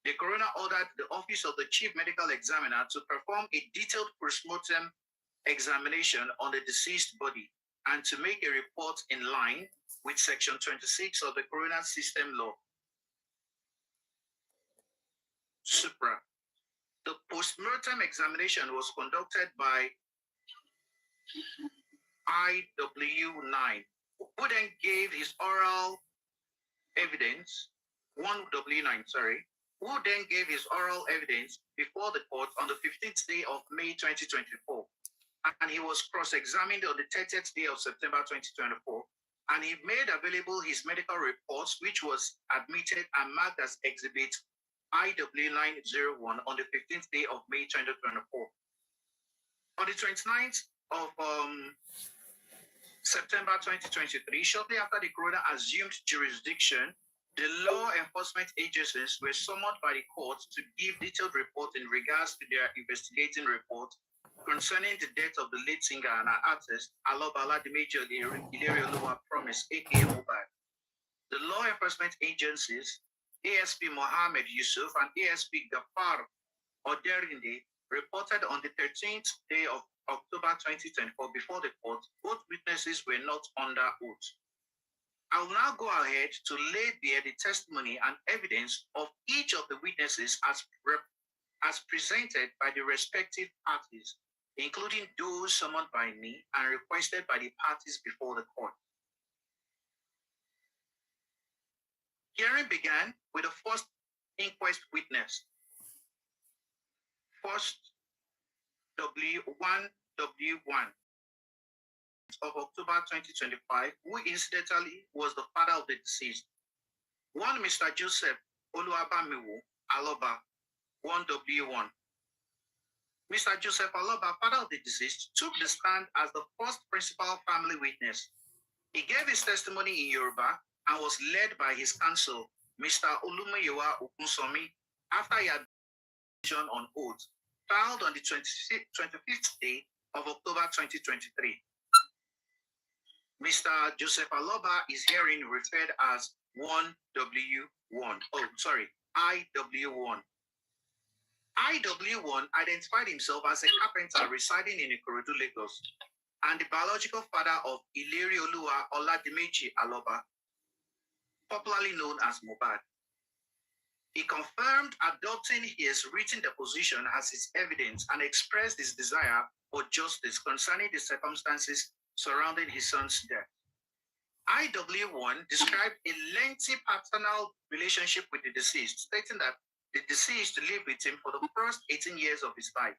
the coroner ordered the office of the chief medical examiner to perform a detailed postmortem examination on the deceased body and to make a report in line with section 26 of the Coroner's System Law. Supra. The postmortem examination was conducted by IW9, who then gave his oral evidence, 1W9, who then gave his oral evidence before the court on the 15th day of May 2024. And he was cross-examined on the 30th day of September 2024. And he made available his medical reports, which was admitted and marked as Exhibit IW901 on the 15th day of May 2024. On the 29th of September 2023, shortly after the coroner assumed jurisdiction, the law enforcement agencies were summoned by the court to give detailed report in regards to their investigating report concerning the death of the lead singer and her artist, Aloba Oladimeji Iliri Olua Promise, aka Mobad. The law enforcement agencies, ASP Mohammed Yusuf and ASP Gafar Oderinde, reported on the 13th day of October 2024 before the court. Both witnesses were not under oath. I will now go ahead to lay bare the testimony and evidence of each of the witnesses as presented by the respective parties, including those summoned by me and requested by the parties before the court. Hearing began with the first inquest witness, first W1W1 of October 2025, who incidentally was the father of the deceased. One Mr. Joseph Aloba, 1W1. Mr. Joseph Aloba, father of the deceased, took the stand as the first principal family witness. He gave his testimony in Yoruba and was led by his counsel, Mr. Olumoyewa Okunsomi, after he had been on oath, filed on the 25th day of October 2023. Mr. Joseph Aloba is herein referred as 1W1. Oh, sorry, IW1. IW1 identified himself as a carpenter residing in Ikorodu, Lagos, and the biological father of Ileri Oluwa Oladimeji Aloba, popularly known as Mobad. He confirmed adopting his written deposition as his evidence and expressed his desire for justice concerning the circumstances surrounding his son's death. IW1 described a lengthy paternal relationship with the deceased, stating that the deceased lived with him for the first 18 years of his life.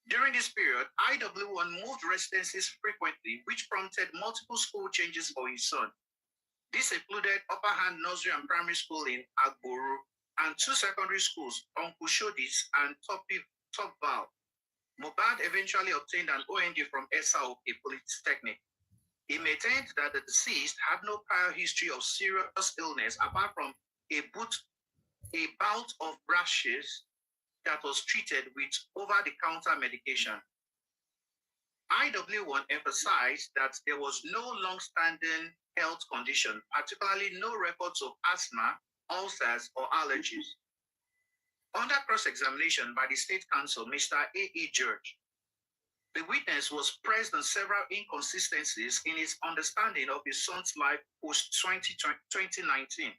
During this period, IW1 moved residences frequently, which prompted multiple school changes for his son. This included Upper Hand Nursery and Primary School in Agboru and 2 secondary schools, Uncle Shodis and Topval. Mobad eventually obtained an OND from SAO, a Polytechnic. He maintained that the deceased had no prior history of serious illness apart from a bout of rashes that was treated with over-the-counter medication. IW1 emphasized that there was no long-standing health condition, particularly no records of asthma, ulcers, or allergies. Under cross-examination by the State Counsel, Mr. A.E. George, the witness was pressed on several inconsistencies in his understanding of his son's life post-2019.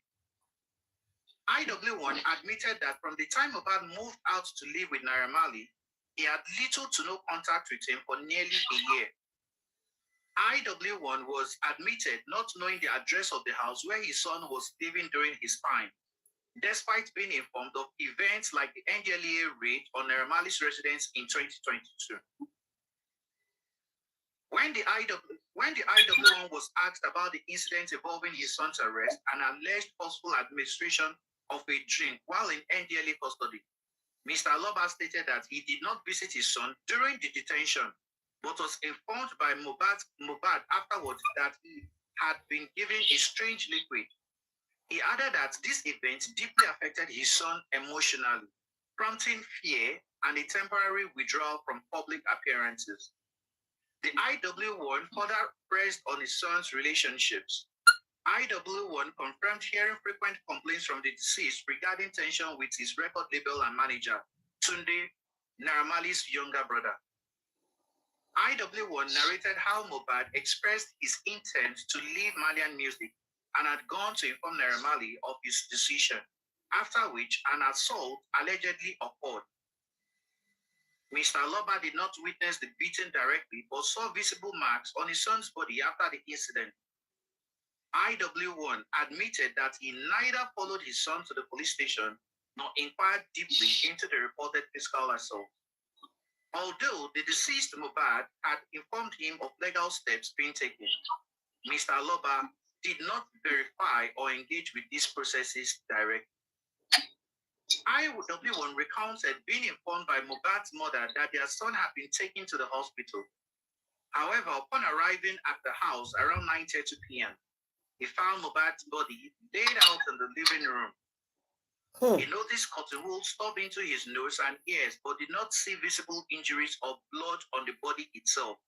IW1 admitted that from the time Mobad moved out to live with Naira Marley, he had little to no contact with him for nearly a year. IW1 was admitted not knowing the address of the house where his son was living during his time, despite being informed of events like the NDLEA raid on Naira Marley's residence in 2022. When the IW1 was asked about the incident involving his son's arrest and alleged forceful administration of a drink while in NDLEA custody, Mr. Aloba stated that he did not visit his son during the detention, but was informed by Mobad afterwards that he had been given a strange liquid. He added that this event deeply affected his son emotionally, prompting fear and a temporary withdrawal from public appearances. The IW1 further pressed on his son's relationships. IW1 confirmed hearing frequent complaints from the deceased regarding tension with his record label and manager, Tunde, Naira Marley's younger brother. IW1 narrated how Mobad expressed his intent to leave Malian music and had gone to inform Naira Marley of his decision, after which an assault allegedly occurred. Mr. Aloba did not witness the beating directly, but saw visible marks on his son's body after the incident. IW1 admitted that he neither followed his son to the police station nor inquired deeply into the reported physical assault. Although the deceased Mobad had informed him of legal steps being taken, Mr. Aloba did not verify or engage with these processes directly. IW1 recounted being informed by Mobad's mother that their son had been taken to the hospital. However, upon arriving at the house around 9:30 p.m., he found Mobad's body laid out in the living room. He noticed cotton wool stuffed into his nose and ears, but did not see visible injuries or blood on the body itself.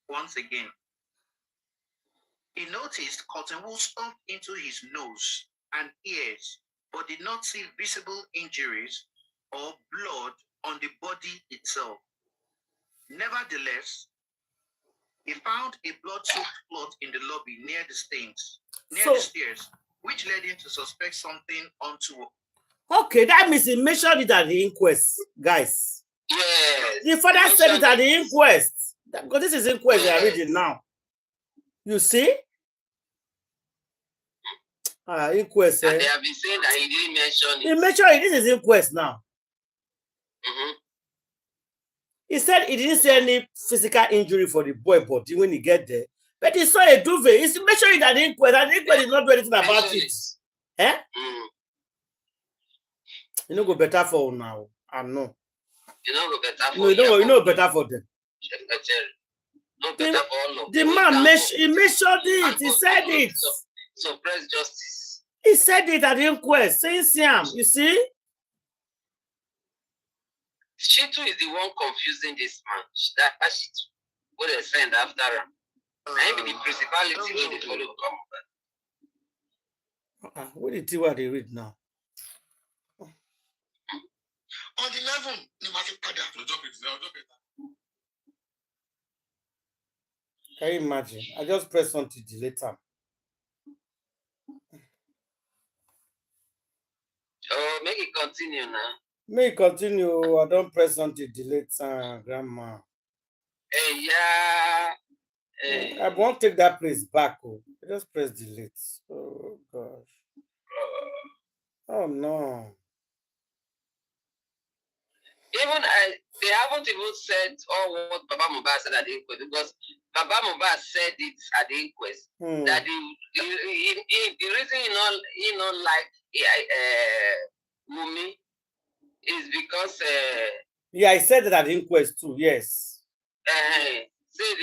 Once again, he noticed cotton wool stuffed into his nose and ears, but did not see visible injuries or blood on the body itself. Nevertheless, he found a blood-soaked cloth in the lobby near the stairs, which led him to suspect something untoward. Okay, that means he mentioned it at the inquest, guys. Yes. The father said it at the inquest. Because this is inquest they are reading now. You see? Inquest. And they have been saying that he didn't mention it. He mentioned it. This is Inquest now. Mm-hmm. He said he didn't see any physical injury for the boy body when he get there. But he saw a duvet. He's mentioning that Inquest, and Inquest is not doing anything about it. Eh? You know, go better for now. I know. You know, go better for no, you know better for them. No better for all of the them. man he mentioned it. He said it. Suppress justice. He said it at the inquest. Saying Siam, you see? Shitu is the one confusing this man. That Shitu. What they send after him. I be the principality when they follow come. What did you they read now? On the 11th, can you imagine? I just press on to delete them. Oh, make it continue now. Make it continue. I don't press on to delete grandma. Hey, yeah. Hey. I won't take that place back. Oh. I just press delete. Oh, gosh. Oh, no. Even they haven't even said what Baba Mobad said at the inquest, because Baba Mobad said it at the inquest that the reason he not like Wumi is because yeah, I said that at the inquest too. Yes. Say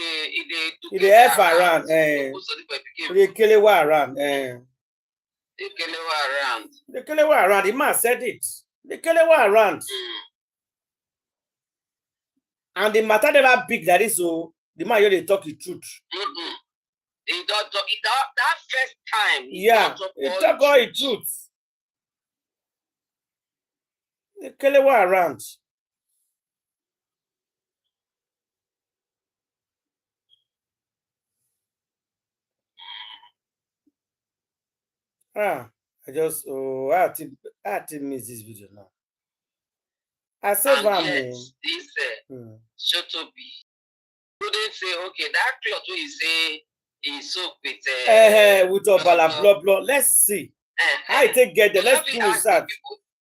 they F around. They kill it around. They kill it around. They kill it around. The man said it. They kill it around. And the matter never big that is so the man they talk the truth. He don't talk that first time. He talk all the truth. They kill it around. I just I had to miss this video now. I said, this Shotobi couldn't say, okay, that cloth you say is soap with Obala blah blah. Let's see. How it take get there. Let's do research.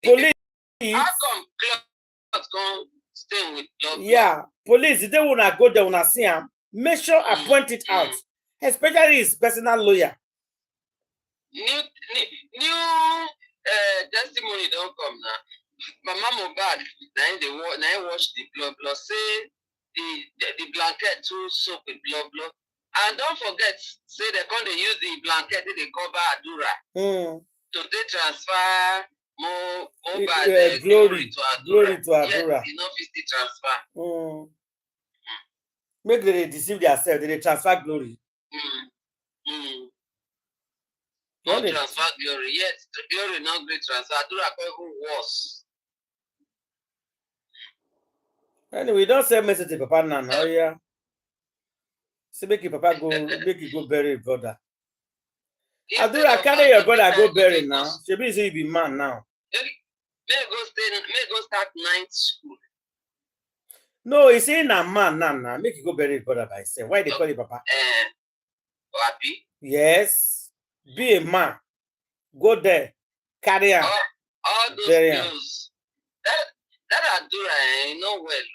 Police. How come cloth come stay with blah blah? Yeah, police. If they wanna go there, wanna see him. Make sure I point it out, especially his personal lawyer. New testimony don't come now. Mama Mobad, now wash the blood say the blanket too soap with blood. And don't forget, say they can't use the blanket they cover Adura. So they transfer Mobad glory to Adura. Yes, enough is the transfer. Make they deceive themselves, they transfer glory. Not transfer glory, yes, glory not great transfer. Adura even worse. Anyway, don't say message to Papa now. Oh yeah. So make your Papa go, make you go bury your brother. Adura, carry your brother go bury now. She be say you be man now. May go start ninth school. No, he's saying a man now. Make you go bury your brother by himself. Why they call you Papa? Happy? Yes. Be a man. Go there. Carry on. All those girls. That Adura, you know well.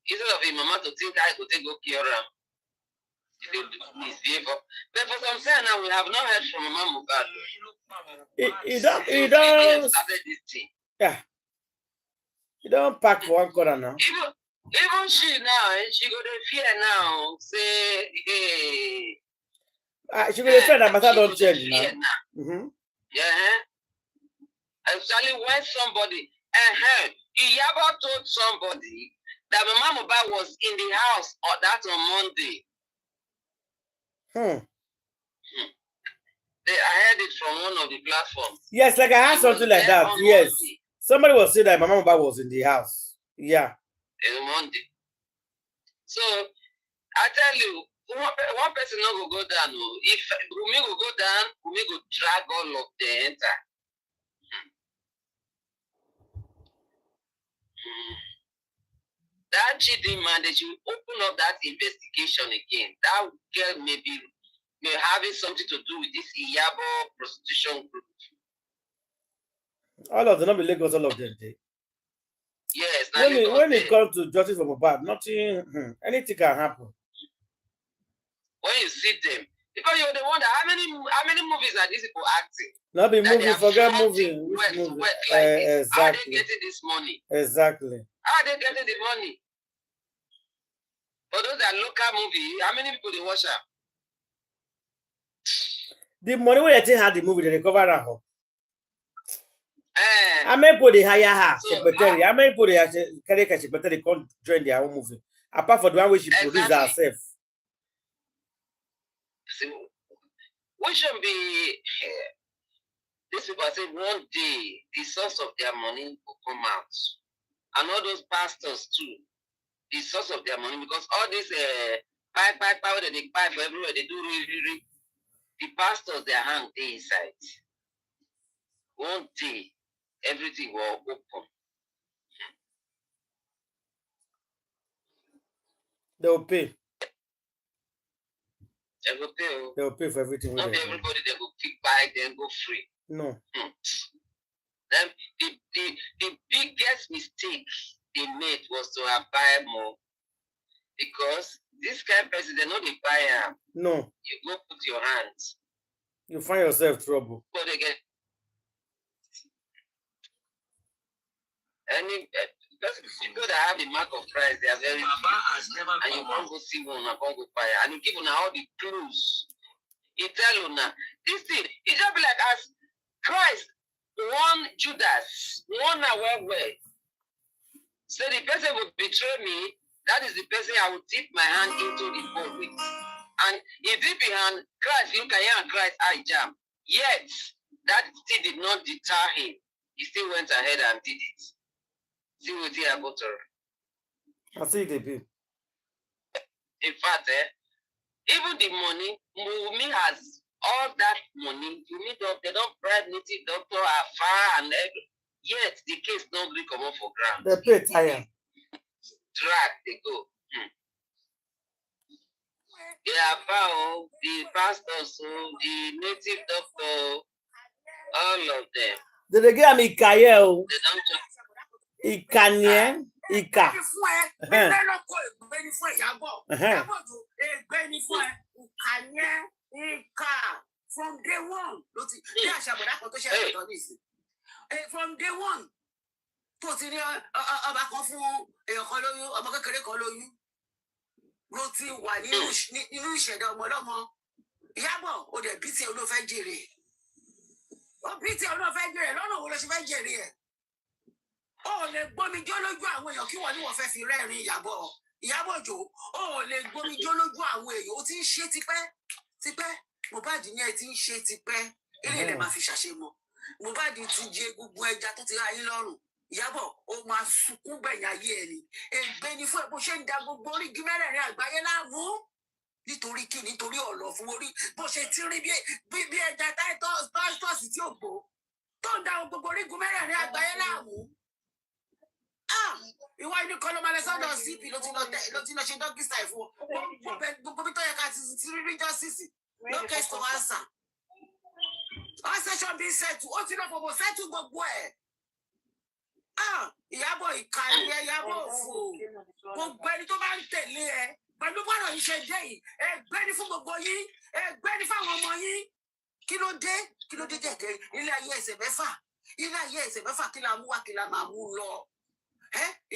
Instead of a mama to think I could take go cure him. But for some time now, we have not heard from Mama Mobad. He don't started this thing. Yeah. He don't pack for one corner now. Even she now, she go to fear now. Say, hey. She go to fear that matter don't change now. Yeah. Actually, when somebody Iyabo told somebody that Mama Mobad was in the house or that on Monday. I heard it from one of the platforms. Yes, like I heard something like that. Yes. Monday. Somebody was saying that Mama Mobad was in the house. Yeah. On Monday. So I tell you, one person not go down. If Wumi will go down, Wumi will drag all of the enter. That cheating man, they should open up that investigation again. That girl may having something to do with this Iyabo prostitution group. All of them, not be Lagos, all of them. Yes. When it comes to justice for Mobad, nothing, anything can happen. When you see them, because you're the one that how many movies are these people acting? Not be movie, forget movie. Which movie? Like exactly. How are they exactly. getting this money? Exactly. How are they getting the money? For those that local movie, how many people they watch them? The money when they had the movie, they recover that. How many people they hire her? Secretary. How many people they carry a secretary can't join their own movie? Apart from the one which she produced herself. See, we should be. These people say one day the source of their money will come out, and all those pastors too. The source of their money, because all this pipe that they buy for everywhere, they do really, the pastors, their hand they inside. One day, everything will open. They will pay. They will pay. They will pay for everything. Not everybody they will kick by, then go free. No. Then the biggest mistake they made was to have buy more. Because this kind of person, they know they buy them. No. You go put your hands. You find yourself trouble. But again, people that have the mark of Christ, they are very few. And you can't go see one, you can't go buy. And you give them all the clues. You tell them now, this thing, it just be like as Christ, one Judas, one well. So the person will betray me. That is the person I will dip my hand into the boat with. And he dip his hand, Christ, look at him and Christ, I jam. Yet, that still did not deter him. He still went ahead and did it. See what he about to. I see the bill. In fact, even the money, Mumi has all that money. They don't bribe native doctor afar and everything. Yet, the case don't really come up for ground. They pay tire. Track they go. The pastors, the native doctor, all of them. Did they get me Ikaye? They don't Ikanye, Ika. From day one. From day one. Tó ti ní ọba kan fún èèyàn kan lóyún ọmọ kékeré kan lóyún ló ti wà nínú ìṣẹ̀dá ọmọ ọlọ́mọ Ìyábọ̀ ó dẹ̀ bí tí olóò fẹ́ jèrè ó bí tí olóò fẹ́ jèrè lọ́nà wo ló ṣe fẹ́ jèrè ẹ̀ ó lè gbómijó lójú àwọn èèyàn kí wọ́n ní wọ́n fẹ́ fi rẹ́rìn Ìyábọ̀ Òjó ó lè gbómijó lójú àwọn èèyàn ó ti ń ṣe tipẹ́ Mohbad ní ẹ ti ń ṣe tipẹ́ ilé ilẹ̀ máa fi ṣàṣemọ Mohbad ti jẹ gbogbo ẹja tó ti ra yín lọ́rùn Ìyábọ̀ ó máa sunkún gbẹ̀yìn ayé ẹ̀ ni ègbé ni fún ẹ bó ṣe ń da gbogbo orígi mẹ́rẹ̀ẹ̀rin àgbáyé láàmú nítorí kí nítorí ọ̀lọ́ fún orí bó ṣe ti rí bí ẹja táìtọ́ọ̀sì tí ò gbó tó ń da gbogbo orígun mẹ́rẹ̀ẹ̀rin àgbáyé láàmú. Ìwọ inú kan ló máa lọ sọ́dọ̀ CP ló ti lọ ṣe dókítà ìfún gbogbo bí tó yẹ ká ti rí justice no case to answer. All session being settled ó ti lọ fòbò settle gbogbo ẹ̀. Ìyábọ̀ ìkànnì Ìyábọ̀ òfò gbogbo ẹni tó bá ń tẹ̀lé ẹ pẹ̀lú bọ́ọ̀rọ̀ yìí ṣe jẹ́ yìí ẹgbẹ́ ní fún gbogbo yín ẹgbẹ́ ní fáwọn ọmọ yín kí ló dé jẹ̀kẹ́ ilé ayé ẹsẹ̀ mẹ́fà kí la mú wá kí la máa mú lọ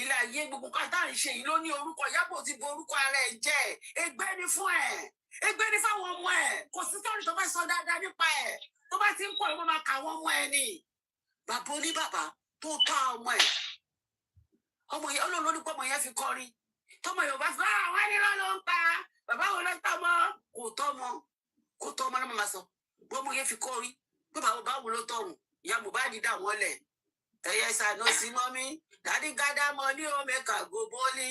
ilé ayé gbogbo kátà ń ṣe yìí ló ní orúkọ Ìyábọ̀ ti bo orúkọ ara ẹ̀ jẹ́ ẹgbẹ́ ní fún ẹ̀ ẹgbẹ́ ní fáwọn ọmọ ẹ̀ kò sí sọ́ọ̀rì tó bá sọ dáadáa nípa ẹ̀ tó bá ti ń pọ̀ ló máa kà wọ́n ọmọ ẹ̀ ni bàbá oníbàbá tó tọ́ ọmọ ẹ̀ ọmọ yẹn olóòlù nípa ọmọ yẹn fi kọrin tọmọ Yorùbá fi àwọn ẹnìyàn ló ń pa bàbá wo ló tọmọ kò tọmọ náà máa sọ bọ́mọ yẹn fi kọrin pé bàbá wo ló tọrùn ìyá Mohbad dà wọ́n lẹ̀ ẹ̀yẹ sànú sí mọ́mí dàdí gádà mọ́ ní omeka go bọ́ọ̀lì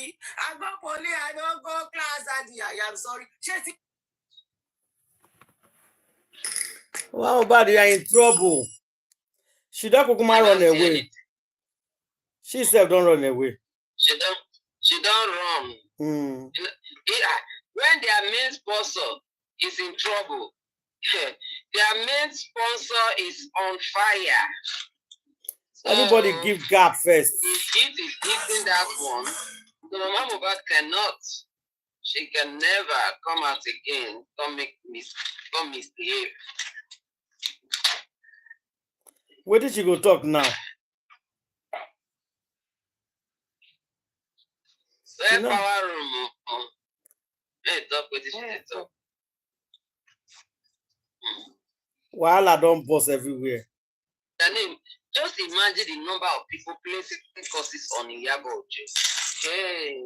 agbọ́pọ̀lì àdógó class àdì I am sorry ṣé ti. Wow, Mohbad, you are in trouble. She don't run away. She self don't run away. She don't run. Mm. When their main sponsor is in trouble. Their main sponsor is on fire. So everybody give gap first. if it is eating that one, so Mama Mobad cannot. She can never come out again. Come misbehave. Where did she go talk now? Where power room? Hey, talk with this talk. Wahala don't boss everywhere. Just imagine the number of people placing courses on Iyabo Ojo. Hey.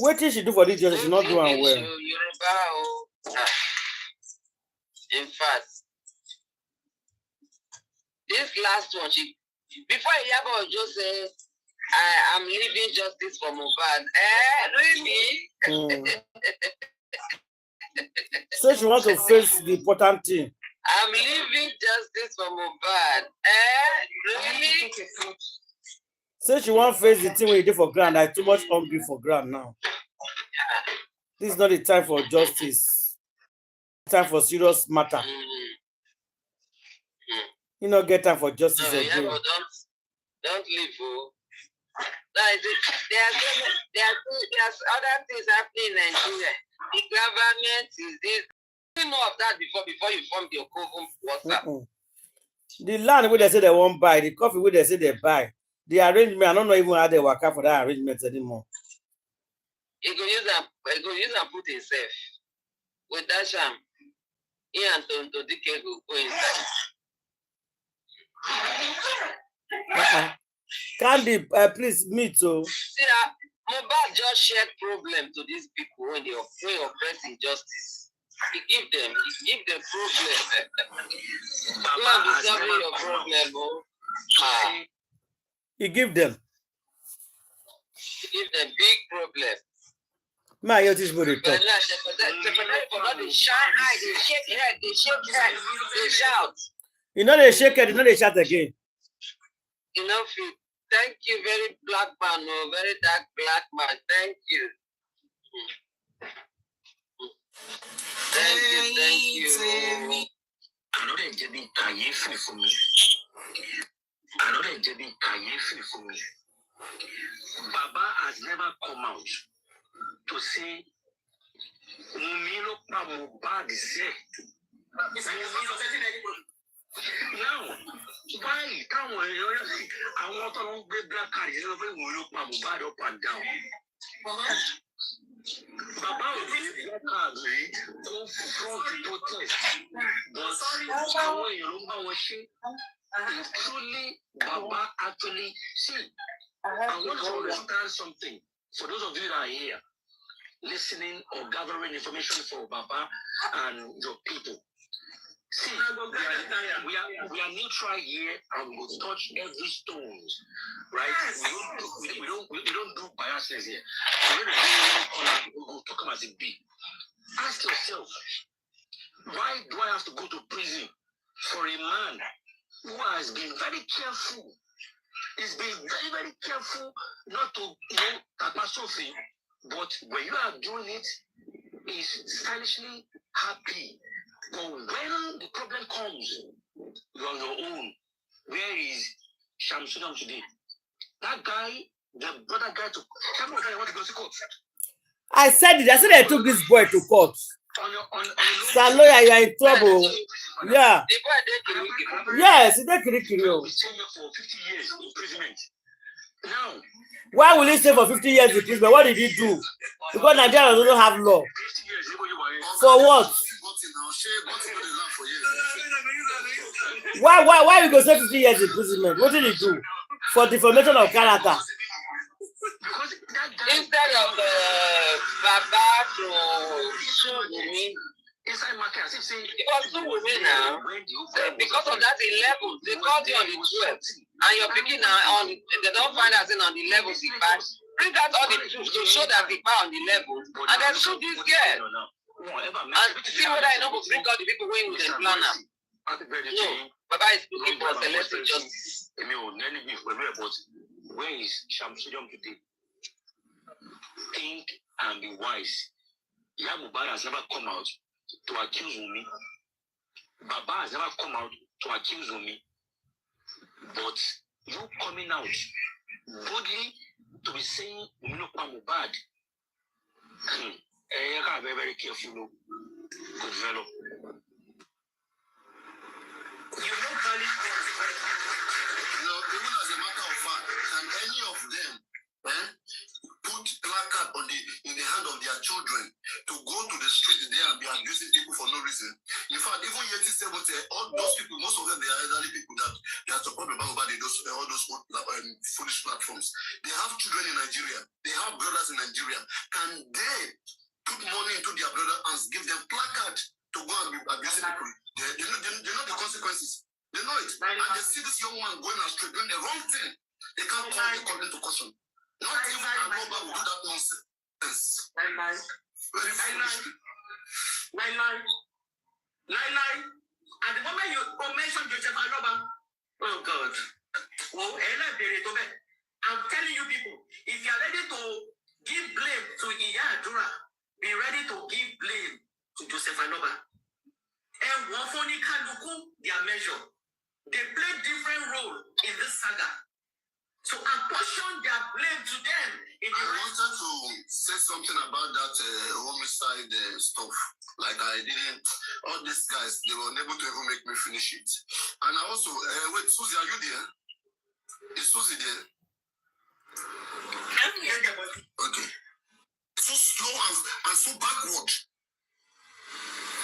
What did she do for this job? She's not doing well. In fact, this last one, before Iyabo Ojo said, I'm leaving justice for Mobad. Really? So she wants to face the important thing. I'm leaving justice for Mobad. Really? So she wants to face the thing when you do for grand. I'm too much hungry for grand now. This is not the time for justice. It's time for serious matter. You don't get time for justice again. Yeah, don't leave. Oh. There's other things happening in Nigeria. The government is this. You know of that before you form your WhatsApp. The land where they say they won't buy, the coffee where they say they buy, the arrangement, I don't know even how they work out for that arrangement anymore. He go use and put himself. With that sham, he and Tonto Dike go inside. Candy, please, me too. See that Mobad just shared problem to these people when they oppress injustice. He give them problem. You are resolving your problem, oh. He give them big problem. My you teach me the talk. They shine eye, they shake head, they shout. You know they shake head, you know they shout again. You know, thank you, very black man, oh, very dark black man. Thank you. Thank you. Another Jedi Kayefi for me. Another Jedi Kayefi for me. Baba has never come out to say, Mumino pa Mobad say. Now, why can't I want to get black card? You know, we look pa Mobad up and down. Baba will be black card, right? Go front to protest. But how you know what she truly Baba actually see. I want to understand something. For those of you that are here, listening or gathering information for Baba and your people. See, we are neutral here and we'll touch every stone, right? We don't do biases here. We'll talk about it big. Ask yourself, why do I have to go to prison for a man who has been very careful? He's been very, very careful not to, catastrophe. But when you are doing it, he's stylishly happy. But when the problem comes, you're on your own. Where is Shamsunam today? That guy, the brother guy to want to go to court. I said it. I said I took this boy to court. Sir lawyer, you are in trouble. Yeah. Yes, he did Kirikiri. For 50 years imprisonment. Now, why will he stay for 50 years in prison? What did he do? Because Nigeria doesn't have law. For what? Why you go stay 50 years in imprisonment? What did he do? For defamation of character. Instead of Baba to sue me, it was sue me now. Because of that 11, they called you on the 12th, and you're picking now on. They don't find out on the levels he passed. Bring out all the proofs to show that they passed on the level, and then sue this girl. And see whether I know who bring out the people going with the planner. No, Baba is looking for selective justice. Where is Shamsudam today? Think and be wise. Mobad has never come out to accuse me. Baba has never come out to accuse me. But you coming out boldly to be saying Mobad. You gotta be very careful. Good fellow. Even as a matter of fact, can any of them put placard in the hand of their children to go to the street there and be abusing people for no reason? In fact, even Yeti 70, all those people, most of them, they are elderly people that they are supported by all those foolish platforms. They have children in Nigeria. They have brothers in Nigeria. Can they put money into their brother and give them placard to go and be abusing people? They know the consequences. They know it. And they see this young man going astray, doing the wrong thing. They can't call the to caution. Not even a Mobad will do that nonsense. Very foolish. And the moment you mention Joseph Aloba, oh God. I'm telling you people, if you are ready to give blame to Iyadura, be ready to give blame to Joseph Aloba. And Wafoni Kaluku, their measure. They play different role in this saga. So apportion their blame to them. I wanted to say something about that homicide stuff. Like I didn't, all these guys, they were unable to even make me finish it. And I also, wait, Susie, are you there? Is Susie there? Okay. So slow and so backward.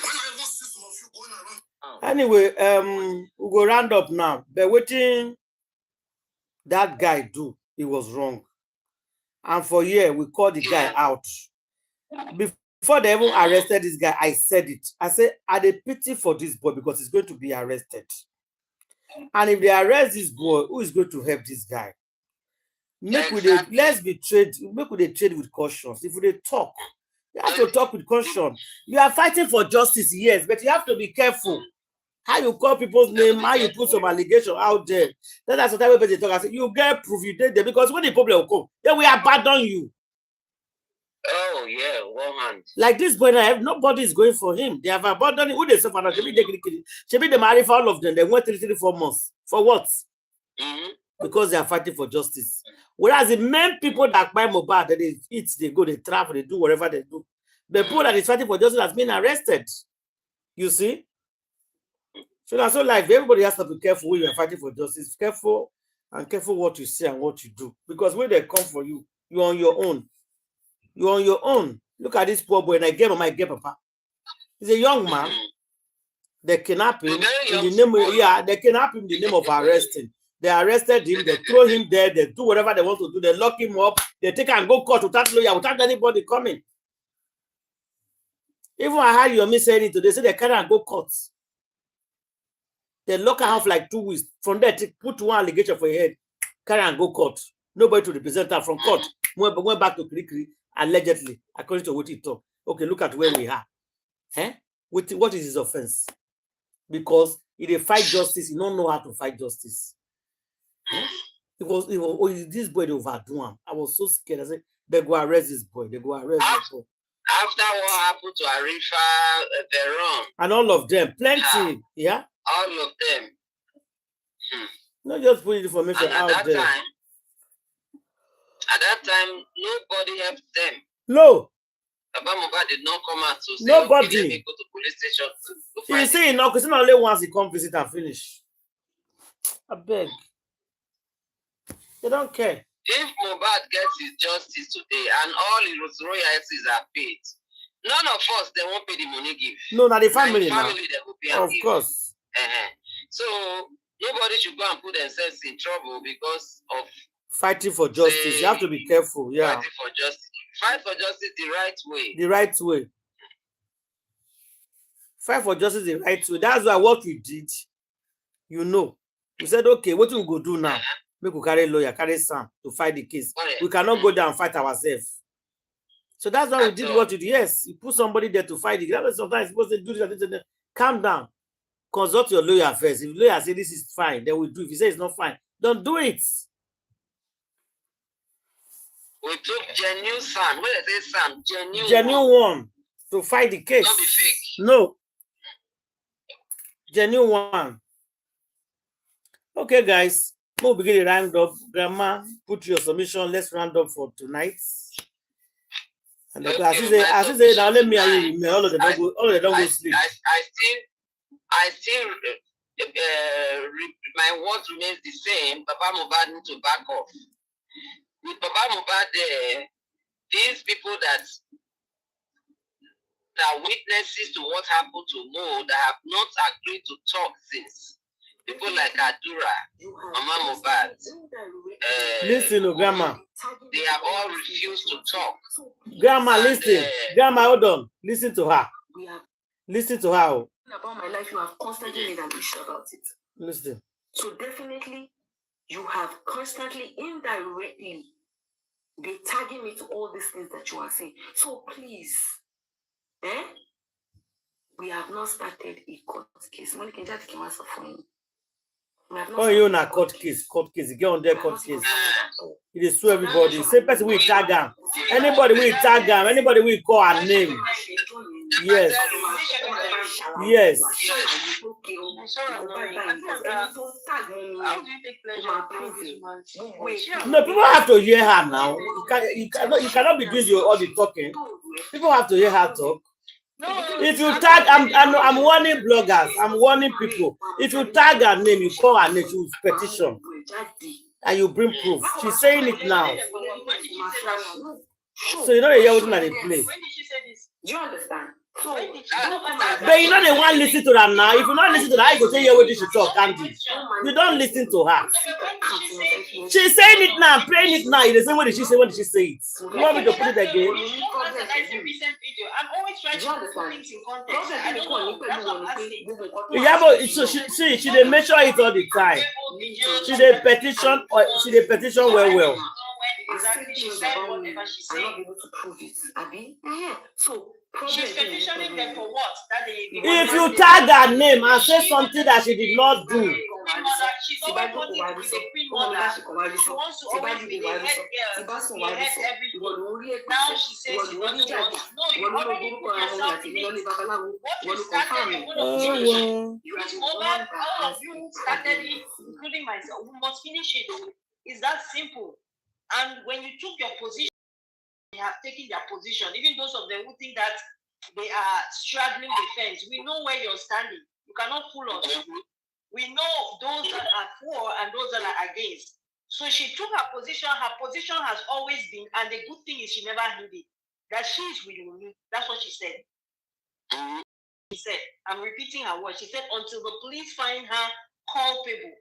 When I even see some of you going around. Anyway, we go round up now. But waiting that guy do, he was wrong. And for year, we called the guy out. Before they even arrested this guy, I said it. I said, I had a pity for this boy because he's going to be arrested. And if they arrest this boy, who is going to help this guy? Let's be trade with caution. If they talk, you have to talk with caution. You are fighting for justice, yes, but you have to be careful. How you call people's name, how you put some allegation out there. Then that's the time when they talk. I say, you get proof, you did there, because when the problem will come, then we abandon you. Oh, yeah, 1 hand. Like this boy, nobody is going for him. They have abandoned him. Who they suffer now? Should be the married for all of them. They went 3-4 months. For what? Because they are fighting for justice. Whereas the main people that buy Mobad, they eat, they go, they travel, they do whatever they do. The people that is fighting for justice has been arrested. You see? So that's all life. Everybody has to be careful when you are fighting for justice. Careful and careful what you say and what you do. Because when they come for you, you're on your own. You're on your own. Look at this poor boy. And I get my get papa. He's a young man. They kidnap him in the name of, they kidnap him in the name of arresting. They arrested him, they throw him there, they do whatever they want to do, they lock him up, they take and go court without lawyer, without anybody coming. Even I heard your miss saying it today, say they carry and go court. They lock her off like 2 weeks. From there, they put one allegation for your head, carry and go court. Nobody to represent her from court. Went back to Krikri, allegedly, according to what he talked. Okay, look at where we are. What is his offense? Because if they fight justice, he don't know how to fight justice. This boy they overdo him. I was so scared. I said, they go arrest this boy. They go arrest this boy. After what happened to Arifa, Veron, and all of them, plenty, yeah. All of them. Not just put information out there. At that time, nobody helped them. No. Baba Mobad did not come out to say, nobody. Okay, let me go to police station. You see, no, because not only once he come visit and finish. I beg. They don't care. If Mobad gets his justice today and all his royalties are paid, none of us, they won't pay the money give. No, not the family now. They will pay of course. So nobody should go and put themselves in trouble because of fighting for justice. You have to be careful. Yeah. Fighting for justice. Fight for justice the right way. The right way. Fight for justice the right way. That's why what we did, you know. We said, okay, what we go do now? We could carry lawyer, carry Sam to fight the case. We cannot go down and fight ourselves. So that's why we did what we did. Yes, you put somebody there to fight the case. Sometimes you're supposed to do this. Calm down. Consult your lawyer first. If the lawyer say this is fine, then we do. If he says it's not fine, don't do it. We took genuine Sam. What is it, Sam? Genuine one to fight the case. Don't be fake. No. Genuine one. Okay, guys. We'll begin the round up. Grandma, put your submission. Let's round up for tonight. And Okay, as you say, now let me and you, all of them don't go sleep. I still my words remains the same. Papa Mobad need to back off. With Papa Mobad there, these people that are witnesses to what happened to Mo that have not agreed to talk since. People like Adura, Mama Mobad. Listen, Grandma. They have all refused to talk. Grandma, listen. Grandma, hold on. Listen to her. Listen to her. About my life, you have constantly made an issue about it. Listen. So definitely, you have constantly, indirectly, been tagging me to all these things that you are saying. So please, we have not started a court case. Money can just give us a phone. Oh, you're not court case. Court case. Get on their court case. It is to everybody. Same person we tag them. Anybody we tag them. Anybody we call a name. Yes. Yes. No, people have to hear her now. You cannot be doing all the talking. People have to hear her talk. If you tag, I'm warning bloggers, I'm warning people. If you tag her name, you call her name, she will petition. And you bring proof. She's saying it now. So you know the year that they play. When did she say this? Do you understand? So, but you know they want to listen to them now. If you not listen to her, I go tell you what she talk, can't you? You don't listen to her. She's saying it now, praying it now. The same way she say, when did she say it? You want me to put it again? I'm always trying to put things in context. I don't know. That's what I'm asking. Yeah, but so she they measure it all the time. She they petition well. Exactly, she said whatever she said. I'm not able to prove it, Abby. So she's petitioning them for what? That they if you tag her name and say something that she did not do. She's always wanting to be the queen mother. She wants to always be the head girl, the head everything. Now she says she doesn't want. No, you already put yourself in it. What you started, you're going to finish it. With Mobad, all of you started it, including myself. We must finish it. It's that simple. And when you took your position, they have taken their position. Even those of them who think that they are straddling the fence, we know where you're standing. You cannot fool us. We know those that are for and those that are against. So she took her position. Her position has always been, and the good thing is she never hid it, that she is with me. That's what she said. She said, I'm repeating her words. She said, until the police find her culpable.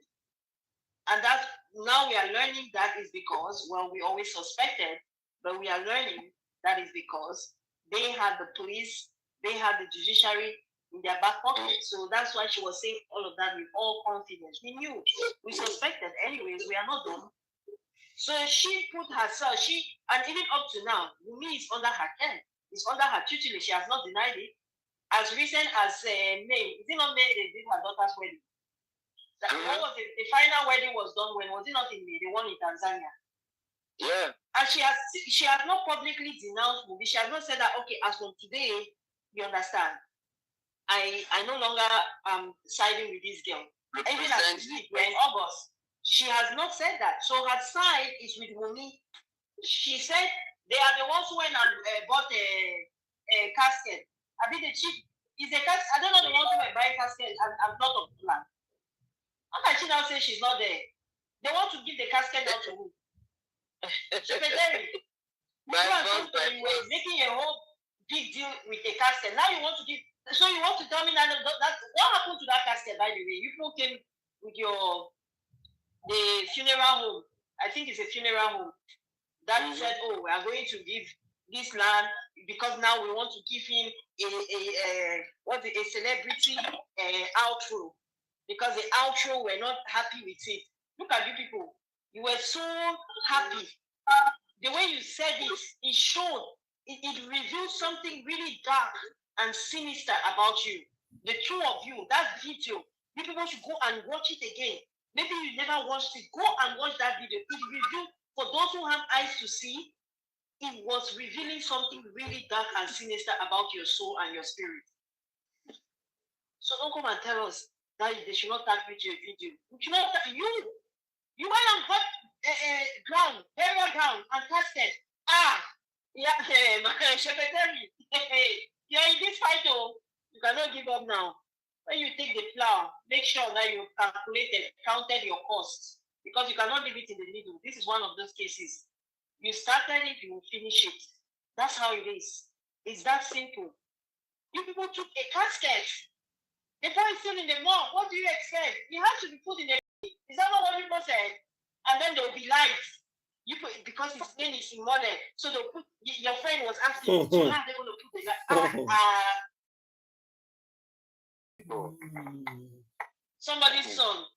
And that's now we are learning that is because, well, we always suspected, but we are learning that is because they had the police, they had the judiciary in their back pocket. So that's why she was saying all of that with all confidence. We knew, we suspected. Anyways, we are not dumb. So she put herself, and even up to now, Wumi is under her care. It's under her tutelage. She has not denied it. As recent as May, is it not May they did her daughter's wedding? What was it? The final wedding was done when? Was it not in May? The one in Tanzania. Yeah. And she has not publicly denounced Wumi. She has not said that, okay, as from today, you understand, I no longer am siding with this girl. Even as we speak, we're in August. She has not said that. So her side is with Wumi. She said they are the ones who went and bought a casket. I mean, the chief is a casket. I don't know the ones who were buying caskets. I'm not of the plan. How can she now say she's not there? They want to give the casket out to who? Secretary. You were making a whole big deal with the casket. Now you want to give. So you want to tell me that what happened to that casket? By the way, you people came with the funeral home. I think it's a funeral home that said, "Oh, we are going to give this land because now we want to give him a celebrity outro." Because the outro were not happy with it. Look at you people. You were so happy. The way you said it showed, it revealed something really dark and sinister about you. The two of you, that video, you people should go and watch it again. Maybe you never watched it. Go and watch that video. It revealed, for those who have eyes to see, it was revealing something really dark and sinister about your soul and your spirit. So don't come and tell us that they should not tag me to a video. You should not you went and got ground, burial ground, and casted. Yeah, secretary. You're in this fight, oh. You cannot give up now. When you take the plow, make sure that you calculated, counted your costs, because you cannot leave it in the middle. This is one of those cases. You started it, you will finish it. That's how it is. It's that simple. You people took a casket. The boy is still in the mall. What do you expect? He has to be put in the. Is that not what people said? And then there will be lights. You put, because his name is Simone, so they'll put. Your friend was asking, so how are they going to put the light? Somebody's son.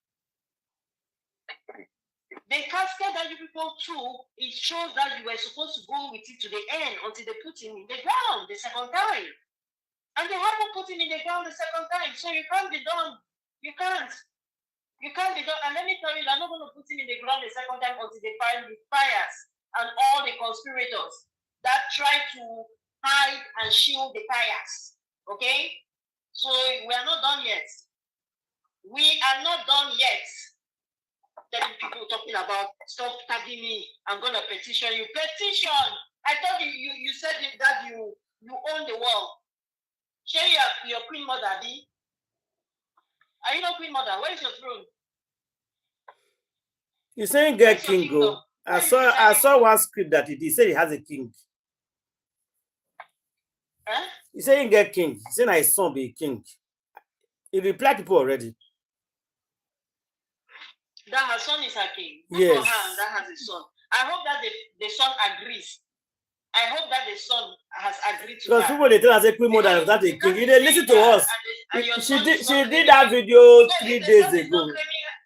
The casket that you people took, it shows that you were supposed to go with it to the end until they put him in the ground the second time. And they haven't put him in the ground the second time. So you can't be done. You can't. You can't be done. And let me tell you, they're not going to put him in the ground the second time until they find the fires and all the conspirators that try to hide and shield the fires. Okay? So we are not done yet. We are not done yet. Telling people talking about stop tagging me, I'm gonna petition you. Petition! I thought you said that you own the world. Share your queen mother, B. Are you not queen mother? Where is your throne? You saying get king go? I saw one script that he said he has a king. Huh? He saying get king. He said his son be king. He replied to people already. That her son is her king. Yes. For her, that has a son. I hope that the son agrees. I hope that the son has agreed to because that. People they tell us a queen mother is not a king. They listen to us. She did that video 3 days ago.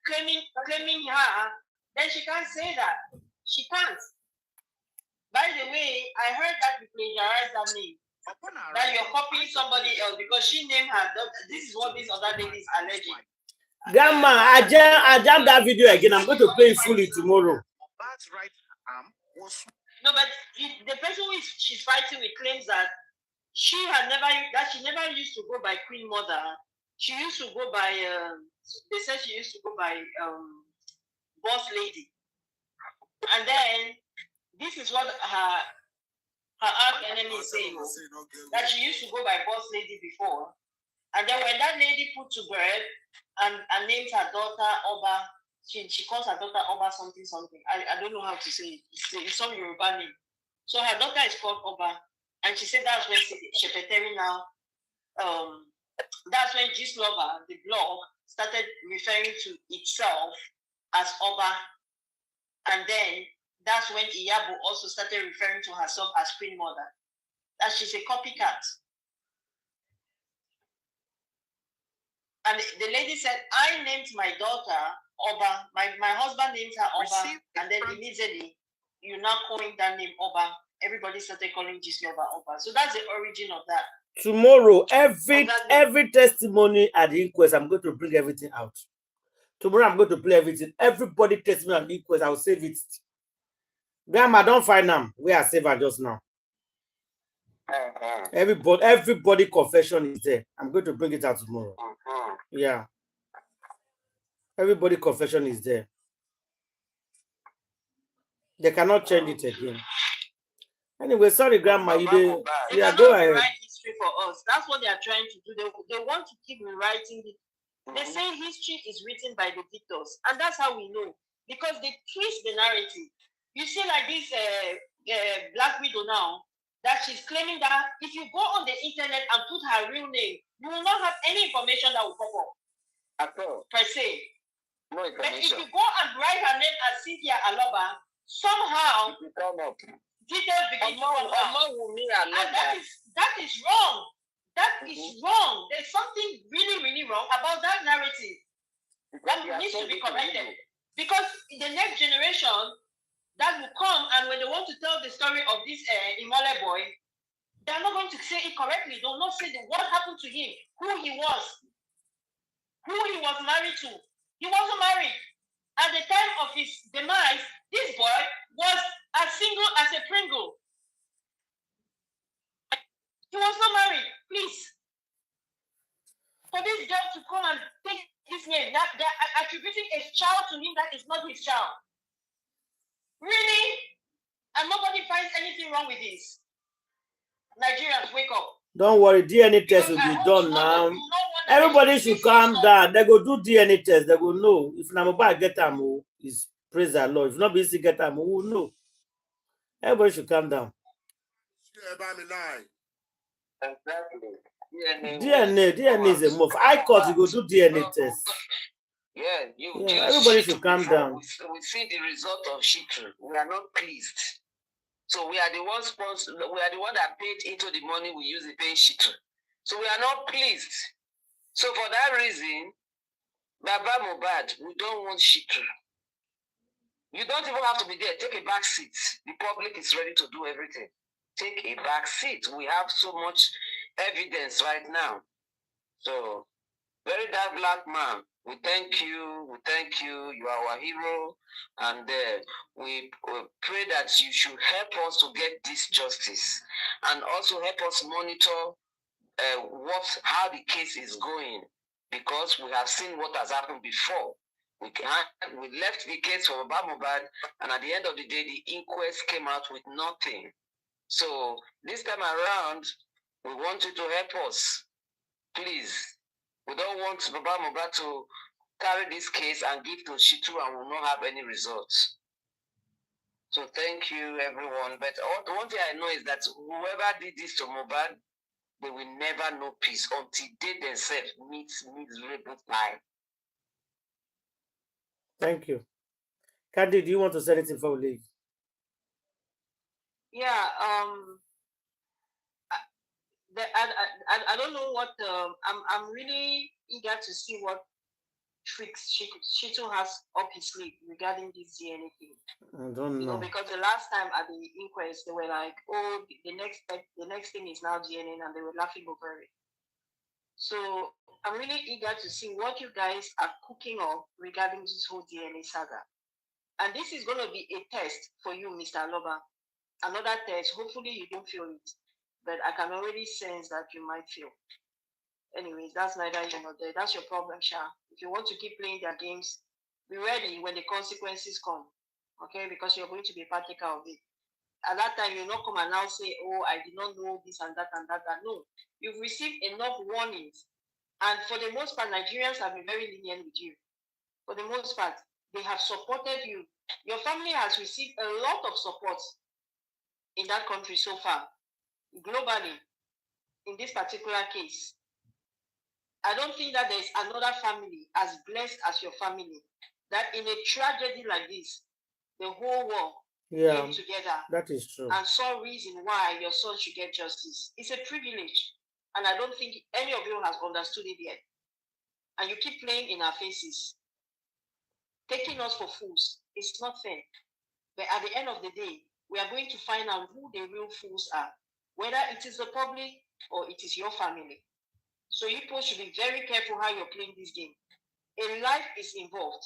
Claiming her, then she can't say that. She can't. By the way, I heard that you plagiarized that name. That you're copying somebody else because she named her. This is what this other lady is alleging. Grandma, I jammed that video again. I'm going to play it fully tomorrow. No, but the person who she's fighting with claims that she never used to go by Queen Mother. She used to go by. They said she used to go by Boss Lady. And then this is what her arch enemy is saying, that she used to go by Boss Lady before. And then when that lady put to birth and named her daughter Oba, she calls her daughter Oba something. I don't know how to say it. It's some Yoruba name. So her daughter is called Oba. And she said that's when Shepeteri now, that's when Gist Lover, the blog, started referring to itself as Oba. And then that's when Iyabo also started referring to herself as Queen Mother. That she's a copycat. And the lady said, I named my daughter Oba. My husband named her Oba. And then immediately, you now calling that name Oba. Everybody started calling Gist Lover Oba. So that's the origin of that. Tomorrow, every testimony at the inquest, I'm going to bring everything out. Tomorrow, I'm going to play everything. Everybody testimony at the inquest, I will save it. Grandma, don't find them. We are saved just now. Everybody confession is there. I'm going to bring it out tomorrow. Yeah. Everybody confession is there. They cannot change it again. Anyway, sorry, Grandma. You did. Yeah, go ahead. Write history for us. That's what they are trying to do. They want to keep rewriting it. They say history is written by the victors, and that's how we know, because they twist the narrative. You see, like this Black Widow now, that she's claiming that if you go on the internet and put her real name, you will not have any information that will pop up. At all. Per se. No information. But if you go and write her name as Cynthia Aloba, somehow details begin to come out. And that is wrong. That is wrong. There's something really, really wrong about that narrative. That needs to be corrected. Because the next generation that will come, and when they want to tell the story of this Imole boy, they're not going to say it correctly. They will not say what happened to him, who he was married to. He wasn't married. At the time of his demise, this boy was as single as a Pringle. attributing a child to him that is not his child. Really? And nobody finds anything wrong with this. Nigerians, wake up. Don't worry, DNA test will be done now. Everybody should calm down. They go do DNA test. They go know. If Mobad get them, is praise the Lord. If not busy get them, who will know? Everybody should calm down. Exactly. DNA is a move. I caught you go do DNA test. Yeah, everybody should calm down. We see the result of Shitu. We are not pleased. So we are the ones sponsored. We are the one that paid into the money we use to pay Shitu. So we are not pleased. So for that reason, Baba Mobad, we don't want Shitu. You don't even have to be there. Take a back seat. The public is ready to do everything. Take a back seat. We have so much evidence right now. So, very dark black man, we thank you. We thank you. You are our hero. And we pray that you should help us to get this justice. And also help us monitor how the case is going. Because we have seen what has happened before. We left the case for Mobad, and at the end of the day, the inquest came out with nothing. So this time around, we want you to help us, please. We don't want Mobad to carry this case and give to Shitu and will not have any results. So thank you, everyone. But the one thing I know is that whoever did this to Mobad, they will never know peace until they themselves meet miserable time. Thank you. Candy, do you want to say anything before we leave? Yeah, I don't know what I'm really eager to see what tricks Shitu has up his sleeve regarding this DNA thing. I don't know. Because the last time at the inquest they were like, oh, the next thing is now DNA, and they were laughing over it. So I'm really eager to see what you guys are cooking up regarding this whole DNA saga. And this is going to be a test for you, Mr. Aloba. Another test. Hopefully you don't feel it, but I can already sense that you might feel. Anyways, that's neither here nor there. That's your problem, Sha. If you want to keep playing their games, be ready when the consequences come, okay? Because you're going to be partaker of it. At that time, you'll not come and now say, oh, I did not know this and that and that. No, you've received enough warnings. And for the most part, Nigerians have been very lenient with you. For the most part, they have supported you. Your family has received a lot of support in that country so far, globally, in this particular case. I don't think that there's another family as blessed as your family, that in a tragedy like this, the whole world came together. That is true. And saw reason why your son should get justice. It's a privilege. And I don't think any of you has understood it yet. And you keep playing in our faces, taking us for fools. It's not fair. But at the end of the day, we are going to find out who the real fools are, whether it is the public or it is your family. So you people should be very careful how you're playing this game. A life is involved,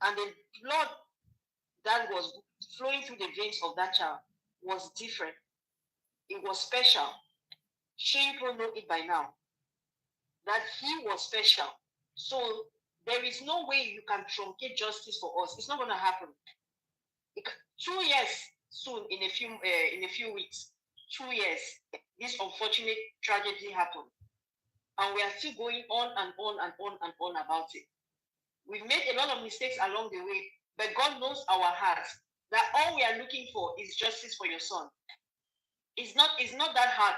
and the blood that was flowing through the veins of that child was different. It was special. People know it by now, that he was special. So there is no way you can truncate justice for us. It's not going to happen. 2 years soon, in a few weeks, 2 years, this unfortunate tragedy happened. And we are still going on and on and on and on about it. We've made a lot of mistakes along the way, but God knows our hearts, that all we are looking for is justice for your son. It's not that hard,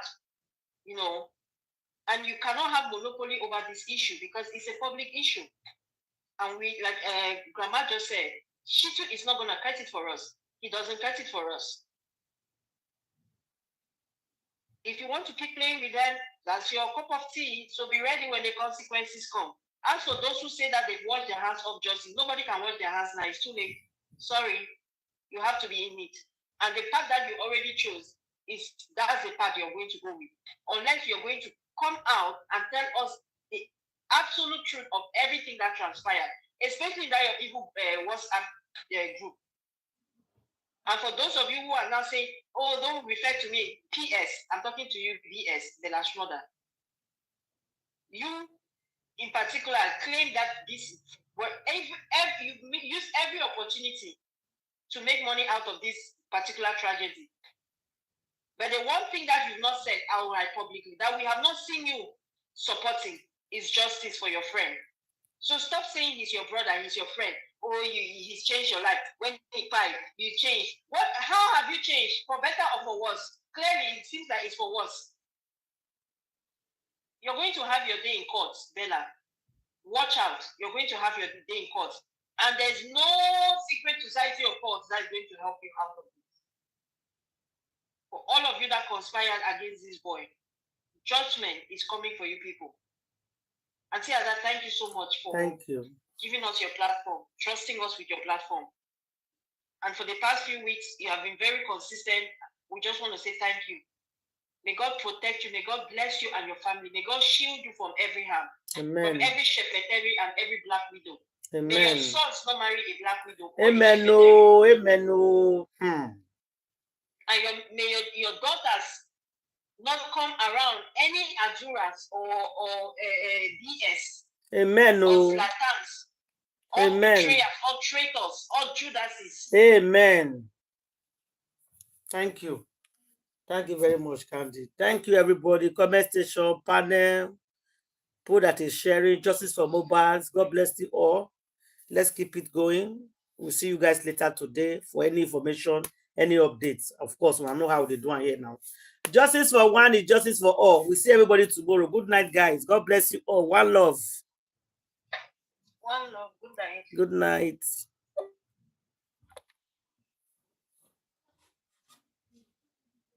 and you cannot have monopoly over this issue because it's a public issue. And we, like Grandma just said, Shitu is not going to cut it for us. He doesn't cut it for us. If you want to keep playing with them, that's your cup of tea. So be ready when the consequences come. As for those who say that they've washed their hands of justice, nobody can wash their hands now. It's too late. Sorry, you have to be in it. And the path that you already chose that's the path you're going to go with. Unless you're going to come out and tell us the absolute truth of everything that transpired, especially that your evil WhatsApp group. And for those of you who are now saying, oh, don't refer to me, PS, I'm talking to you, BS, the last mother. You, in particular, claim that this But if you use every opportunity to make money out of this particular tragedy. But the one thing that you've not said outright publicly, that we have not seen you supporting, is justice for your friend. So stop saying he's your brother, he's your friend. Oh, he's changed your life. When he died, you changed. What? How have you changed? For better or for worse? Clearly, it seems that it's for worse. You're going to have your day in court, Bella. Watch out. You're going to have your day in court. And there's no secret society of courts that is going to help you out of this. For all of you that conspired against this boy, judgment is coming for you people. Auntie Ada, thank you so much for giving us your platform, trusting us with your platform. And for the past few weeks, you have been very consistent. We just want to say thank you. May God protect you. May God bless you and your family. May God shield you from every harm. Amen. From every shepherdary and every black widow. Amen. May your sons not marry a black widow. Amen. No. Amen. No. And may your daughters not come around any Ajuras or DS. Amen. No. Or Flatans. Amen. Or traitors. Or Judases. Amen. Thank you. Thank you very much, Candy. Thank you, everybody. Comment station, panel, people that is sharing. Justice for Mobad. God bless you all. Let's keep it going. We'll see you guys later today for any information, any updates. Of course, we know how they do it here now. Justice for one is justice for all. We'll see everybody tomorrow. Good night, guys. God bless you all. One love. One love. Good night. Good night.